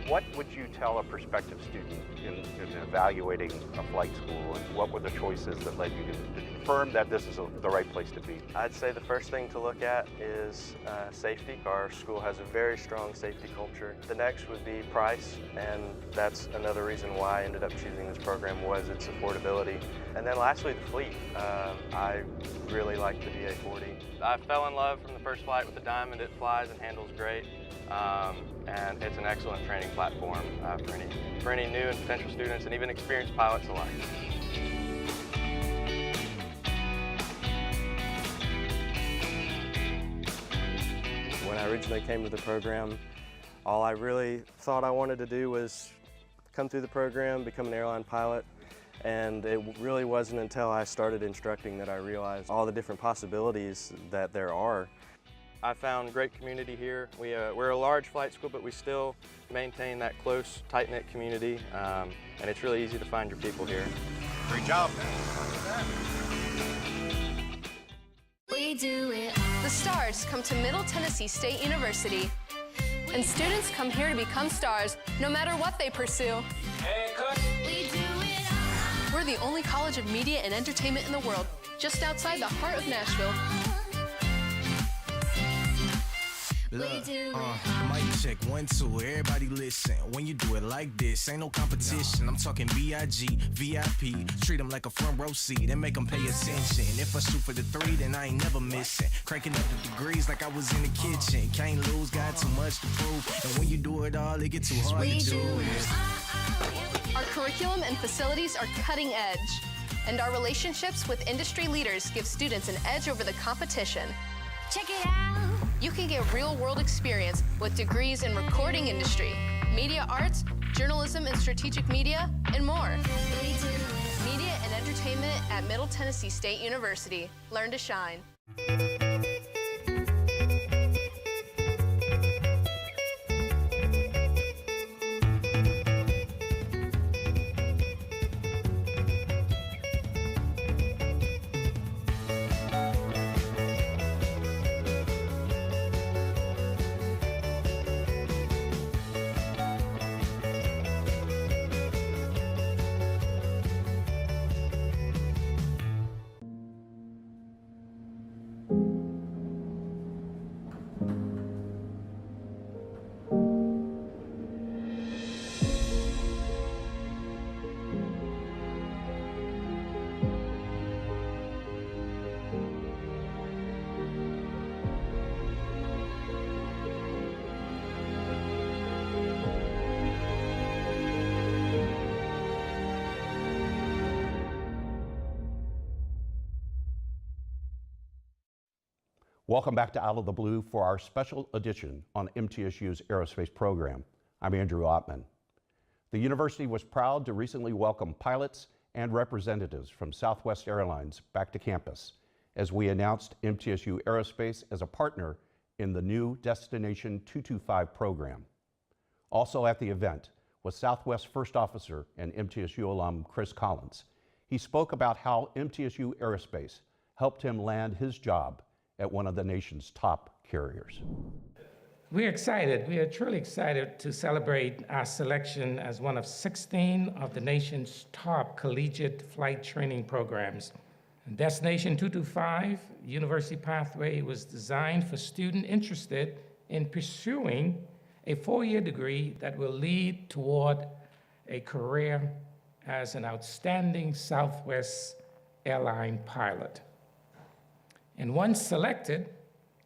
What would you tell a prospective student in evaluating a flight school, and what were the choices that led you to confirm that this is the right place to be? I'd say the first thing to look at is safety. Our school has a very strong safety culture. The next would be price, and that's another reason why I ended up choosing this program was its affordability. And then lastly, the fleet. I really like the VA-40. I fell in love from the first flight with the Diamond. It flies and handles great, and it's an excellent training platform for any new and potential students and even experienced pilots alike. When I originally came to the program, all I really thought I wanted to do was come through the program, become an airline pilot, and it really wasn't until I started instructing that I realized all the different possibilities that there are. I found great community here. We're a large flight school, but we still maintain that close, tight-knit community, and it's really easy to find your people here. Great job. We do it. The stars come to Middle Tennessee State University, and students come here to become stars, no matter what they pursue. We do it all. We're the only college of media and entertainment in the world, just outside the heart of Nashville. Look, mic check, 1, 2, everybody listen. When you do it like this, ain't no competition. I'm talking B.I.G., VIP. Treat them like a front row seat and make them pay attention. If I shoot for the 3, then I ain't never missing. Cranking up the degrees like I was in the kitchen. Can't lose, got too much to prove. And when you do it all, it get too hard to do it. Our curriculum and facilities are cutting edge, and our relationships with industry leaders give students an edge over the competition. Check it out. You can get real-world experience with degrees in recording industry, media arts, journalism and strategic media, and more. Media and entertainment at Middle Tennessee State University. Learn to shine. Welcome back to Out of the Blue for our special edition on MTSU's aerospace program. I'm Andrew Ottman. The university was proud to recently welcome pilots and representatives from Southwest Airlines back to campus as we announced MTSU Aerospace as a partner in the new Destination 225 program. Also at the event was Southwest First Officer and MTSU alum Chris Collins. He spoke about how MTSU Aerospace helped him land his job at one of the nation's top carriers. We're excited. We are truly excited to celebrate our selection as one of 16 of the nation's top collegiate flight training programs. Destination 225 University Pathway was designed for students interested in pursuing a 4-year degree that will lead toward a career as an outstanding Southwest airline pilot. And once selected,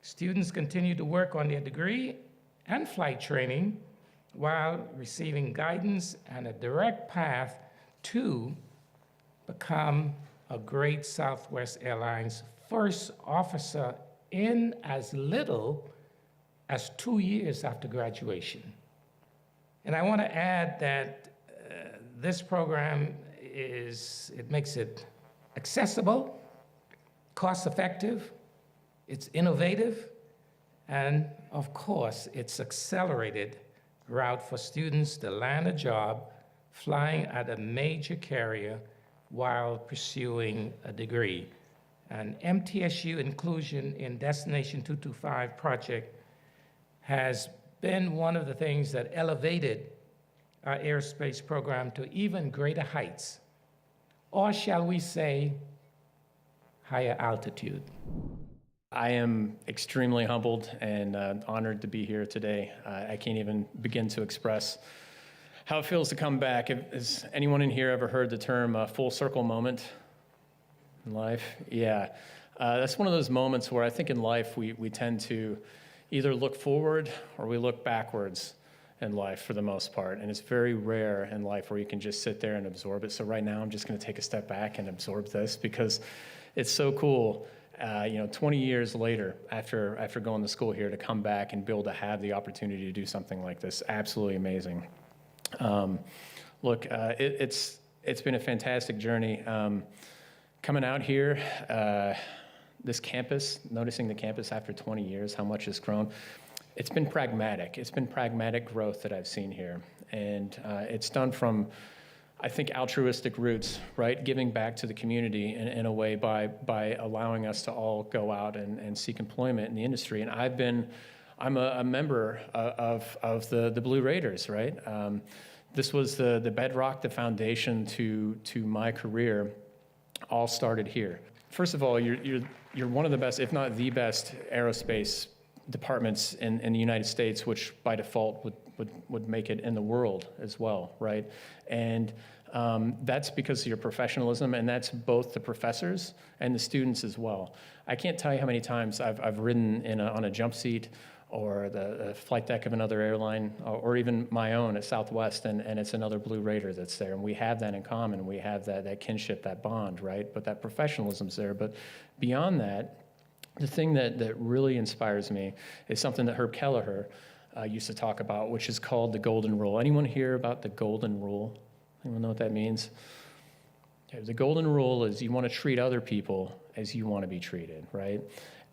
students continue to work on their degree and flight training while receiving guidance and a direct path to become a great Southwest Airlines first officer in as little as 2 years after graduation. And I want to add that this program makes it accessible, cost-effective, it's innovative, and of course, it's accelerated route for students to land a job flying at a major carrier while pursuing a degree. And MTSU inclusion in Destination 225 project has been one of the things that elevated our aerospace program to even greater heights, or shall we say, higher altitude. I am extremely humbled and honored to be here today. I can't even begin to express how it feels to come back. Has anyone in here ever heard the term full circle moment in life? Yeah. That's one of those moments where I think in life we tend to either look forward or we look backwards in life for the most part. And it's very rare in life where you can just sit there and absorb it. So right now I'm just going to take a step back and absorb this because it's so cool. 20 years later, after going to school here, to come back and be able to have the opportunity to do something like this, absolutely amazing. It's been a fantastic journey. Coming out here, this campus, noticing the campus after 20 years, how much it's grown, it's been pragmatic. It's been pragmatic growth that I've seen here. And it's done from, I think, altruistic roots, right? Giving back to the community in a way by allowing us to all go out and seek employment in the industry. And I'm a member of the Blue Raiders, right? This was the bedrock, the foundation to my career, all started here. First of all, you're one of the best, if not the best, aerospace departments in the United States, which by default would make it in the world as well, right? And that's because of your professionalism, and that's both the professors and the students as well. I can't tell you how many times I've ridden on a jump seat or the flight deck of another airline, or even my own at Southwest, and it's another Blue Raider that's there. And we have that in common. We have that kinship, that bond, right? But that professionalism's there. But beyond that, the thing that really inspires me is something that Herb Kelleher used to talk about, which is called the Golden Rule. Anyone hear about the Golden Rule? Anyone know what that means? Yeah, the Golden Rule is you want to treat other people as you want to be treated, right?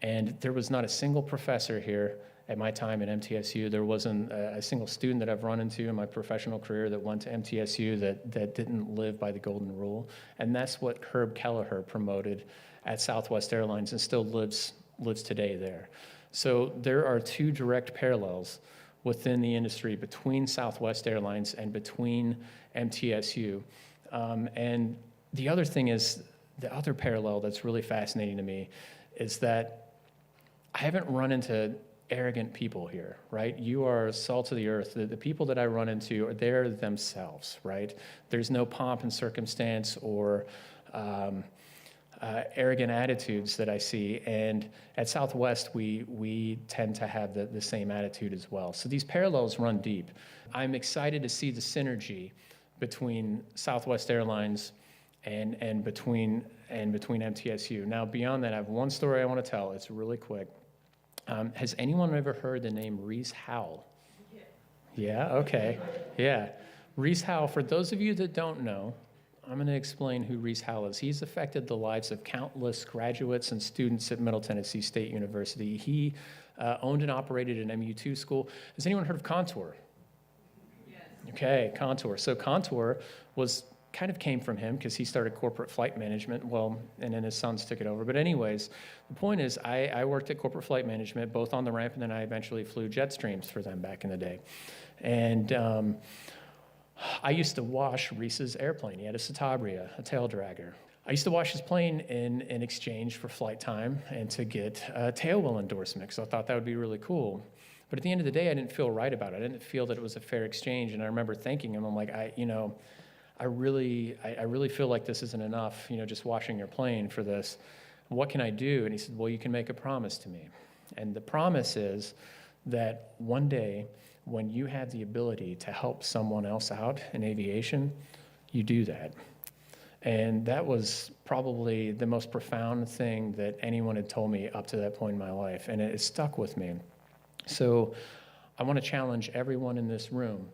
And there was not a single professor here at my time at MTSU. There wasn't a single student that I've run into in my professional career that went to MTSU that didn't live by the Golden Rule. And that's what Herb Kelleher promoted at Southwest Airlines and still lives today there. So there are two direct parallels within the industry between Southwest Airlines and between MTSU. And the other thing is, the other parallel that's really fascinating to me is that I haven't run into arrogant people here, right? You are salt of the earth. The people that I run into, they're themselves, right? There's no pomp and circumstance or arrogant attitudes that I see. And at Southwest, we tend to have the same attitude as well. So these parallels run deep. I'm excited to see the synergy between Southwest Airlines and between MTSU. Now, beyond that, I have one story I want to tell. It's really quick. Has anyone ever heard the name Reese Howell? Yeah, okay. Yeah. Reese Howell, for those of you that don't know, I'm going to explain who Reese Howell is. He's affected the lives of countless graduates and students at Middle Tennessee State University. He owned and operated an MU2 school. Has anyone heard of Contour? Yes. Okay, Contour. So Contour kind of came from him because he started corporate flight management, and then his sons took it over. But anyways, the point is I worked at corporate flight management, both on the ramp, and then I eventually flew Jetstreams for them back in the day. And I used to wash Reese's airplane. He had a Citabria, a tail dragger. I used to wash his plane in exchange for flight time and to get a tail wheel endorsement, because I thought that would be really cool. But at the end of the day, I didn't feel right about it. I didn't feel that it was a fair exchange. And I remember thanking him, I'm like, I really feel like this isn't enough, just washing your plane for this. What can I do? And he said, well, you can make a promise to me. And the promise is that one day, when you have the ability to help someone else out in aviation, you do that. And that was probably the most profound thing that anyone had told me up to that point in my life. And it stuck with me. So I want to challenge everyone in this room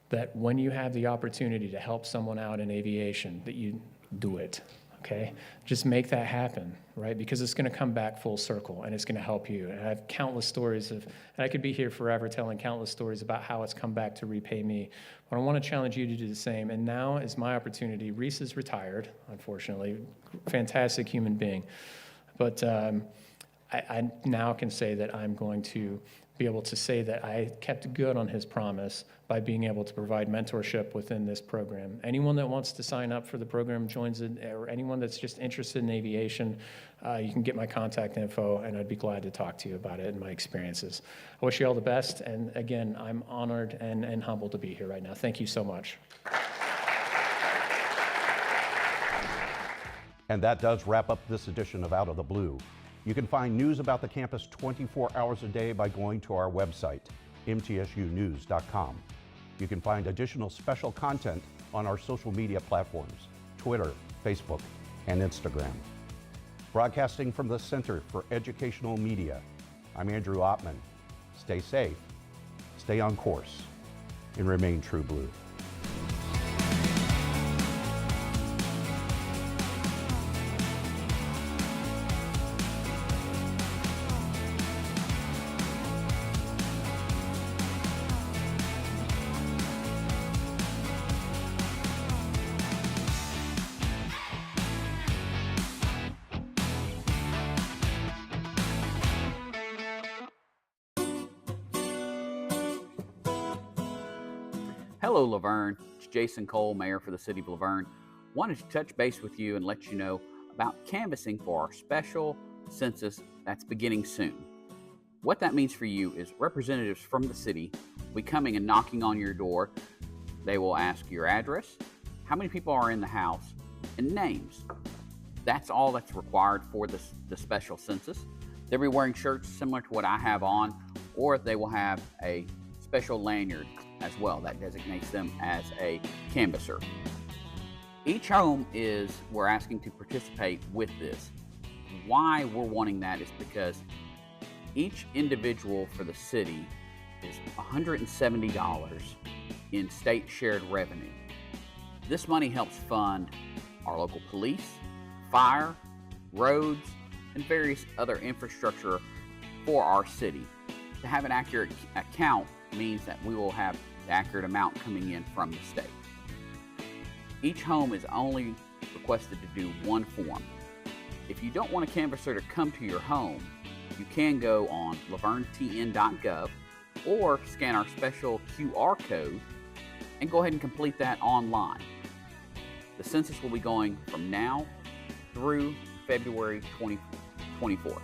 that when you have the opportunity to help someone out in aviation, that you do it, okay? Just make that happen, right? Because it's gonna come back full circle and it's gonna help you. And I have countless stories and I could be here forever telling countless stories about how it's come back to repay me. But I wanna challenge you to do the same. And now is my opportunity. Reese is retired, unfortunately, fantastic human being. But I now can say that I'm going to be able to say that I kept good on his promise by being able to provide mentorship within this program. Anyone that wants to sign up for the program joins it, or anyone that's just interested in aviation, you can get my contact info, and I'd be glad to talk to you about it and my experiences. I wish you all the best, and again, I'm honored and humbled to be here right now. Thank you so much. And that does wrap up this edition of Out of the Blue. You can find news about the campus 24 hours a day by going to our website, mtsunews.com. You can find additional special content on our social media platforms, Twitter, Facebook, and Instagram. Broadcasting from the Center for Educational Media, I'm Andrew Ottman. Stay safe, stay on course, and remain true blue. Hello, LaVergne. It's Jason Cole, Mayor for the City of LaVergne. Wanted to touch base with you and let you know about canvassing for our special census that's beginning soon. What that means for you is representatives from the city will be coming and knocking on your door. They will ask your address, how many people are in the house, and names. That's all that's required for the special census. They'll be wearing shirts similar to what I have on, or they will have a special lanyard as well that designates them as a canvasser. Each home we're asking to participate with this. Why we're wanting that is because each individual for the city is $170 in state shared revenue. This money helps fund our local police, fire, roads, and various other infrastructure for our city. To have an accurate account means that we will have the accurate amount coming in from the state. Each home is only requested to do one form. If you don't want a canvasser to come to your home, you can go on LaVergne37086 or scan our special QR code and go ahead and complete that online. The census will be going from now through February 2024.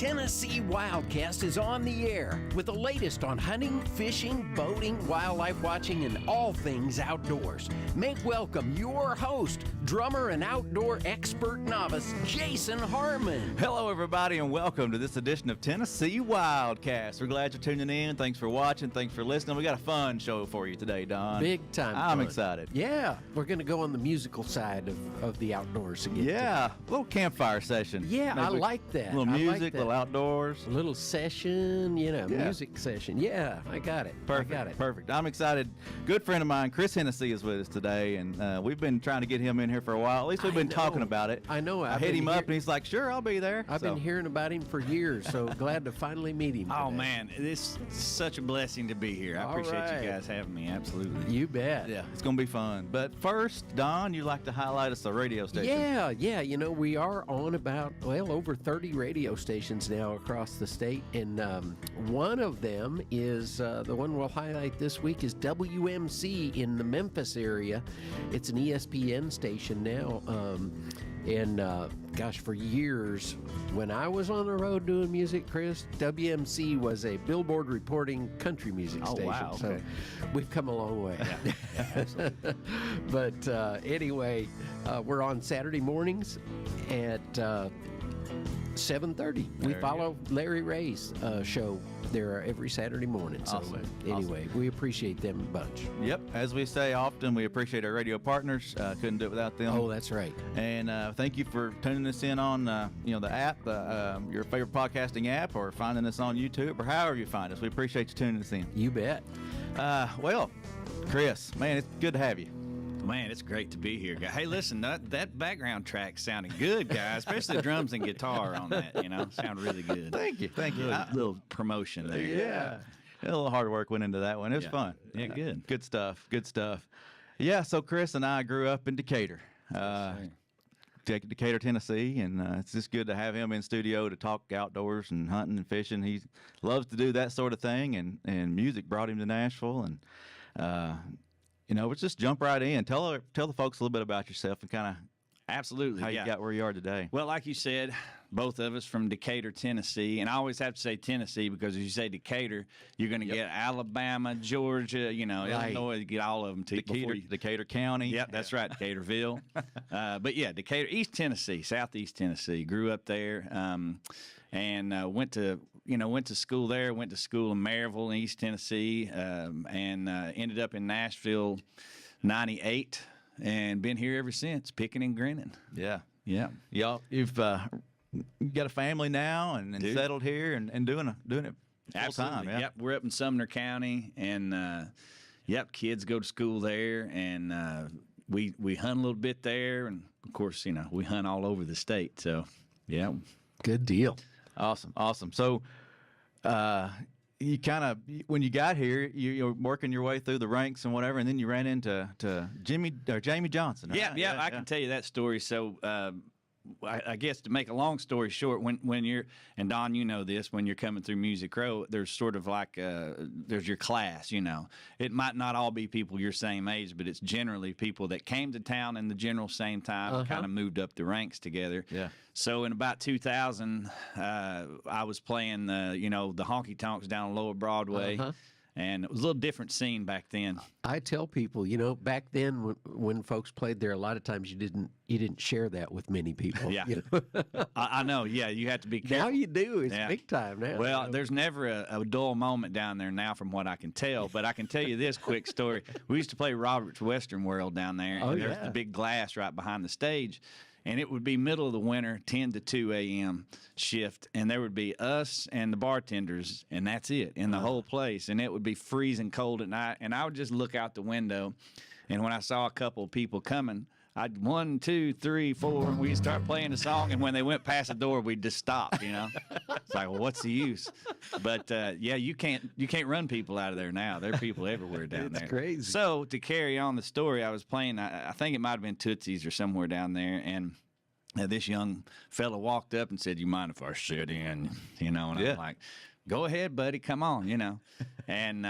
Tennessee Wildcast is on the air with the latest on hunting, fishing, boating, wildlife watching, and all things outdoors. Make welcome your host, drummer and outdoor expert novice, Jason Harmon. Hello, everybody, and welcome to this edition of Tennessee Wildcast. We're glad you're tuning in. Thanks for watching. Thanks for listening. We got a fun show for you today, Don. Big time I'm fun. excited. Yeah, we're going to go on the musical side of the outdoors again. Yeah, a little campfire session. Yeah, I like that. A little I like music, that. a little outdoors. A little session, music session. Yeah, I got it. Perfect. I got it. Perfect. I'm excited. Good friend of mine, Chris Hennessy, is with us today, and we've been trying to get him in here for a while. At least we've been talking about it. I know. I hit him up, and he's like, "Sure, I'll be there." I've been hearing about him for years, so glad to finally meet him. Oh, today. man, it's such a blessing to be here. I appreciate you guys having me. Absolutely. You bet. Yeah, it's going to be fun. But first, Don, you'd like to highlight us a radio station. Yeah. We are on about, over 30 radio stations now across the state, and one of them is the one we'll highlight this week is WMC in the Memphis area. It's an ESPN station now, and for years, when I was on the road doing music, Chris, WMC was a Billboard reporting country music station. Wow, okay. So we've come a long way. Yeah. But anyway, we're on Saturday mornings at 7:30. We follow Larry Ray's show there every Saturday morning. Awesome. So anyway, we appreciate them a bunch. Yep. As we say often, we appreciate our radio partners. Couldn't do it without them. Oh, that's right. And thank you for tuning us in on the app, your favorite podcasting app, or finding us on YouTube, or however you find us. We appreciate you tuning us in. You bet. Well, Chris, man, it's good to have you. Man, it's great to be here, guys. Hey, listen, that background track sounded good, guys, especially the drums and guitar on that, sound really good. Thank you. Little promotion there. Yeah. A little hard work went into that one. It was fun. Yeah, good. Good stuff. Yeah, so Chris and I grew up in Decatur. Decatur, Tennessee, and it's just good to have him in studio to talk outdoors and hunting and fishing. He loves to do that sort of thing, and music brought him to Nashville, and let's just jump right in. Tell the folks a little bit about yourself and kind of absolutely how you got where you are today. Well, like you said, both of us from Decatur, Tennessee, and I always have to say Tennessee because if you say Decatur, you're going to get Alabama, Georgia, Illinois, you get all of them too. Decatur County. Yep, that's right, Decaturville. But yeah, Decatur, East Tennessee, Southeast Tennessee. Grew up there, and went to school there. Went to school in Maryville, in East Tennessee, and ended up in Nashville, '98, and been here ever since, picking and grinning. Yeah. Y'all, you've got a family now and settled here and doing it full time. Yeah. Yep, we're up in Sumner County, and kids go to school there, and we hunt a little bit there, and of course, we hunt all over the state. So, yeah, good deal. Awesome. So, you kind of, when you got here, you're working your way through the ranks and whatever, and then you ran into Jamie Johnson. Right? Yeah, I can tell you that story. So, I guess to make a long story short, when you're, and Don, you know this, when you're coming through Music Row, there's sort of like there's your class. It might not all be people your same age, but it's generally people that came to town in the general same time, and kind of moved up the ranks together. Yeah. So in about 2000, I was playing the honky tonks down on Lower Broadway. And it was a little different scene back then. I tell people, back then when folks played there, a lot of times you didn't share that with many people. Yeah, I know. Yeah, you have to be careful. Now you do. It's big time now. Well, there's never a dull moment down there now, from what I can tell. But I can tell you this quick story. We used to play Robert's Western World down there, and there's the big glass right behind the stage. And it would be middle of the winter, 10 to 2 a.m. shift, and there would be us and the bartenders, and that's it in the whole place. And it would be freezing cold at night, and I would just look out the window, and when I saw a couple of people coming, I'd 1, 2, 3, 4, and we'd start playing the song, and when they went past the door, we'd just stop. It's like, well, what's the use? But you can't run people out of there now. There are people everywhere down there. It's crazy. So to carry on the story, I was playing. I think it might have been Tootsie's or somewhere down there, and this young fella walked up and said, "You mind if I sit in?" And I'm like, go ahead, buddy, come on, you know. And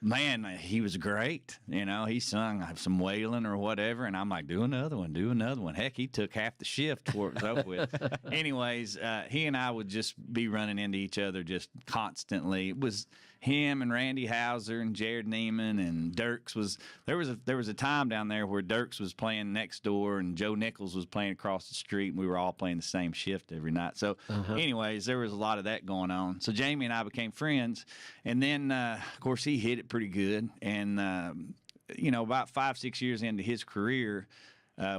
man, he was great. You know, he sung some wailing or whatever, and I'm like, do another one, do another one. Heck, he took half the shift before it was over with. Anyways, he and I would just be running into each other just constantly. It was him and Randy Hauser and Jared Neiman and Dirks was there was a time down there where Dirks was playing next door and Joe Nichols was playing across the street, and we were all playing the same shift every night. So anyways, there was a lot of that going on. So Jamie and I became friends, and then of course he hit it pretty good, and you know, about 5-6 years into his career,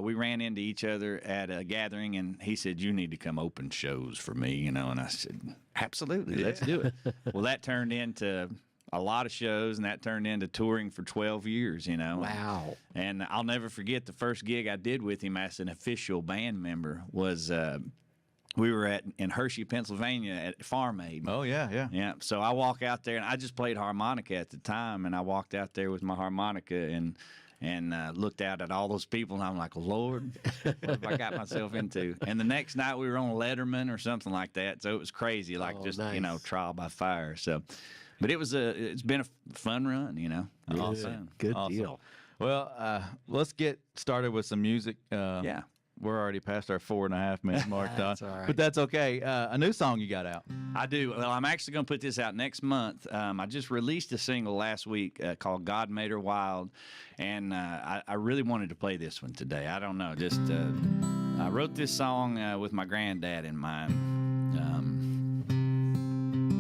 we ran into each other at a gathering, and he said, you need to come open shows for me, you know, and I said, absolutely, let's do it. Well, that turned into a lot of shows, and that turned into touring for 12 years, you know. Wow. And I'll never forget the first gig I did with him as an official band member was we were in Hershey, Pennsylvania at Farm Aid. Oh, yeah. Yeah, so I walk out there, and I just played harmonica at the time, and I walked out there with my harmonica and looked out at all those people, and I'm like, Lord, what have I got myself into? And the next night we were on Letterman or something like that, so it was crazy, like you know, trial by fire. So, but it's been a fun run, you know. Awesome. Good Awesome. deal. Well, let's get started with some music. Yeah. We're already past our 4.5 minute mark, Don. That's all right. But that's okay. A new song you got out. I do. Well, I'm actually going to put this out next month. I just released a single last week called God Made Her Wild, and I really wanted to play this one today. I don't know. Just I wrote this song with my granddad in mind.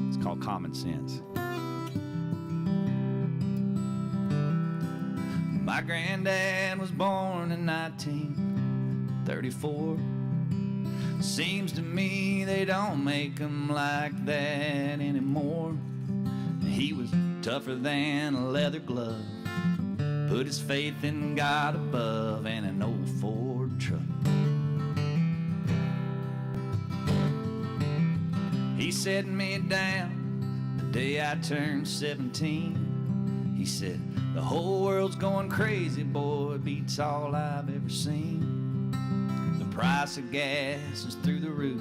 It's called Common Sense. My granddad was born in 1934. Seems to me they don't make them like that anymore. He was tougher than a leather glove, put his faith in God above, and an old Ford truck. He set me down the day I turned 17. He said, the whole world's going crazy, boy, beats all I've ever seen. The price of gas is through the roof.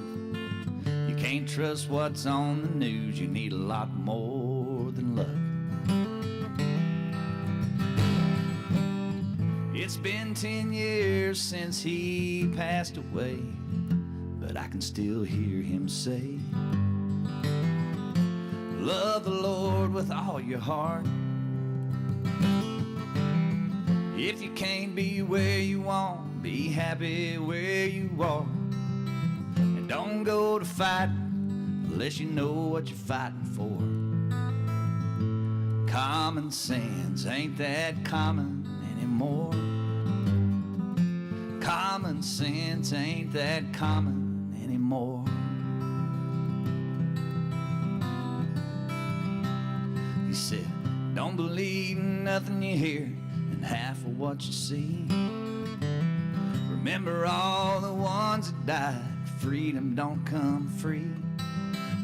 You can't trust what's on the news. You need a lot more than luck. It's been 10 years since he passed away, but I can still hear him say, love the Lord with all your heart. If you can't be where you want, be happy where you are. And don't go to fight unless you know what you're fighting for. Common sense ain't that common anymore. Common sense ain't that common anymore. He said, don't believe nothing you hear, half of what you see. Remember all the ones that died. Freedom don't come free.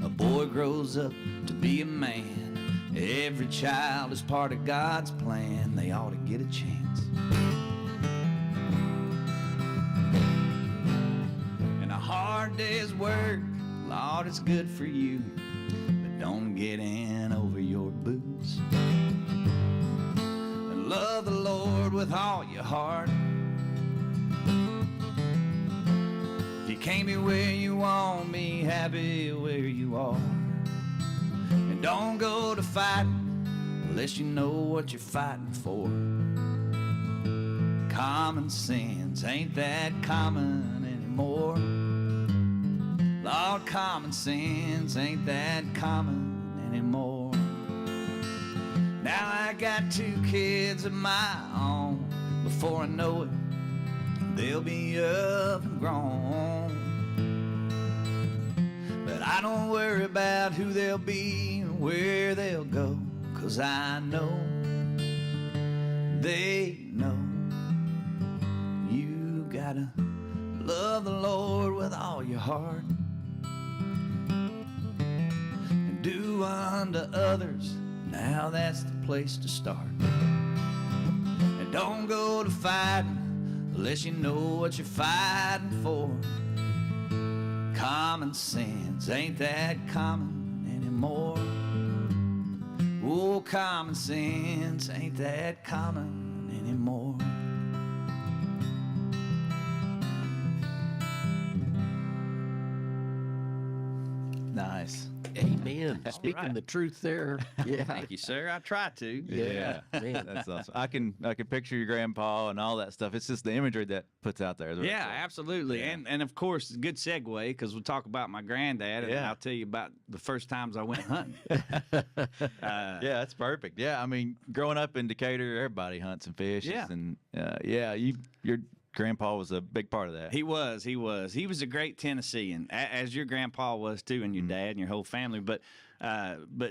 A boy grows up to be a man. Every child is part of God's plan. They ought to get a chance. And a hard day's work, Lord, it's good for you, but don't get in over your boots. Love the Lord with all your heart. If you can't be where you want, be happy where you are. And don't go to fight unless you know what you're fighting for. Common sense ain't that common anymore. Lord, common sense ain't that common anymore. Now I got 2 kids of my own. Before I know it, they'll be up and grown. But I don't worry about who they'll be and where they'll go, 'cause I know they know. You gotta love the Lord with all your heart, and do unto others. Now that's the place to start. And don't go to fighting unless you know what you're fighting for. Common sense ain't that common anymore. common sense ain't that common anymore. Nice. Amen. Speaking the truth there. Yeah. Thank you, sir. I try to. Yeah. Man. That's awesome. I can picture your grandpa and all that stuff. It's just the imagery that puts out there. Yeah, absolutely. Yeah. And of course, good segue, because we'll talk about my granddad, and I'll tell you about the first times I went hunting. Yeah, that's perfect. Yeah, I mean, growing up in Decatur, everybody hunts and fishes. Yeah. And your grandpa was a big part of that. He was a great Tennessean, as your grandpa was too, and your dad and your whole family. But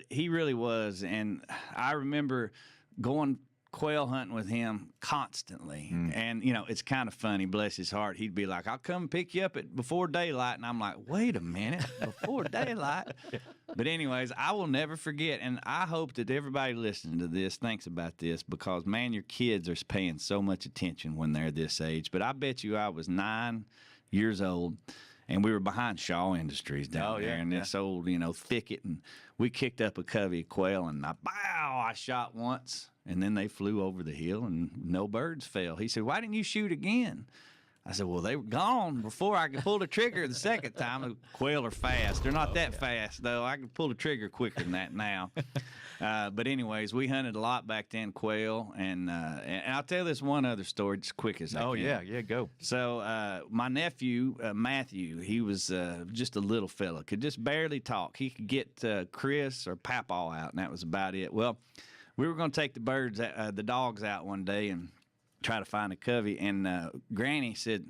he really was, and I remember going quail hunting with him constantly. And it's kind of funny, bless his heart. He'd be like, "I'll come pick you up at before daylight," and I'm like, "Wait a minute, before daylight?" But anyways, I will never forget, and I hope that everybody listening to this thinks about this, because man, your kids are paying so much attention when they're this age. But I bet you I was 9 years old, and we were behind Shaw Industries down there in this old, thicket, and we kicked up a covey of quail, and I shot once, and then they flew over the hill, and no birds fell. He said, "Why didn't you shoot again?" I said, "Well, they were gone before I could pull the trigger the second time." The quail are fast. They're not that fast, though. I can pull the trigger quicker than that now. But anyways, we hunted a lot back then, quail. And I'll tell this one other story just quick as I can. Yeah, go. So my nephew, Matthew, he was just a little fella, could just barely talk. He could get Chris or Papaw out, and that was about it. Well, we were going to take the dogs out one day and try to find a covey, and Granny said,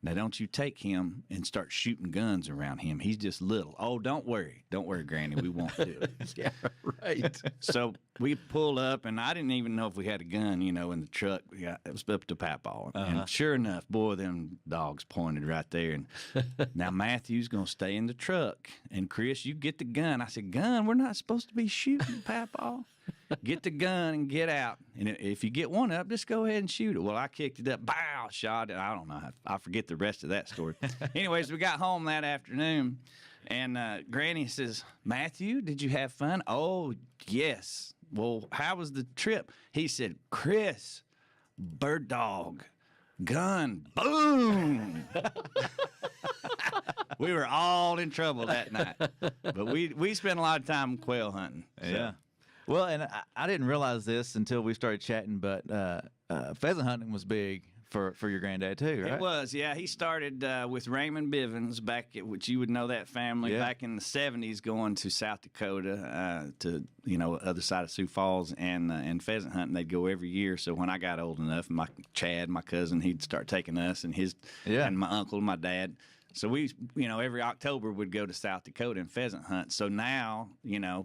"Now don't you take him and start shooting guns around him. He's just little." "Oh, don't worry, Granny, we won't do it." Yeah, right. So we pulled up, and I didn't even know if we had a gun, in the truck. It was up to Papaw. And sure enough, boy, them dogs pointed right there. And now Matthew's going to stay in the truck. And Chris, you get the gun. I said, "Gun? We're not supposed to be shooting, Papaw. Get the gun and get out. And if you get one up, just go ahead and shoot it." Well, I kicked it up, bow, shot it. I don't know. I forget the rest of that story. Anyways, we got home that afternoon, and Granny says, "Matthew, did you have fun?" "Oh, yes." "Well, how was the trip?" He said, "Chris, bird dog, gun, boom." We were all in trouble that night. But we spent a lot of time quail hunting. So. Yeah. Well, and I didn't realize this until we started chatting, but pheasant hunting was big for your granddad too, right? It was, yeah. He started with Raymond Bivens which you would know that family, back in the 70s, going to South Dakota to other side of Sioux Falls and pheasant hunting. They'd go every year. So when I got old enough, Chad, my cousin, he'd start taking us and and my uncle, my dad. So we, every October we'd go to South Dakota and pheasant hunt. So now,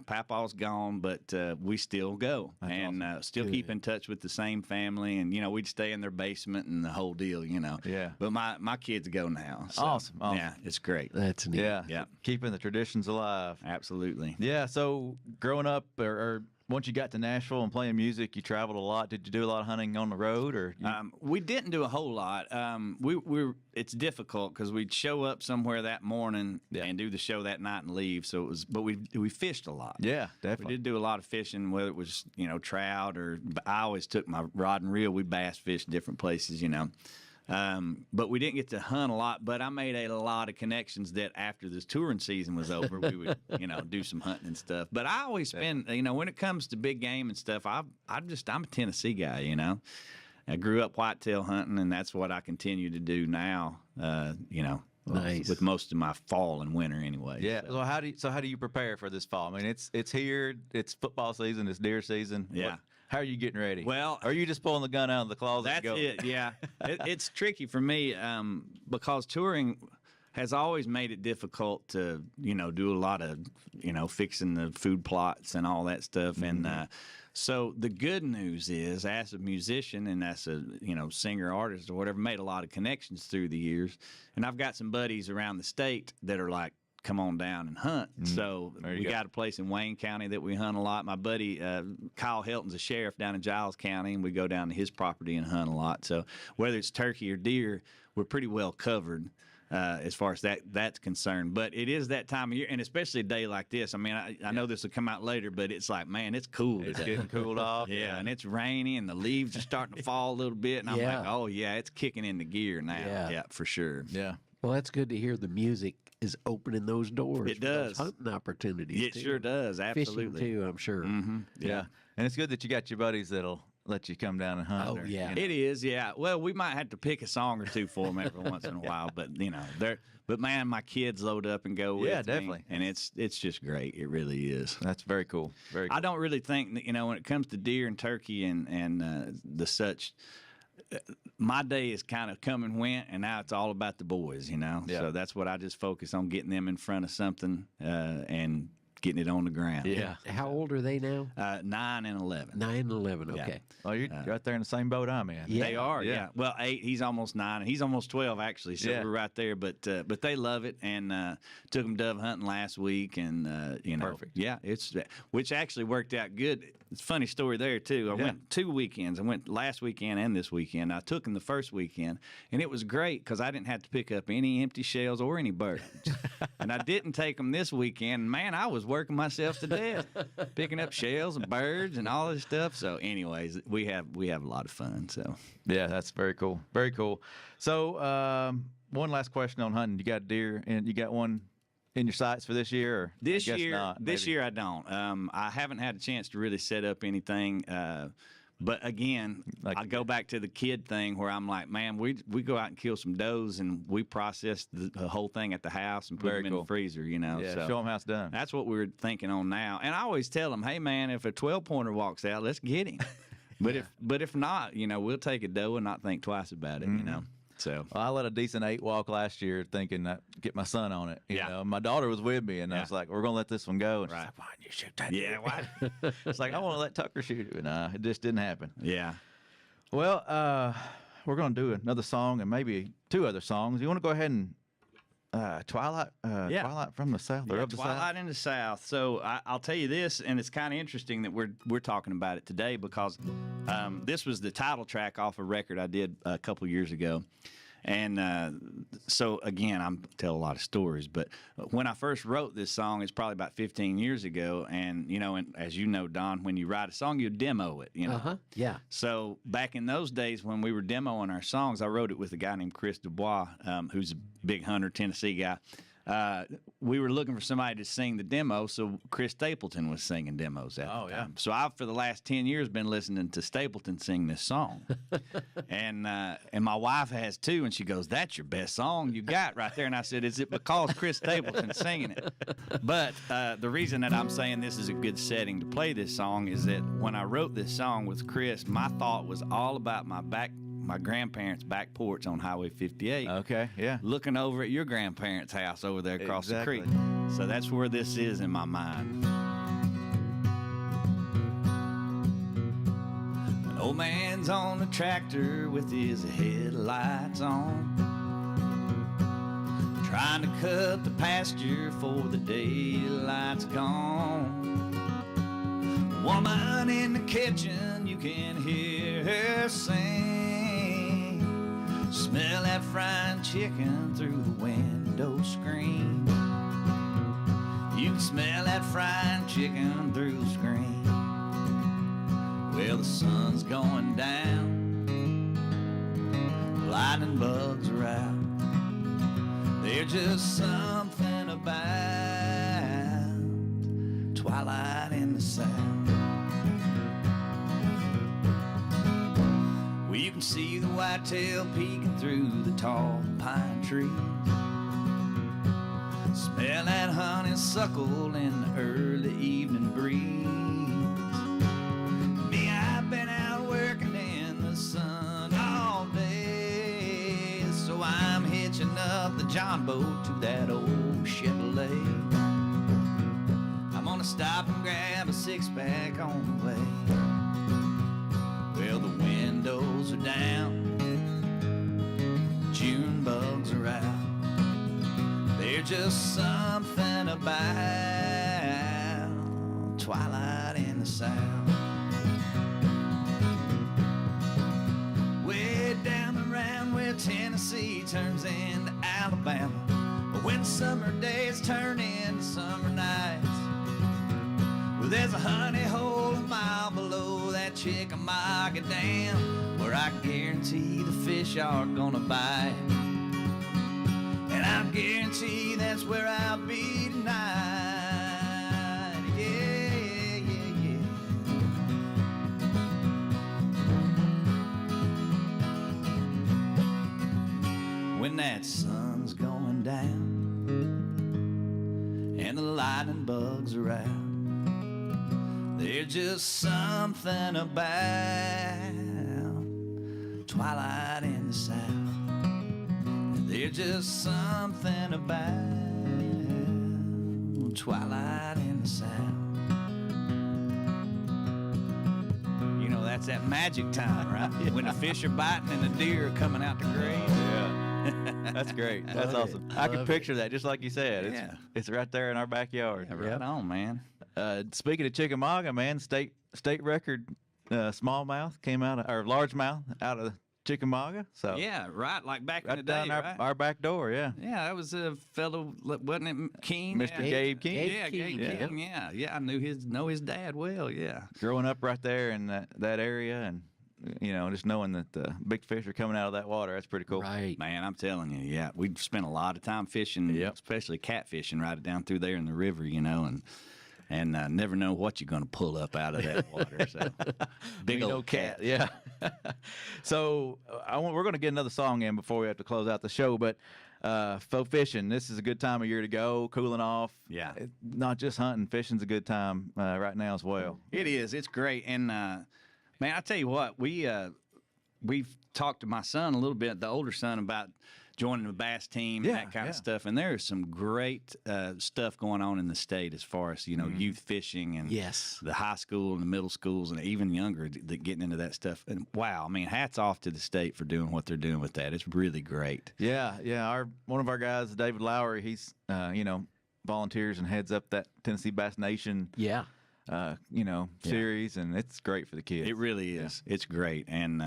Papaw's gone, but we still go. That's and awesome. still keep in touch with the same family. And, we'd stay in their basement and the whole deal, Yeah. But my kids go now. So, Awesome. Yeah, it's great. That's neat. Yeah. Keeping the traditions alive. Absolutely. Yeah, so growing up, or once you got to Nashville and playing music, you traveled a lot. Did you do a lot of hunting on the road, or? We didn't do a whole lot. It's difficult because we'd show up somewhere that morning and do the show that night and leave. So but we fished a lot. Yeah, definitely. We did do a lot of fishing, whether it was trout or I always took my rod and reel. We bass fished different places, But we didn't get to hunt a lot. But I made a lot of connections that after this touring season was over, we would, do some hunting and stuff. But I always spend, when it comes to big game and stuff, I'm a Tennessee guy, I grew up whitetail hunting, and that's what I continue to do now. Nice. With most of my fall and winter anyway. Yeah. So how do you prepare for this fall? I mean, it's here. It's football season. It's deer season. Yeah. How are you getting ready? Well, are you just pulling the gun out of the closet? That's and go? it. Yeah. It's tricky for me because touring has always made it difficult to do a lot of fixing the food plots and all that stuff. Mm-hmm. And so the good news is, as a musician and as a singer, artist, or whatever, made a lot of connections through the years. And I've got some buddies around the state that are like, "Come on down and hunt." So we got a place in Wayne County that we hunt a lot. My buddy Kyle Helton's a sheriff down in Giles County, and we go down to his property and hunt a lot. So whether it's turkey or deer, we're pretty well covered. as far as that's concerned. But it is that time of year, and especially a day like this. I mean, I know this will come out later, but it's like, man, it's cool. It's today. getting cooled off. Yeah, and it's rainy, and the leaves are starting to fall a little bit, and I'm like, oh yeah, it's kicking into gear now. Yeah, for sure. Yeah. Well, that's good to hear. The music is opening those doors. It does. For those hunting opportunities. It sure does. Absolutely. Fishing too, I'm sure. Mm-hmm. Yeah. And it's good that you got your buddies that'll let you come down and hunt. Oh, yeah. It is, yeah. Well, we might have to pick a song or two for them every once in a while, but but man, my kids load up and go with me, definitely. and it's just great. It really is. That's very cool. Very cool. I don't really think that, when it comes to deer and turkey and the such, my day is kind of come and went, and now it's all about the boys, Yeah. So that's what I just focus on, getting them in front of something and getting it on the ground. Yeah. How old are they now? 9 and 11. 9 and 11, okay. Oh, you're right there in the same boat I'm in. They are, yeah. Well, 8. He's almost 9, and he's almost 12 actually. So we're right there. But they love it, and took them dove hunting last week, and Perfect. Yeah, which actually worked out good. It's a funny story there too. I went 2 weekends. I went last weekend and this weekend. I took them the first weekend, and it was great because I didn't have to pick up any empty shells or any birds. And I didn't take them this weekend. Man, I was working myself to death, picking up shells and birds and all this stuff. So, anyways, we have a lot of fun. So, yeah, that's very cool. Very cool. So, one last question on hunting. You got deer, and you got one in your sights for this year? Or this I guess year, not, this year I don't. I haven't had a chance to really set up anything. But again, I go back to the kid thing where I'm like, man, we go out and kill some does, and we process the whole thing at the house and put them in the freezer, Yeah, so show them how it's done. that's what we're thinking on now. And I always tell them, hey, man, if a 12-pointer walks out, let's get him. But if not, we'll take a doe and not think twice about it, So Well, I let a decent 8 walk last year, thinking that get my son on it. You know, my daughter was with me, and I was like, "We're gonna let this one go." And she's like, "Why didn't you shoot that?" Yeah, why? It's like I want to let Tucker shoot it, and it just didn't happen. Yeah. Well, we're gonna do another song and maybe 2 other songs. You want to go ahead and Twilight from the South or of the South? Twilight in the South. So I'll tell you this, and it's kind of interesting that we're talking about it today because this was the title track off a record I did a couple years ago. And so, again, I'm tell a lot of stories, but when I first wrote this song, it's probably about 15 years ago. And, and as you know, Don, when you write a song, you demo it, Yeah. So back in those days when we were demoing our songs, I wrote it with a guy named Chris Dubois, who's a big hunter, Tennessee guy. We were looking for somebody to sing the demo, so Chris Stapleton was singing demos at the time. So I've, for the last 10 years, been listening to Stapleton sing this song. and my wife has too, and she goes, "That's your best song you got right there." And I said, "Is it because Chris Stapleton's singing it?" But the reason that I'm saying this is a good setting to play this song is that when I wrote this song with Chris, my thought was all about my grandparents' back porch on Highway 58. Okay, yeah. Looking over at your grandparents' house over there across the creek. So that's where this is in my mind. An old man's on the tractor with his headlights on, trying to cut the pasture for the daylight's gone. Woman in the kitchen, you can hear her sing. Smell that fried chicken through the window screen. You can smell that fried chicken through the screen. Well, the sun's going down, lightning bugs are out. There's just something about twilight in the South. Well, you can see the whitetail peeking through the tall pine trees. Smell that honeysuckle in the early evening breeze. Me, I've been out working in the sun all day, so I'm hitching up the John boat to that old Chevrolet. I'm gonna stop and grab a 6-pack on the way. Well, the windows are down, June bugs are out. There's just something about twilight in the South. Way down around where Tennessee turns into Alabama, Alabama. When summer days turn into summer nights, well, there's a honey hole a mile below that Chickamauga Dam, where I guarantee the fish are gonna bite. And I guarantee that's where I'll be tonight. Yeah, yeah, yeah. When that sun's going down and the lightning bugs are out, there's just something about twilight in the south. There's just something about twilight in the south. You know, that's that magic time, right? When the fish are biting and the deer are coming out the grave. Yeah. That's great. That's awesome. I can picture that, just like you said. It's right there in our backyard. Right on, man. Speaking of Chickamauga, man, state record smallmouth came out of, or largemouth out of Chickamauga. So Yeah, right, like back right in the down day, right? our back door. Yeah. Yeah, that was a fellow, wasn't it King? Mr. Gabe King. Yeah, Gabe King. Yeah. I know his dad well. Yeah. Growing up right there in that area, and just knowing that the big fish are coming out of that water, that's pretty cool. Right, man. I'm telling you, yeah, we've spent a lot of time fishing, especially catfishing right down through there in the river, and never know what you're going to pull up out of that water. So, big old cat. Yeah. So we're going to get another song in before we have to close out the show, but faux fishing, this is a good time of year to go, cooling off. Yeah. Not just hunting, fishing's a good time right now as well. It is. It's great. And, man, I tell you what, we've talked to my son a little bit, the older son, about joining the bass team and that kind of stuff. And there is some great stuff going on in the state as far as, youth fishing and the high school and the middle schools and even younger that getting into that stuff. And wow, I mean, hats off to the state for doing what they're doing with that. It's really great. Yeah. One of our guys, David Lowry, he's, volunteers and heads up that Tennessee Bass Nation. Yeah. Series, and it's great for the kids. It really is. Yeah. It's great. And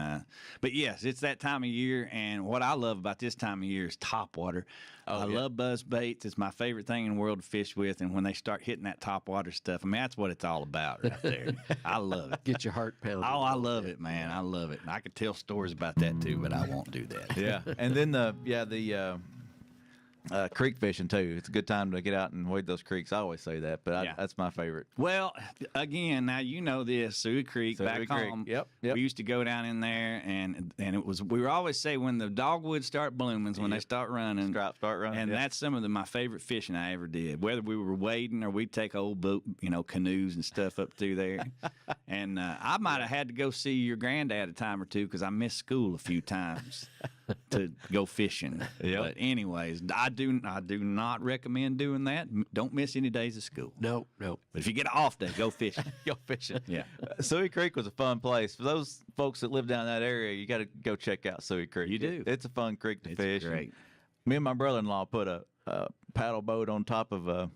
but yes, it's that time of year, and what I love about this time of year is topwater. I love buzz baits. It's my favorite thing in the world to fish with, and when they start hitting that topwater stuff, I mean, that's what it's all about right there. I love it. Get your heart pounded. Oh, I love it, man. I love it. And I could tell stories about that too, but I won't do that. Yeah. And then the creek fishing too. It's a good time to get out and wade those creeks. I always say that, but that's my favorite. Well, again, now you know this, Sioux Creek back home. Yep. We used to go down in there, and it was, we would always say when the dogwoods start blooming, when they start running, start running, and that's some of my favorite fishing I ever did. Whether we were wading or we'd take old boat, canoes and stuff up through there. And I might have had to go see your granddad a time or two because I missed school a few times to go fishing. But anyways, I do not recommend doing that. Don't miss any days of school. No. But if you get an off day, go fishing. Go fishing. Yeah. Sioux Creek was a fun place. For those folks that live down that area, you got to go check out Sioux Creek. You do. It's a fun creek to fish. Great. Me and my brother-in-law put a paddle boat on top of a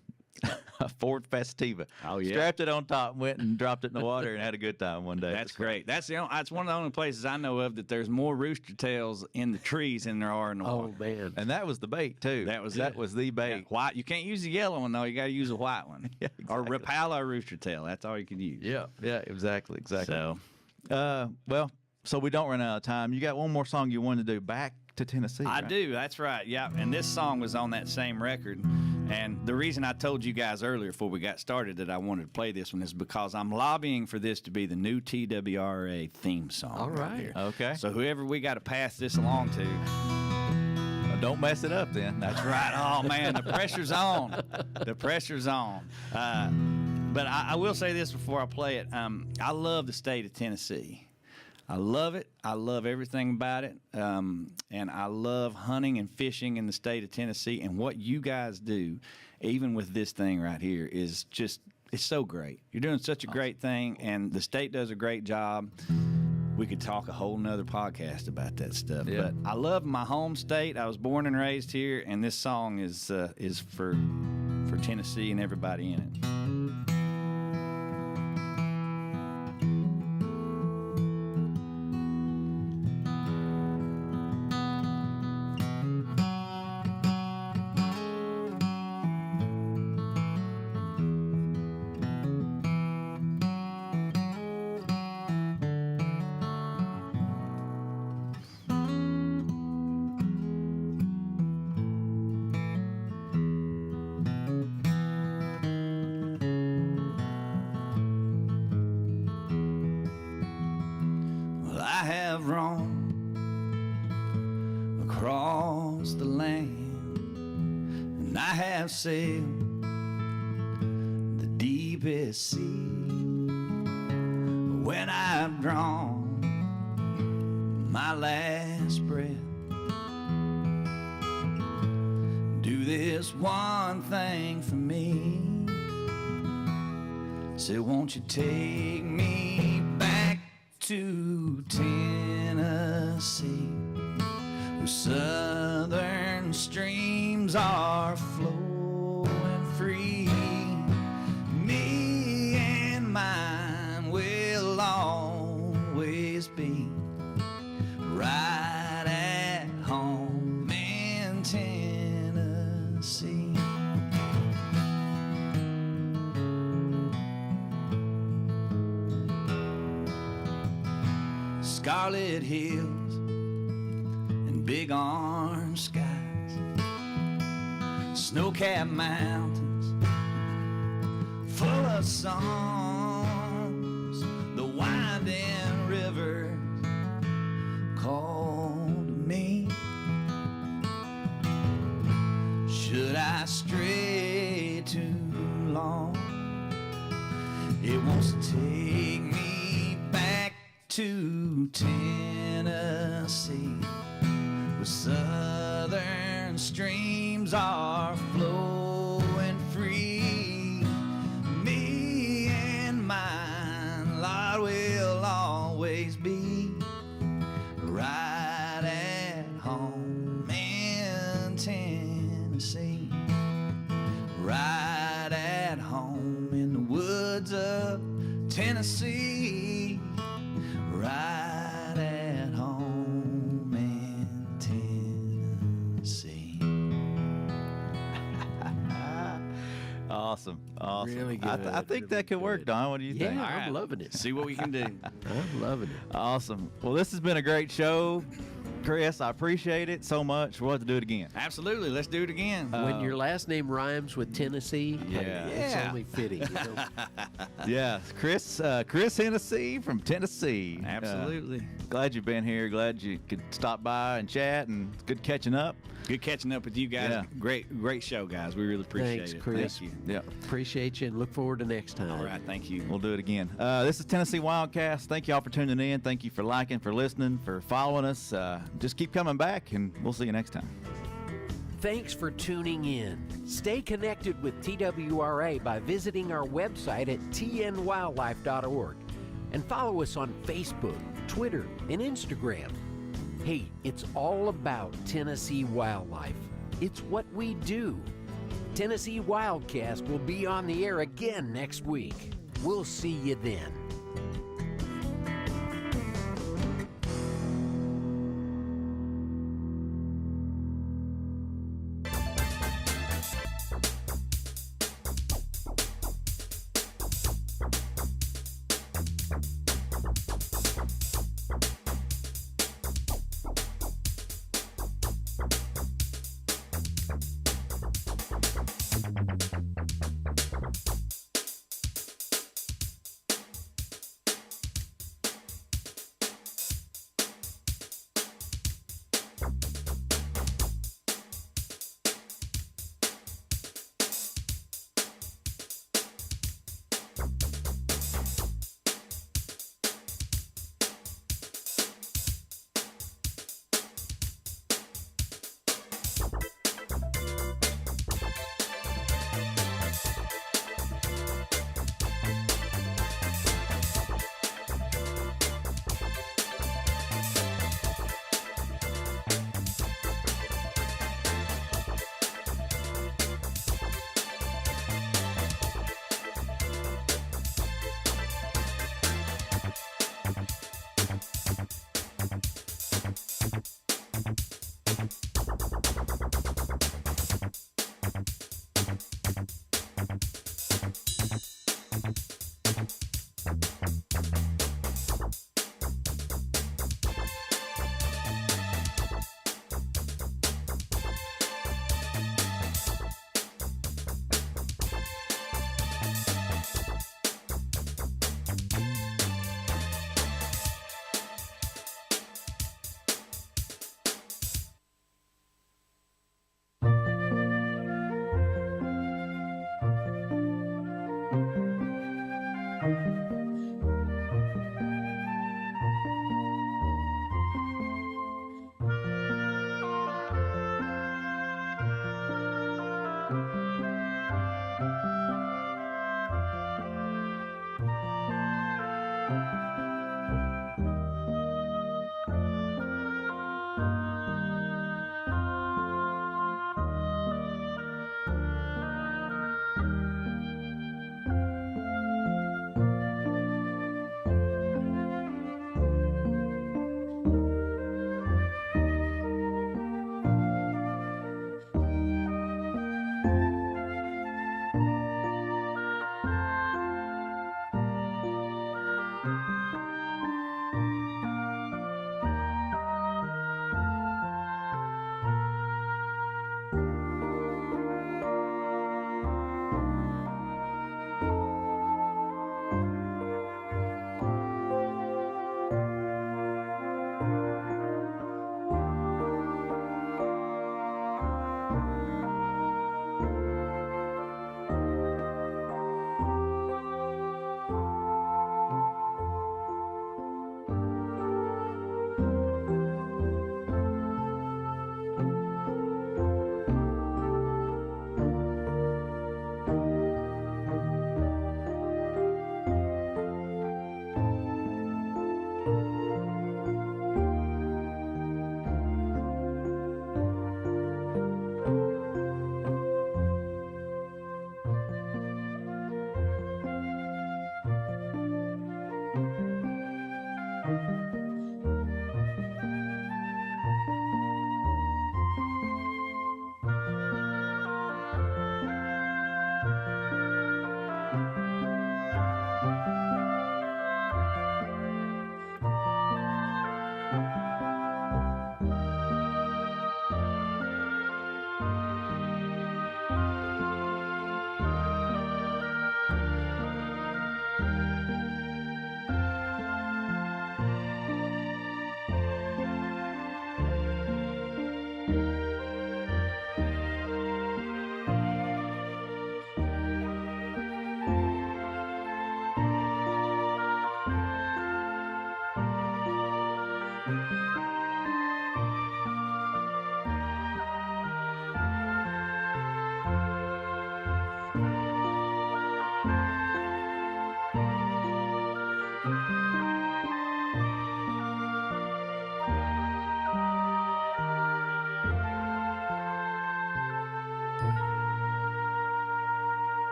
Ford Festiva. Oh yeah. Strapped it on top, went and dropped it in the water, and had a good time one day. That's great. That's one of the only places I know of that there's more rooster tails in the trees than there are in the water. Oh man. And that was the bait too. That was the bait. Yeah. White. You can't use the yellow one though. You got to use a white one. Yeah, exactly. Or Rapala or rooster tail. That's all you can use. Yeah. Exactly. So, so we don't run out of time. You got one more song you wanted to do, Back to Tennessee. I right? do. That's right. Yeah. And this song was on that same record. And the reason I told you guys earlier before we got started that I wanted to play this one is because I'm lobbying for this to be the new TWRA theme song. All right. Here. Okay. So whoever we got to pass this along to. Don't mess it up then. That's right. Oh, man, the pressure's on. The pressure's on. But I will say this before I play it. I love the state of Tennessee. I love it. I love everything about it. And I love hunting and fishing in the state of Tennessee. And what you guys do, even with this thing right here, is just, it's so great. You're doing such a great thing, and the state does a great job. We could talk a whole nother podcast about that stuff. Yeah. But I love my home state. I was born and raised here, and this song is for Tennessee and everybody in it. I have roamed across the land, and I have sailed the deepest sea. When I've drawn my last breath, do this one thing for me. Say, won't you take me back to Tennessee, where southern streams are flowing free? Me and mine will always be right at home in Tennessee. Scarlet hills and big orange skies, snow-capped mountains full of songs, the winding rivers call to me. Should I stray too long, it won't take me back to Tennessee, where southern streams are flowing free. Me and mine, Lord, will always be right at home in Tennessee, right at home in the woods of Tennessee, right at home in Tennessee. Awesome. Really good. I think that could work, Don. What do you think? Yeah, I'm loving it. See what we can do. I'm loving it. Awesome. Well, this has been a great show. Chris, I appreciate it so much. We'll have to do it again. Absolutely. Let's do it again. When your last name rhymes with Tennessee, it's only fitting. You know? Yeah, Chris Hennessy from Tennessee. Absolutely. Glad you've been here. Glad you could stop by and chat, and good catching up. Good catching up with you guys. Yeah. Great show, guys. We really appreciate Thanks, it. Chris. Thank you. Yeah. Appreciate you and look forward to next time. All right. Thank you. We'll do it again. This is Tennessee Wildcast. Thank you all for tuning in. Thank you for liking, for listening, for following us. Just keep coming back, and we'll see you next time. Thanks for tuning in. Stay connected with TWRA by visiting our website at tnwildlife.org and follow us on Facebook, Twitter, and Instagram. Hey, it's all about Tennessee wildlife. It's what we do. Tennessee Wildcast will be on the air again next week. We'll see you then.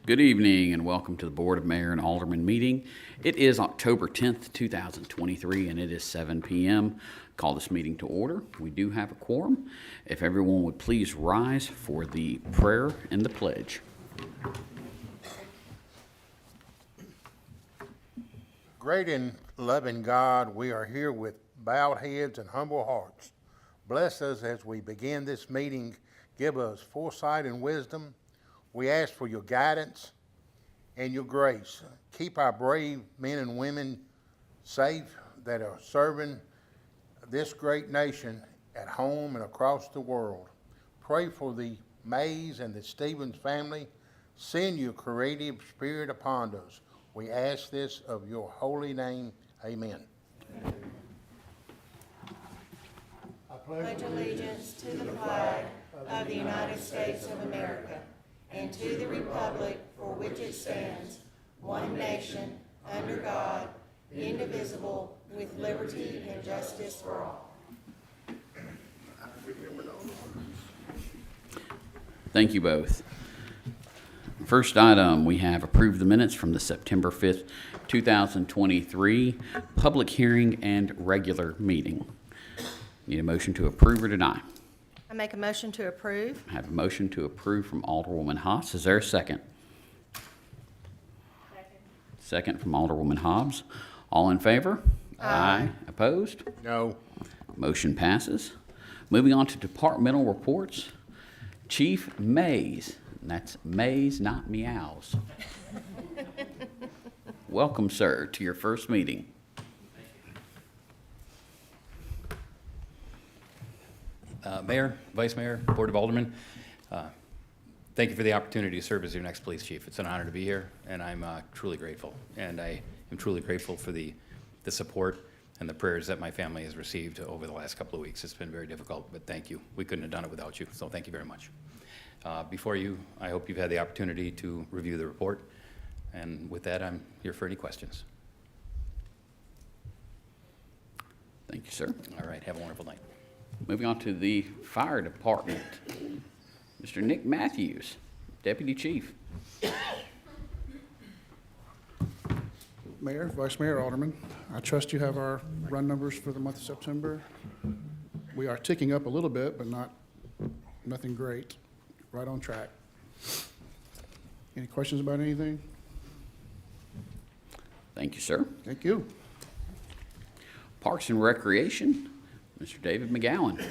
Good evening and welcome to the Board of Mayor and Alderman meeting. It is October 10th, 2023, and it is 7 p.m. Call this meeting to order. We do have a quorum. If everyone would please rise for the prayer and the pledge. Great and loving God, we are here with bowed heads and humble hearts. Bless us as we begin this meeting. Give us foresight and wisdom. We ask for your guidance and your grace. Keep our brave men and women safe that are serving this great nation at home and across the world. Pray for the Mays and the Stevens family. Send your creative spirit upon us. We ask this of your holy name. Amen. I pledge allegiance to the flag of the United States of America and to the republic for which it stands, one nation, under God, indivisible, with liberty and justice for all. Thank you both. First item, we have approved the minutes from the September 5th, 2023 public hearing and regular meeting. Need a motion to approve or deny? I make a motion to approve. I have a motion to approve from Alderwoman Haas. Is there a second? Second from Alderwoman Hobbs. All in favor? Aye. Opposed? No. Motion passes. Moving on to departmental reports. Chief Mays. And that's Mays, not meows. Welcome, sir, to your first meeting. Mayor, Vice Mayor, Board of Aldermen, thank you for the opportunity to serve as your next police chief. It's an honor to be here, and I'm truly grateful. And I am truly grateful for the support and the prayers that my family has received over the last couple of weeks. It's been very difficult, but thank you. We couldn't have done it without you, so thank you very much. Before you, I hope you've had the opportunity to review the report, and with that, I'm here for any questions. Thank you, sir. All right, have a wonderful night. Moving on to the fire department. Mr. Nick Matthews, Deputy Chief. Mayor, Vice Mayor, Alderman, I trust you have our run numbers for the month of September. We are ticking up a little bit, but nothing great. Right on track. Any questions about anything? Thank you, sir. Thank you. Parks and Recreation, Mr. David McGowan.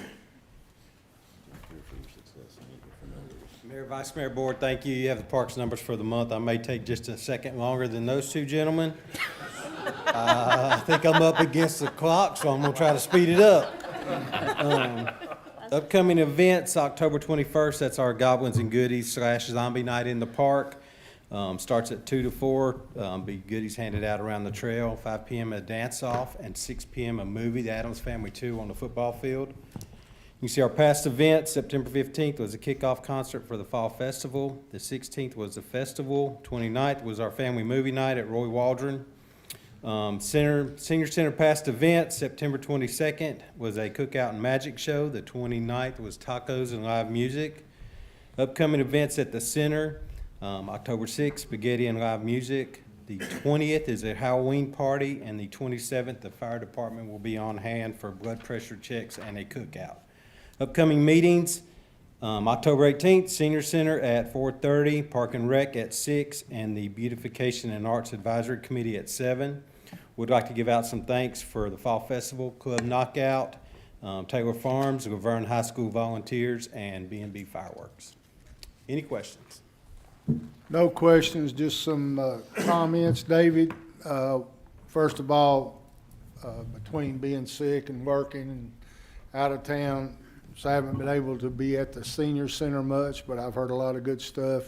Mayor, Vice Mayor, Board, thank you. You have the parks numbers for the month. I may take just a second longer than those two gentlemen. I think I'm up against the clock, so I'm going to try to speed it up. Upcoming events, October 21st, that's our Goblins and Goodies / Zombie Night in the Park. Starts at 2 to 4. Be goodies handed out around the trail. 5 p.m. a dance-off and 6 p.m. a movie, The Addams Family 2, on the football field. You can see our past events. September 15th was a kickoff concert for the Fall Festival. The 16th was the festival. 29th was our family movie night at Roy Waldron. Senior Center past events, September 22nd was a cookout and magic show. The 29th was tacos and live music. Upcoming events at the center, October 6th, spaghetti and live music. The 20th is a Halloween party, and the 27th, the fire department will be on hand for blood pressure checks and a cookout. Upcoming meetings, October 18th, Senior Center at 4:30, Park and Rec at 6, and the Beautification and Arts Advisory Committee at 7. We'd like to give out some thanks for the Fall Festival, Club Knockout, Taylor Farms, LaVergne High School volunteers, and B&B Fireworks. Any questions? No questions, just some comments, David. First of all, between being sick and working and out of town, so I haven't been able to be at the Senior Center much, but I've heard a lot of good stuff.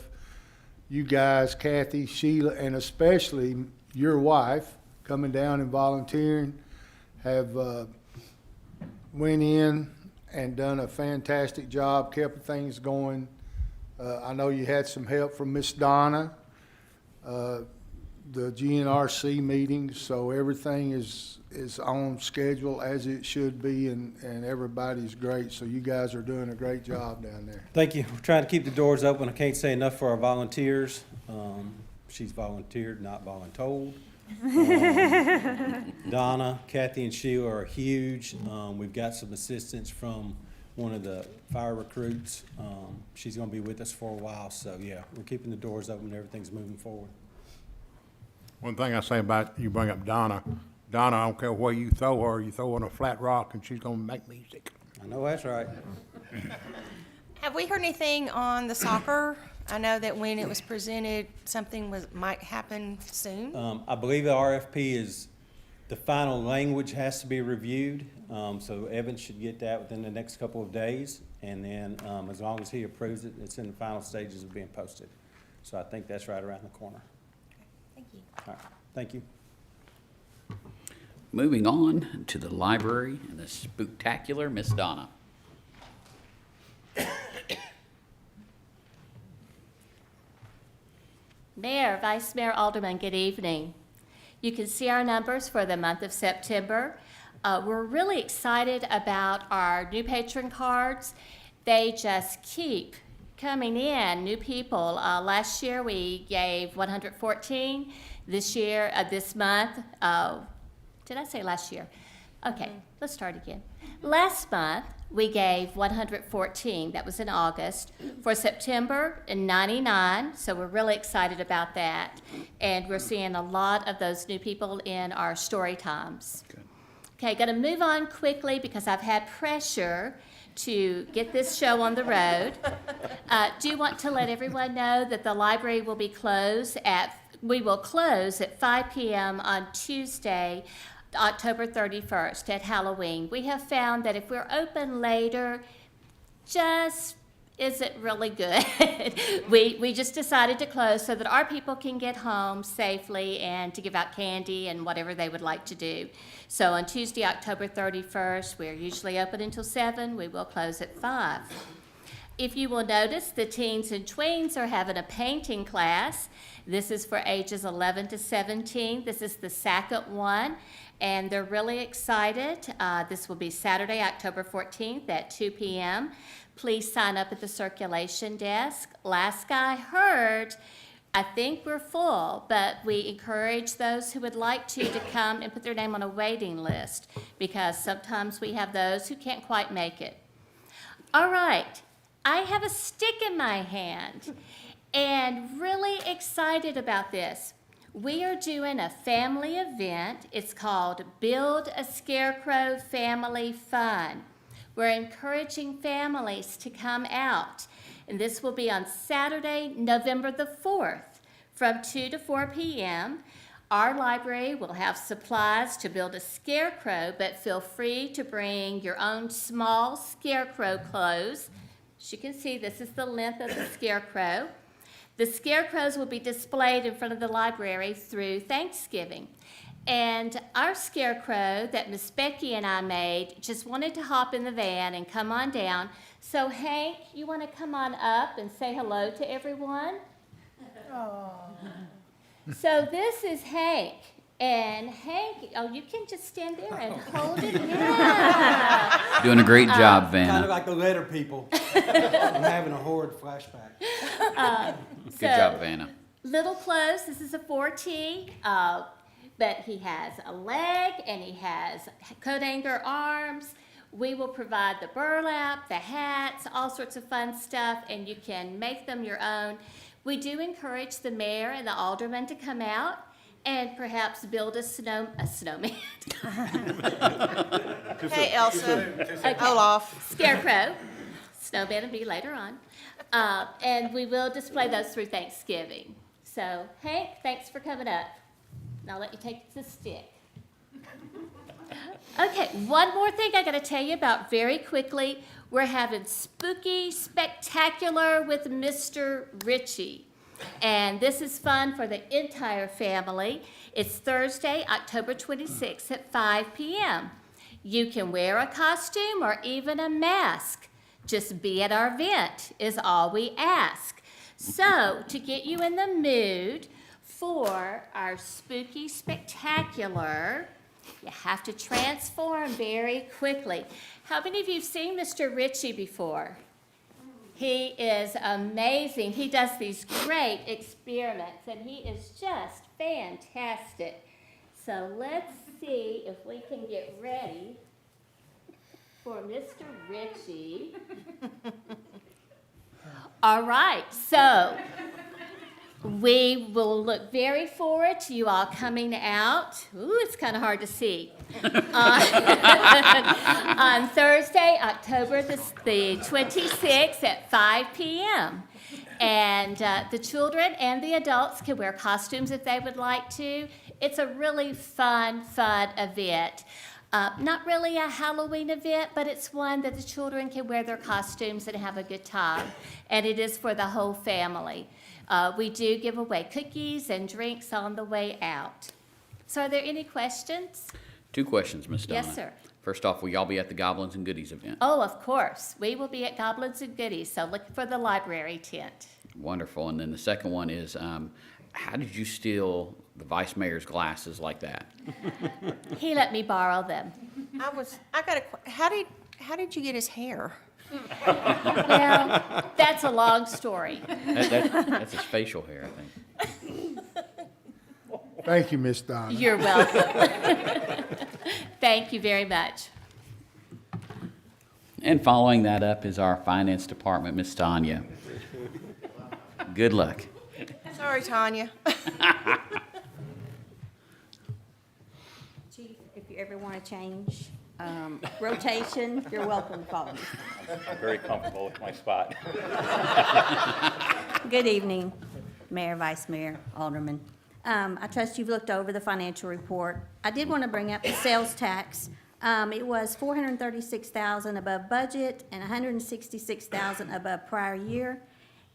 You guys, Kathy, Sheila, and especially your wife, coming down and volunteering, have went in and done a fantastic job, kept things going. I know you had some help from Miss Donna, the GNRC meetings, so everything is on schedule as it should be, and everybody's great. So you guys are doing a great job down there. Thank you. We're trying to keep the doors open. I can't say enough for our volunteers. She's volunteered, not voluntold. Donna, Kathy, and Sheila are huge. We've got some assistance from one of the fire recruits. She's going to be with us for a while, so yeah, we're keeping the doors open and everything's moving forward. One thing I say about, you bring up Donna, I don't care where you throw her, you throw her on a flat rock and she's gonna make music. I know that's right. Have we heard anything on the soccer? I know that when it was presented, might happen soon. I believe the RFP is, the final language has to be reviewed, so Evan should get that within the next couple of days, and then as long as he approves it, it's in the final stages of being posted. So I think that's right around the corner. Thank you. All right, thank you. Moving on to the library and the spooktacular Miss Donna. Mayor, Vice Mayor, Alderman, good evening. You can see our numbers for the month of September. We're really excited about our new patron cards. They just keep coming in, new people. Last year we gave 114. This month, did I say last year? Okay, let's start again. Last month, we gave 114. That was in August. For September, 99, so we're really excited about that. And we're seeing a lot of those new people in our story times. Good. Okay, going to move on quickly because I've had pressure to get this show on the road. Do want to let everyone know that the library will be closed we will close at 5 p.m. on Tuesday, October 31st at Halloween. We have found that if we're open later, just isn't really good. we just decided to close so that our people can get home safely and to give out candy and whatever they would like to do. So on Tuesday, October 31st, we're usually open until 7. We will close at 5. If you will notice, the teens and tweens are having a painting class. This is for ages 11 to 17. This is the second one, and they're really excited. This will be Saturday, October 14th at 2 p.m. Please sign up at the circulation desk. Last I heard, I think we're full, but we encourage those who would like to come and put their name on a waiting list because sometimes we have those who can't quite make it. All right, I have a stick in my hand and really excited about this. We are doing a family event. It's called Build a Scarecrow Family Fun. We're encouraging families to come out, and this will be on Saturday, November the 4th from 2 to 4 p.m. Our library will have supplies to build a scarecrow, but feel free to bring your own small scarecrow clothes. As you can see, this is the length of the scarecrow. The scarecrows will be displayed in front of the library through Thanksgiving. And our scarecrow that Miss Becky and I made just wanted to hop in the van and come on down. So Hank, you want to come on up and say hello to everyone? Oh. So this is Hank. And Hank, you can just stand there and hold it. Yeah. Doing a great job, Vanna. Kind of like the letter people. I'm having a horrid flashback. Good job, Vanna. Little clothes. This is a 4T. But he has a leg and he has coat hanger arms. We will provide the burlap, the hats, all sorts of fun stuff, and you can make them your own. We do encourage the mayor and the aldermen to come out and perhaps build a snowman. Okay, Elsa, Okay. Olaf. Scarecrow. Snowman will be later on. And we will display those through Thanksgiving. So, Hank, thanks for coming up. And I'll let you take the stick. Okay, one more thing I got to tell you about very quickly. We're having Spooky Spectacular with Mr. Ritchie. And this is fun for the entire family. It's Thursday, October 26th at 5 p.m. You can wear a costume or even a mask. Just be at our event is all we ask. So, to get you in the mood for our Spooky Spectacular, you have to transform very quickly. How many of you have seen Mr. Ritchie before? He is amazing. He does these great experiments, and he is just fantastic. So let's see if we can get ready for Mr. Ritchie. All right, so we will look very forward to you all coming out. Ooh, it's kind of hard to see. On Thursday, October the 26th at 5 p.m. And the children and the adults can wear costumes if they would like to. It's a really fun event. Not really a Halloween event, but it's one that the children can wear their costumes and have a good time. And it is for the whole family. We do give away cookies and drinks on the way out. So are there any questions? 2 questions, Ms. Donna. Yes, sir. First off, will y'all be at the Goblins and Goodies event? Oh, of course. We will be at Goblins and Goodies, so look for the library tent. Wonderful. And then the second one is, how did you steal the Vice Mayor's glasses like that? He let me borrow them. How did you get his hair? Well, that's a long story. That's his facial hair, I think. Thank you, Miss Donna. You're welcome. Thank you very much. And following that up is our Finance Department, Miss Tanya. Good luck. Sorry, Tanya. Chief, if you ever want to change rotation, you're welcome to call me. I'm very comfortable with my spot. Good evening, Mayor, Vice Mayor, Alderman. I trust you've looked over the financial report. I did want to bring up the sales tax. It was $436,000 above budget and $166,000 above prior year.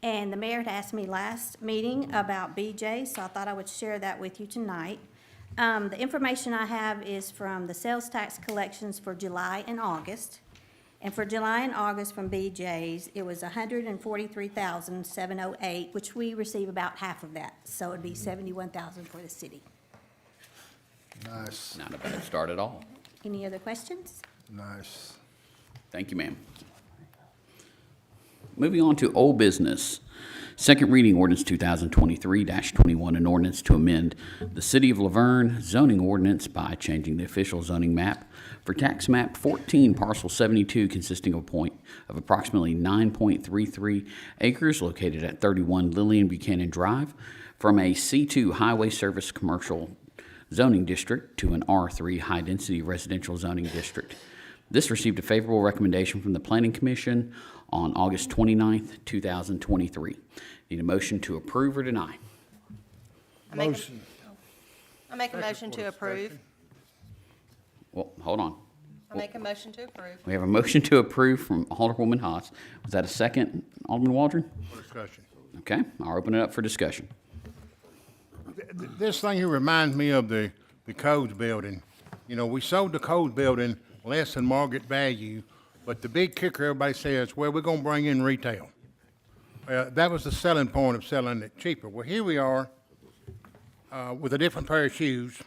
And the mayor had asked me last meeting about BJ, so I thought I would share that with you tonight. The information I have is from the sales tax collections for July and August. And for July and August from BJ's, it was $143,708, which we receive about half of that. So it'd be $71,000 for the city. Nice. Not a bad start at all. Any other questions? Nice. Thank you, ma'am. Moving on to old business. Second reading ordinance 2023-21, an ordinance to amend the City of LaVergne zoning ordinance by changing the official zoning map for tax map 14, parcel 72, consisting of a point of approximately 9.33 acres located at 31 Lillian Buchanan Drive, from a C2 highway service commercial zoning district to an R3 high-density residential zoning district. This received a favorable recommendation from the Planning Commission on August 29th, 2023. Need a motion to approve or deny? Motion. I make a motion to approve. Well, hold on. I make a motion to approve. We have a motion to approve from Alderwoman Haas. Was that a second, Alderman Waldron? For discussion. Okay, I'll open it up for discussion. This thing here reminds me of the Codes building. You know, we sold the Codes building less than market value, but the big kicker, everybody says, well, we're going to bring in retail. That was the selling point of selling it cheaper. Well, here we are with a different pair of shoes,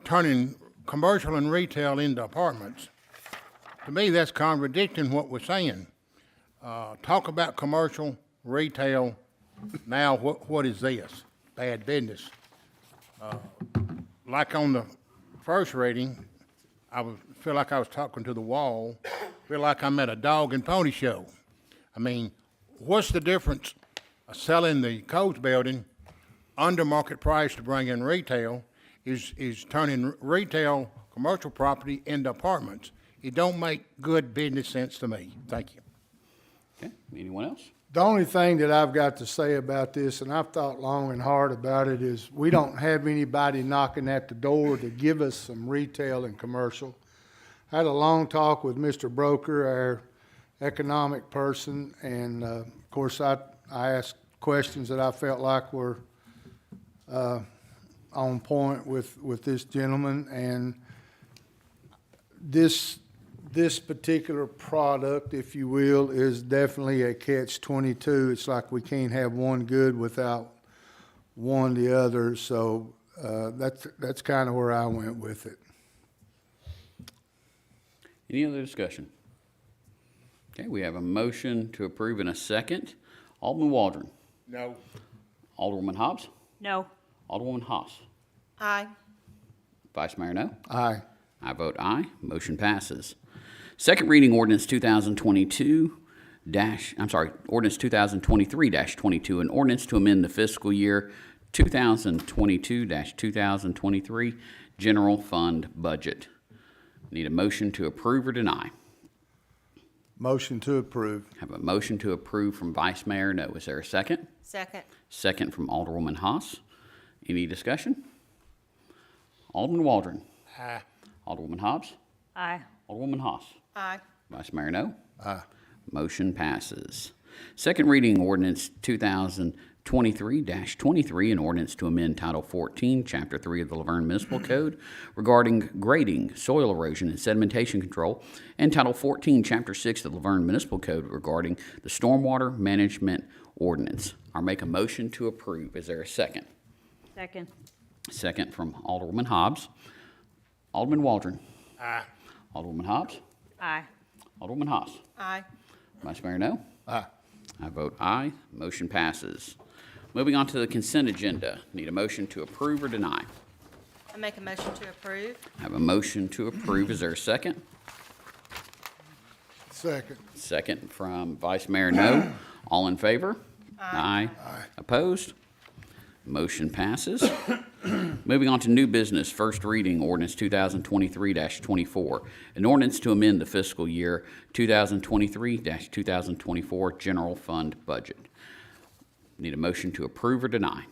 turning commercial and retail into apartments. To me, that's contradicting what we're saying. Talk about commercial, retail. Now, what is this? Bad business. Like on the first reading, feel like I was talking to the wall. Feel like I'm at a dog and pony show. I mean, what's the difference of selling the Codes building under market price to bring in retail is turning retail commercial property into apartments. It don't make good business sense to me. Thank you. Okay, anyone else? The only thing that I've got to say about this, and I've thought long and hard about it, is we don't have anybody knocking at the door to give us some retail and commercial. I had a long talk with Mr. Broker, our economic person, and of course I asked questions that I felt like were on point with this gentleman, and this particular product, if you will, is definitely a catch-22. It's like we can't have one good without one the other, so that's kind of where I went with it. Any other discussion? Okay, we have a motion to approve in a second. Alderman Waldron. No. Alderwoman Hobbs. No. Alderwoman Haas. Aye. Vice Mayor No. Aye. I vote aye. Motion passes. Second reading ordinance 2023-22, an ordinance to amend the fiscal year 2022-2023 general fund budget. Need a motion to approve or deny. Motion to approve. Have a motion to approve from Vice Mayor No. Is there a second? Second. Second from Alderwoman Haas. Any discussion? Alderman Waldron. Aye. Alderwoman Hobbs. Aye. Alderwoman Haas. Aye. Vice Mayor No. Aye. Motion passes. Second reading ordinance 2023-23, an ordinance to amend Title 14, Chapter 3 of the LaVergne Municipal Code regarding grading, soil erosion, and sedimentation control, and Title 14, Chapter 6 of the LaVergne Municipal Code regarding the stormwater management ordinance. I'll make a motion to approve. Is there a second? Second. Second from Alderwoman Hobbs. Alderman Waldron. Aye. Alderwoman Hobbs. Aye. Alderwoman Haas. Aye. Vice Mayor No. Aye. I vote aye. Motion passes. Moving on to the consent agenda. Need a motion to approve or deny. I make a motion to approve. I have a motion to approve. Is there a second? Second. Second from Vice Mayor No. All in favor? Aye. Opposed? Motion passes. Moving on to new business, first reading, ordinance 2023-24, an ordinance to amend the fiscal year 2023-2024 general fund budget. Need a motion to approve or deny.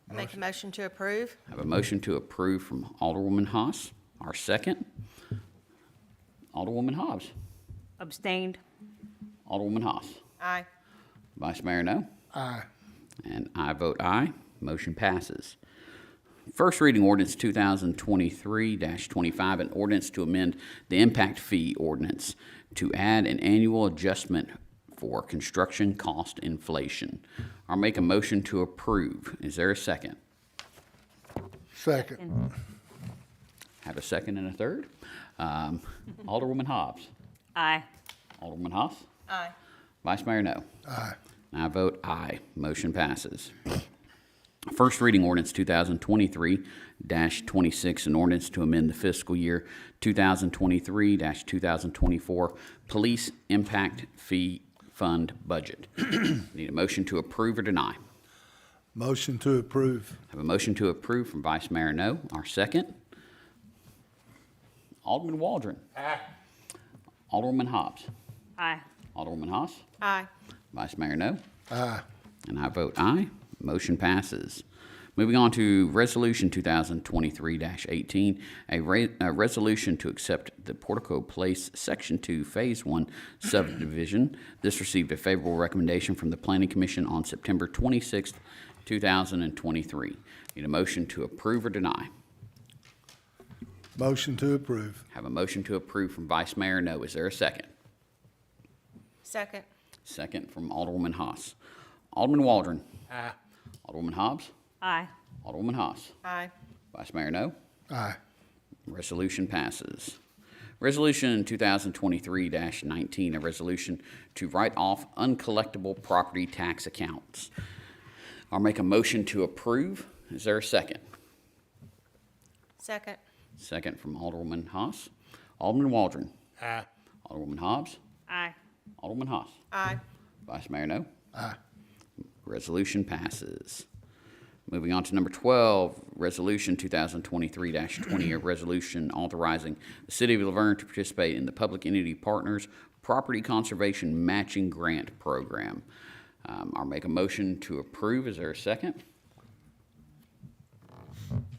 I make a motion to approve. I have a motion to approve from Alderwoman Haas. Our second, Alderwoman Hobbs. Abstained. Alderwoman Haas. Aye. Vice Mayor No. Aye. And I vote aye. Motion passes. First reading ordinance 2023-25, an ordinance to amend the impact fee ordinance to add an annual adjustment for construction cost inflation. I'll make a motion to approve. Is there a second? Second. Have a second and a third. Alderwoman Hobbs. Aye. Alderwoman Haas. Aye. Vice Mayor No. Aye. I vote aye. Motion passes. First reading ordinance 2023-26, an ordinance to amend the fiscal year 2023-2024 police impact fee fund budget. Need a motion to approve or deny. Motion to approve. Have a motion to approve from Vice Mayor No. Our second, Alderman Waldron. Aye. Alderwoman Hobbs. Aye. Alderwoman Haas. Aye. Vice Mayor No. Aye. And I vote aye. Motion passes. Moving on to Resolution 2023-18, a resolution to accept the Portico Place Section 2 Phase 1 subdivision. This received a favorable recommendation from the Planning Commission on September 26, 2023. Need a motion to approve or deny. Motion to approve. Have a motion to approve from Vice Mayor No. Is there a second? Second. Second from Alderwoman Haas. Alderman Waldron. Aye. Alderwoman Hobbs. Aye. Alderwoman Haas. Aye. Vice Mayor No. Aye. Resolution passes. Resolution 2023-19, a resolution to write off uncollectible property tax accounts. I'll make a motion to approve. Is there a second? Second. Second from Alderwoman Haas. Alderman Waldron. Aye. Alderwoman Hobbs. Aye. Alderwoman Haas. Aye. Vice Mayor No. Aye. Resolution passes. Moving on to number 12, Resolution 2023-20, a resolution authorizing the City of LaVergne to participate in the Public Entity Partners Property Conservation Matching Grant Program. I'll make a motion to approve. Is there a second?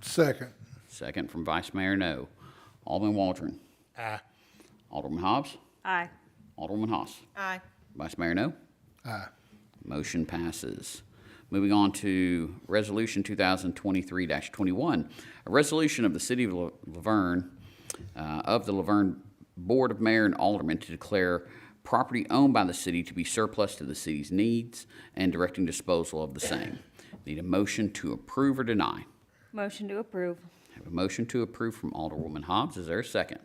Second. Second from Vice Mayor No. Alderman Waldron. Aye. Alderman Hobbs. Aye. Alderwoman Haas. Aye. Vice Mayor No. Aye. Motion passes. Moving on to Resolution 2023-21, a resolution of the City of LaVergne, of the LaVergne Board of Mayor and Aldermen to declare property owned by the city to be surplus to the city's needs and directing disposal of the same. Need a motion to approve or deny. Motion to approve. Have a motion to approve from Alderwoman Hobbs. Is there a second?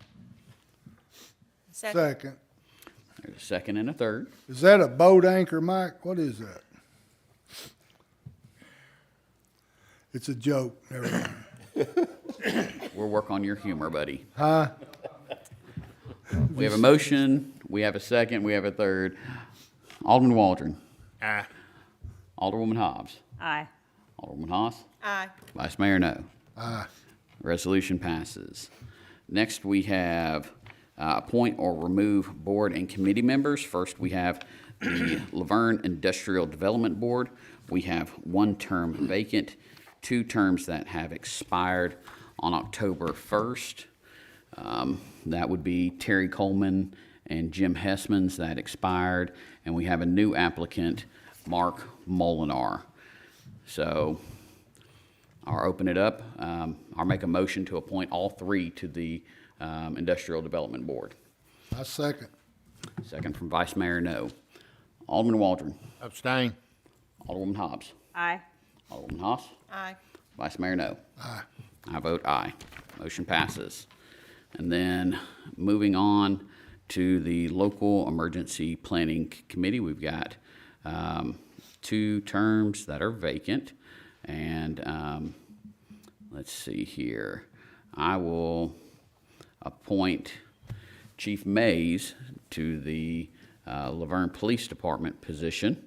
Second. Second. There's a second and a third. Is that a boat anchor, Mike? What is that? It's a joke. Never mind. We'll work on your humor, buddy. Huh? We have a motion, we have a second, we have a third. Alderman Waldron. Aye. Alderwoman Hobbs. Aye. Alderwoman Haas. Aye. Vice Mayor No. Aye. Resolution passes. Next, we have appoint or remove board and committee members. First, we have the LaVergne Industrial Development Board. We have one term vacant, 2 terms that have expired on October 1st. That would be Terry Coleman and Jim Hessmans that expired, and we have a new applicant, Mark Molinar. So I'll open it up. I'll make a motion to appoint all 3 to the Industrial Development Board. I second. Second from Vice Mayor No. Alderman Waldron. Abstain. Alderwoman Hobbs. Aye. Alderwoman Haas. Aye. Vice Mayor No. Aye. I vote aye. Motion passes. And then moving on to the Local Emergency Planning Committee, we've got 2 terms that are vacant. And let's see here. I will appoint Chief Mays to the LaVergne Police Department position.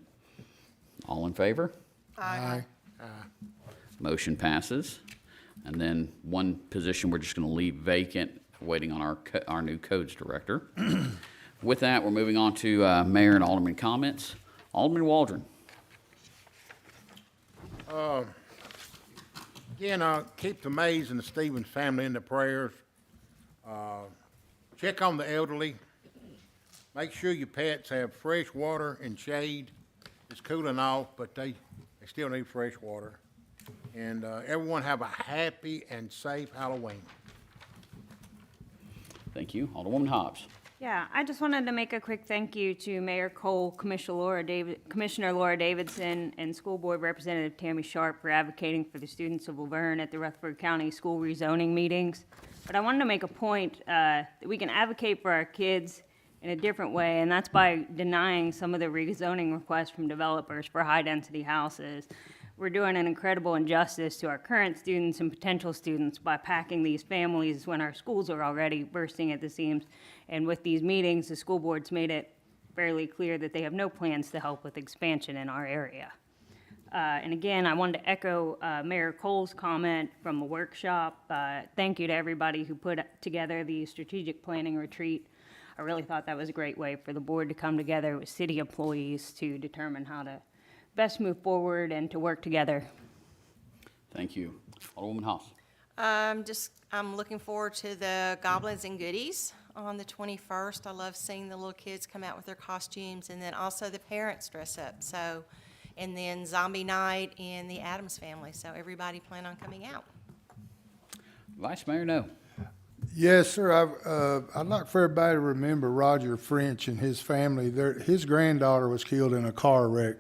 All in favor? Aye. Motion passes. And then one position we're just going to leave vacant, waiting on our new codes director. With that, we're moving on to Mayor and Alderman comments. Alderman Waldron. Again, keep the Mays and the Stevens family in the prayers. Check on the elderly. Make sure your pets have fresh water and shade. It's cooling off, but they still need fresh water. And everyone have a happy and safe Halloween. Thank you. Alderwoman Hobbs. Yeah, I just wanted to make a quick thank you to Mayor Cole, Commissioner Laura Davidson, and School Board Representative Tammy Sharp for advocating for the students of LaVergne at the Rutherford County School rezoning meetings. But I wanted to make a point that we can advocate for our kids in a different way, and that's by denying some of the rezoning requests from developers for high-density houses. We're doing an incredible injustice to our current students and potential students by packing these families when our schools are already bursting at the seams. And with these meetings, the school board's made it fairly clear that they have no plans to help with expansion in our area. And again, I wanted to echo Mayor Cole's comment from the workshop. Thank you to everybody who put together the strategic planning retreat. I really thought that was a great way for the board to come together with city employees to determine how to best move forward and to work together. Thank you. Alderwoman Haas. I'm looking forward to the Goblins and Goodies on the 21st. I love seeing the little kids come out with their costumes, and then also the parents dress up. So, and then Zombie Night and the Addams Family. So everybody plan on coming out. Vice Mayor No. Yes, sir. I'd like for everybody to remember Roger French and his family. His granddaughter was killed in a car wreck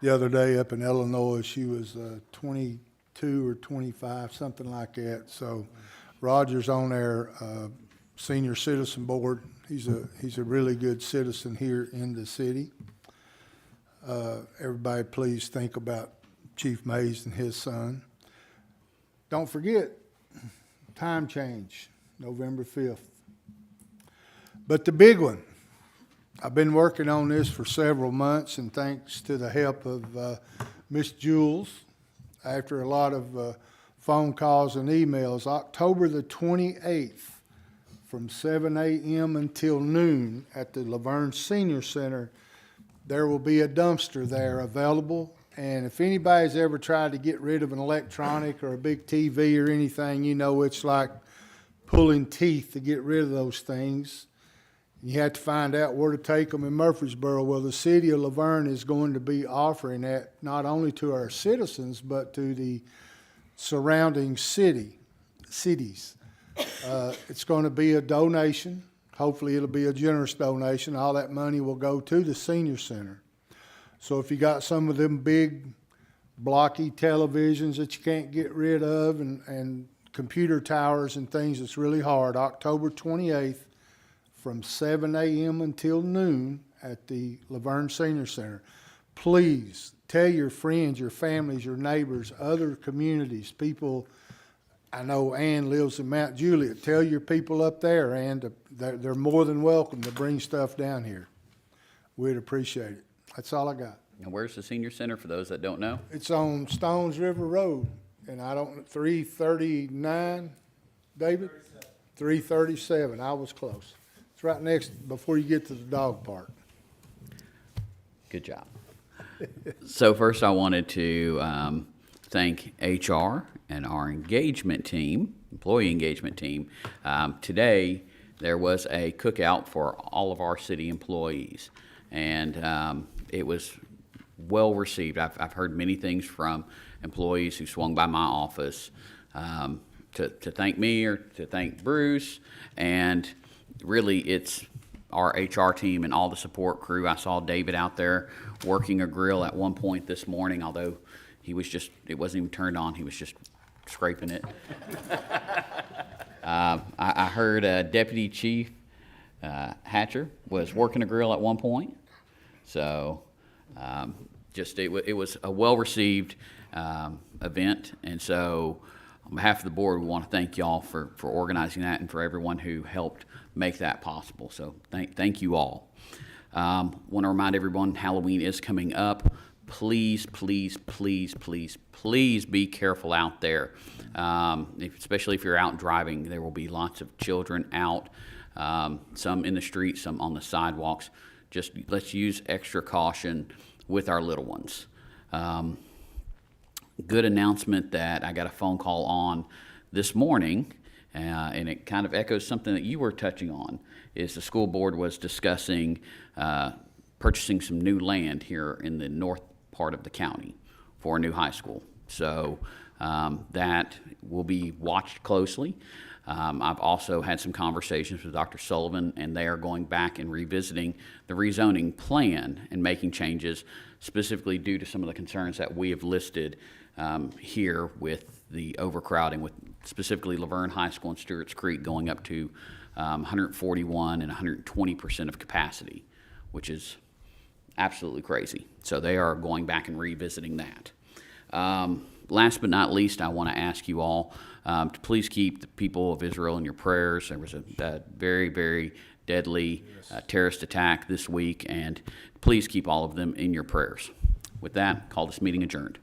the other day up in Illinois. She was 22 or 25, something like that. So Roger's on our senior citizen board. He's a really good citizen here in the city. Everybody please think about Chief Mays and his son. Don't forget, time change, November 5th. But the big one, I've been working on this for several months, and thanks to the help of Miss Jules, after a lot of phone calls and emails, October the 28th from 7 a.m. until noon at the LaVergne Senior Center, there will be a dumpster there available. And if anybody's ever tried to get rid of an electronic or a big TV or anything, you know it's like pulling teeth to get rid of those things. You have to find out where to take them in Murfreesboro. Well, the city of LaVergne is going to be offering that not only to our citizens, but to the surrounding cities. It's going to be a donation. Hopefully it'll be a generous donation. All that money will go to the senior center. So if you got some of them big blocky televisions that you can't get rid of and computer towers and things, it's really hard. October 28th from 7 a.m. until noon at the LaVergne Senior Center. Please tell your friends, your families, your neighbors, other communities, people. I know Ann lives in Mount Juliet. Tell your people up there, and they're more than welcome to bring stuff down here. We'd appreciate it. That's all I got. Now, where's the senior center for those that don't know? It's on Stones River Road, and 339, David? 337. I was close. It's right next, before you get to the dog park. Good job. So first I wanted to thank HR and our engagement team, employee engagement team. Today, there was a cookout for all of our city employees, and it was well received. I've heard many things from employees who swung by my office to thank me or to thank Bruce, and really it's our HR team and all the support crew. I saw David out there working a grill at one point this morning, although it wasn't even turned on, he was just scraping it. I heard Deputy Chief Hatcher was working a grill at one point. So it was a well-received event, and so on behalf of the board, we want to thank y'all for organizing that and for everyone who helped make that possible. So thank you all. Want to remind everyone, Halloween is coming up. Please, please, please, please, please be careful out there, especially if you're out driving. There will be lots of children out, some in the street, some on the sidewalks. Just let's use extra caution with our little ones. Good announcement that I got a phone call on this morning, and it kind of echoes something that you were touching on, is the school board was discussing purchasing some new land here in the north part of the county for a new high school. So that will be watched closely. I've also had some conversations with Dr. Sullivan, and they are going back and revisiting the rezoning plan and making changes specifically due to some of the concerns that we have listed here with the overcrowding, with specifically LaVergne High School and Stewart's Creek going up to 141 and 120% of capacity, which is absolutely crazy. So they are going back and revisiting that. Last but not least, I want to ask you all to please keep the people of Israel in your prayers. There was a very, very deadly terrorist attack this week, and please keep all of them in your prayers. With that, call this meeting adjourned.